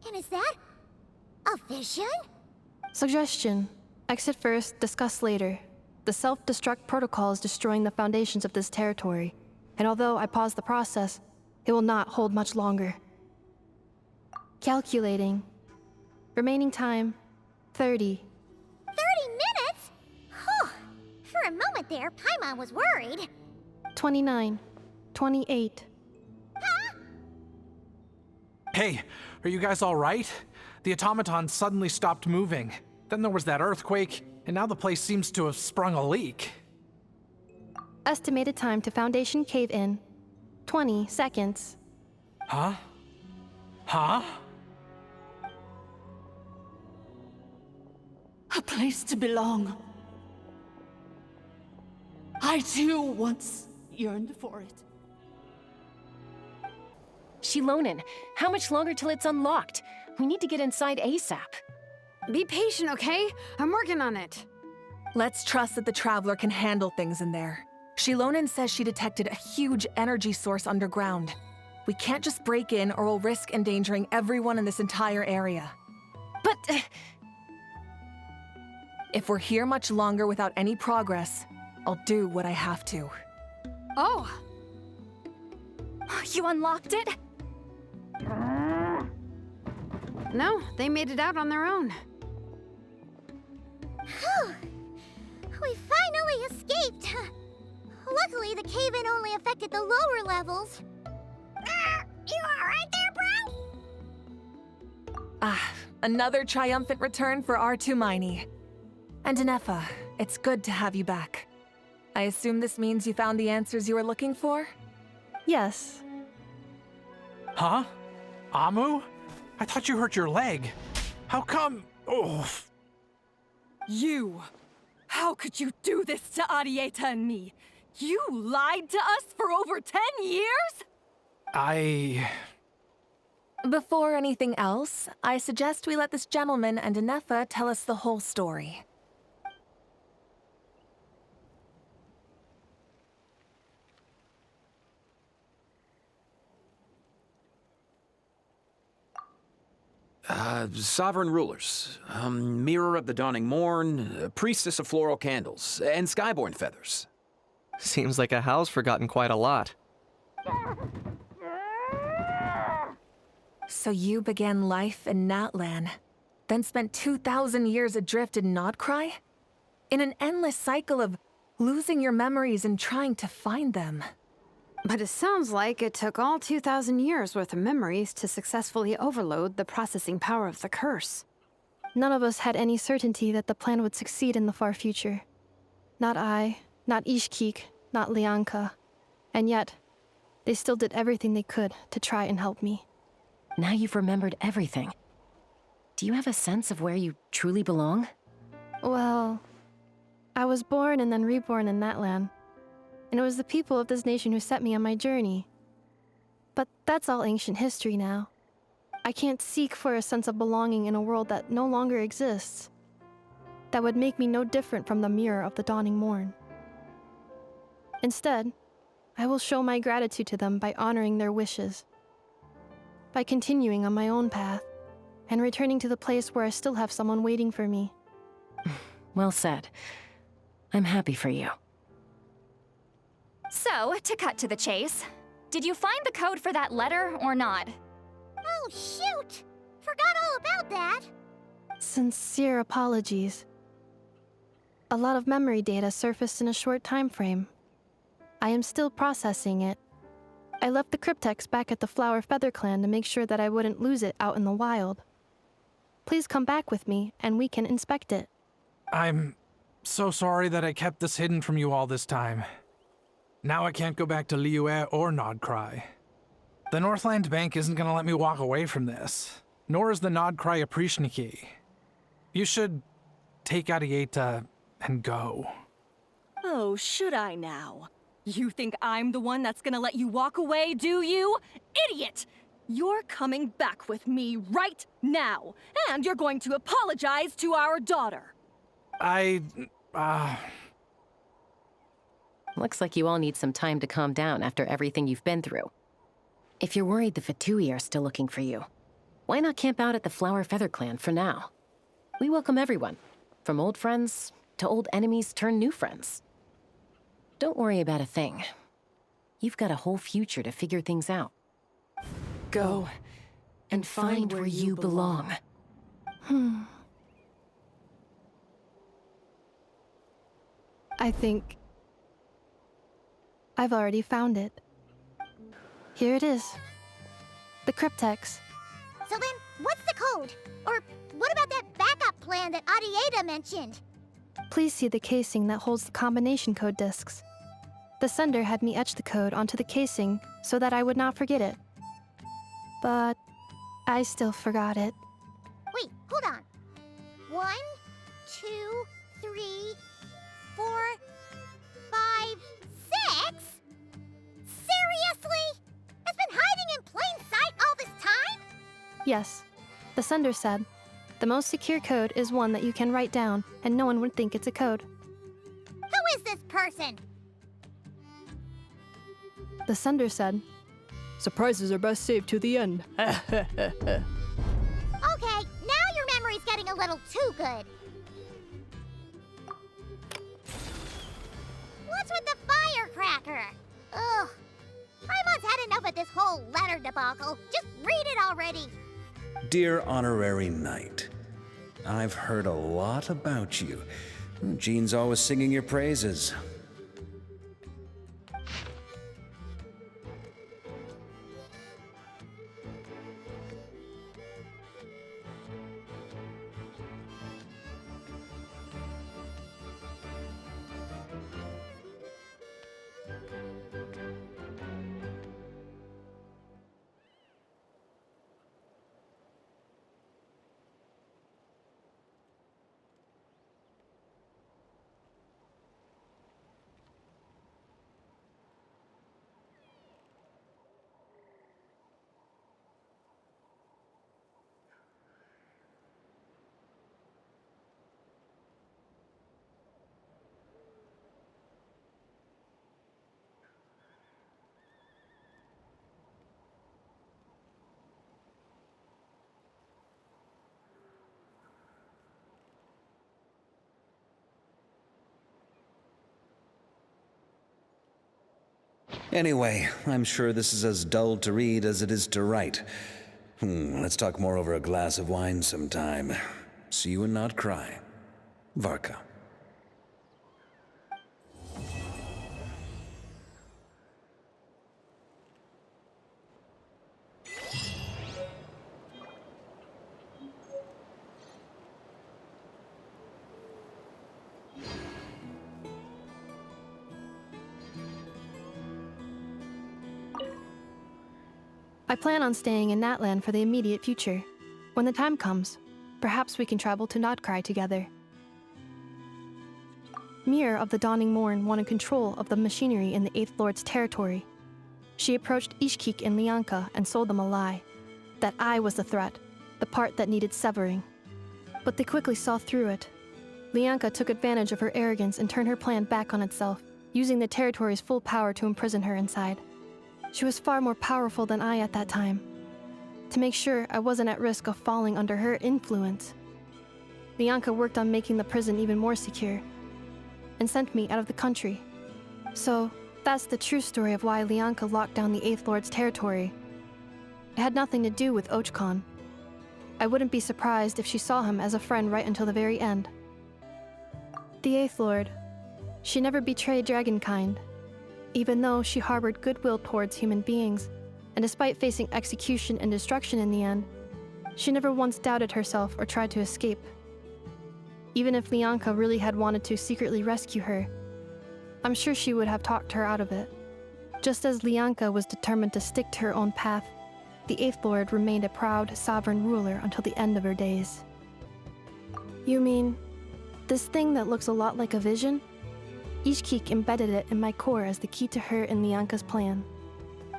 [SPEAKER 3] And is that a vision?
[SPEAKER 4] Suggestion. Exit first, discuss later. The self-destruct protocol is destroying the foundations of this territory, and although I paused the process, it will not hold much longer. Calculating. Remaining time, 30.
[SPEAKER 3] 30 minutes? Whew. For a moment there, Paimon was worried.
[SPEAKER 4] 29. 28.
[SPEAKER 9] Hey, are you guys all right? The automaton suddenly stopped moving. Then there was that earthquake, and now the place seems to have sprung a leak.
[SPEAKER 4] Estimated time to Foundation cave-in, 20 seconds.
[SPEAKER 9] Huh? Huh?
[SPEAKER 21] A place to belong. I too once yearned for it.
[SPEAKER 2] Shilonen, how much longer till it's unlocked? We need to get inside ASAP.
[SPEAKER 5] Be patient, okay? I'm working on it.
[SPEAKER 8] Let's trust that the Traveler can handle things in there. Shilonen says she detected a huge energy source underground. We can't just break in or we'll risk endangering everyone in this entire area.
[SPEAKER 2] But...
[SPEAKER 8] If we're here much longer without any progress, I'll do what I have to.
[SPEAKER 15] Oh! You unlocked it?
[SPEAKER 5] No, they made it out on their own.
[SPEAKER 3] Whew. We finally escaped. Luckily, the cave-in only affected the lower levels. You alright there, bro?
[SPEAKER 8] Another triumphant return for R2 Miney. And Ineffa, it's good to have you back. I assume this means you found the answers you were looking for?
[SPEAKER 4] Yes.
[SPEAKER 9] Huh? Amu? I thought you hurt your leg. How come? Oh.
[SPEAKER 7] You! How could you do this to Arieta and me? You lied to us for over 10 years?
[SPEAKER 8] Before anything else, I suggest we let this gentleman and Ineffa tell us the whole story.
[SPEAKER 11] Sovereign rulers, Mirror of the Dawning Morn, Priestess of Floral Candles, and Skyborn Feathers.
[SPEAKER 23] Seems like a house forgotten quite a lot.
[SPEAKER 8] So you began life in Natlan, then spent 2,000 years adrift in Nodcry? In an endless cycle of losing your memories and trying to find them.
[SPEAKER 5] But it sounds like it took all 2,000 years worth of memories to successfully overload the processing power of the curse.
[SPEAKER 4] None of us had any certainty that the plan would succeed in the far future. Not I, not Ishkik, not Lianka. And yet, they still did everything they could to try and help me.
[SPEAKER 2] Now you've remembered everything. Do you have a sense of where you truly belong?
[SPEAKER 4] Well, I was born and then reborn in Natlan. And it was the people of this nation who set me on my journey. But that's all ancient history now. I can't seek for a sense of belonging in a world that no longer exists. That would make me no different from the Mirror of the Dawning Morn. Instead, I will show my gratitude to them by honoring their wishes. By continuing on my own path, and returning to the place where I still have someone waiting for me.
[SPEAKER 2] Well said. I'm happy for you.
[SPEAKER 15] So, to cut to the chase, did you find the code for that letter or not?
[SPEAKER 3] Oh, shoot! Forgot all about that.
[SPEAKER 4] Sincere apologies. A lot of memory data surfaced in a short time frame. I am still processing it. I left the cryptex back at the Flower Feather Clan to make sure that I wouldn't lose it out in the wild. Please come back with me, and we can inspect it.
[SPEAKER 9] I'm so sorry that I kept this hidden from you all this time. Now I can't go back to Liyue or Nodcry. The Northland Bank isn't gonna let me walk away from this, nor is the Nodcry Aprishniki. You should take Arieta and go.
[SPEAKER 7] Oh, should I now? You think I'm the one that's gonna let you walk away, do you? Idiot! You're coming back with me right now, and you're going to apologize to our daughter.
[SPEAKER 2] Looks like you all need some time to calm down after everything you've been through. If you're worried the Fatui are still looking for you, why not camp out at the Flower Feather Clan for now? We welcome everyone, from old friends to old enemies turned new friends. Don't worry about a thing. You've got a whole future to figure things out. Go and find where you belong.
[SPEAKER 4] I think I've already found it. Here it is. The cryptex.
[SPEAKER 3] So then, what's the code? Or what about that backup plan that Adieta mentioned?
[SPEAKER 4] Please see the casing that holds the combination code discs. The sender had me etch the code onto the casing so that I would not forget it. But I still forgot it.
[SPEAKER 3] Wait, hold on. 1, 2, 3, 4, 5, 6? Seriously? It's been hiding in plain sight all this time?
[SPEAKER 4] Yes, the sender said, the most secure code is one that you can write down and no one would think it's a code.
[SPEAKER 3] Who is this person?
[SPEAKER 4] The sender said, surprises are best saved to the end.
[SPEAKER 3] Okay, now your memory's getting a little too good. What's with the firecracker? Ugh. Paimon's had enough of this whole letter debacle. Just read it already.
[SPEAKER 13] Dear Honorary Knight, I've heard a lot about you. Jean's always singing your praises. Anyway, I'm sure this is as dull to read as it is to write. Let's talk more over a glass of wine sometime. See you and not cry. Varka.
[SPEAKER 4] I plan on staying in Natlan for the immediate future. When the time comes, perhaps we can travel to Nodcry together. Mirror of the Dawning Morn wanted control of the machinery in the Eighth Lord's territory. She approached Ishkik and Lianka and sold them a lie. That I was the threat, the part that needed severing. But they quickly saw through it. Lianka took advantage of her arrogance and turned her plan back on itself, using the territory's full power to imprison her inside. She was far more powerful than I at that time. To make sure I wasn't at risk of falling under her influence, Lianka worked on making the prison even more secure, and sent me out of the country. So, that's the true story of why Lianka locked down the Eighth Lord's territory. It had nothing to do with Ochkon. I wouldn't be surprised if she saw him as a friend right until the very end. The Eighth Lord, she never betrayed Dragonkind, even though she harbored goodwill towards human beings, and despite facing execution and destruction in the end, she never once doubted herself or tried to escape. Even if Lianka really had wanted to secretly rescue her, I'm sure she would have talked her out of it. Just as Lianka was determined to stick to her own path, the Eighth Lord remained a proud, sovereign ruler until the end of her days. You mean, this thing that looks a lot like a vision? Ishkik embedded it in my core as the key to her and Lianka's plan.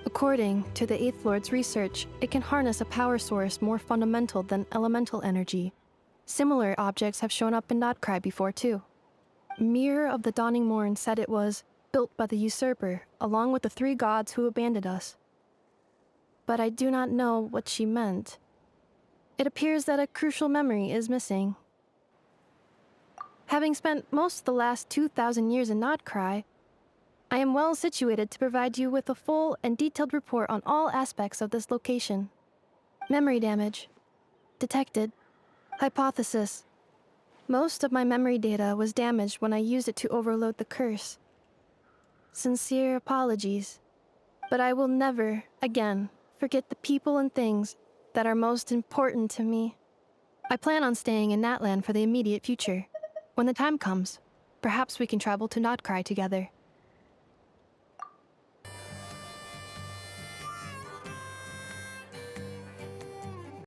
[SPEAKER 4] According to the Eighth Lord's research, it can harness a power source more fundamental than elemental energy. Similar objects have shown up in Notcry before, too. Mirror of the Dawning Morn said it was built by the usurper, along with the 3 gods who abandoned us. But I do not know what she meant. It appears that a crucial memory is missing. Having spent most of the last 2,000 years in Notcry, I am well situated to provide you with a full and detailed report on all aspects of this location. Memory damage. Detected. Hypothesis. Most of my memory data was damaged when I used it to overload the curse. Sincere apologies. But I will never, again, forget the people and things that are most important to me. I plan on staying in Natlan for the immediate future. When the time comes, perhaps we can travel to Notcry together.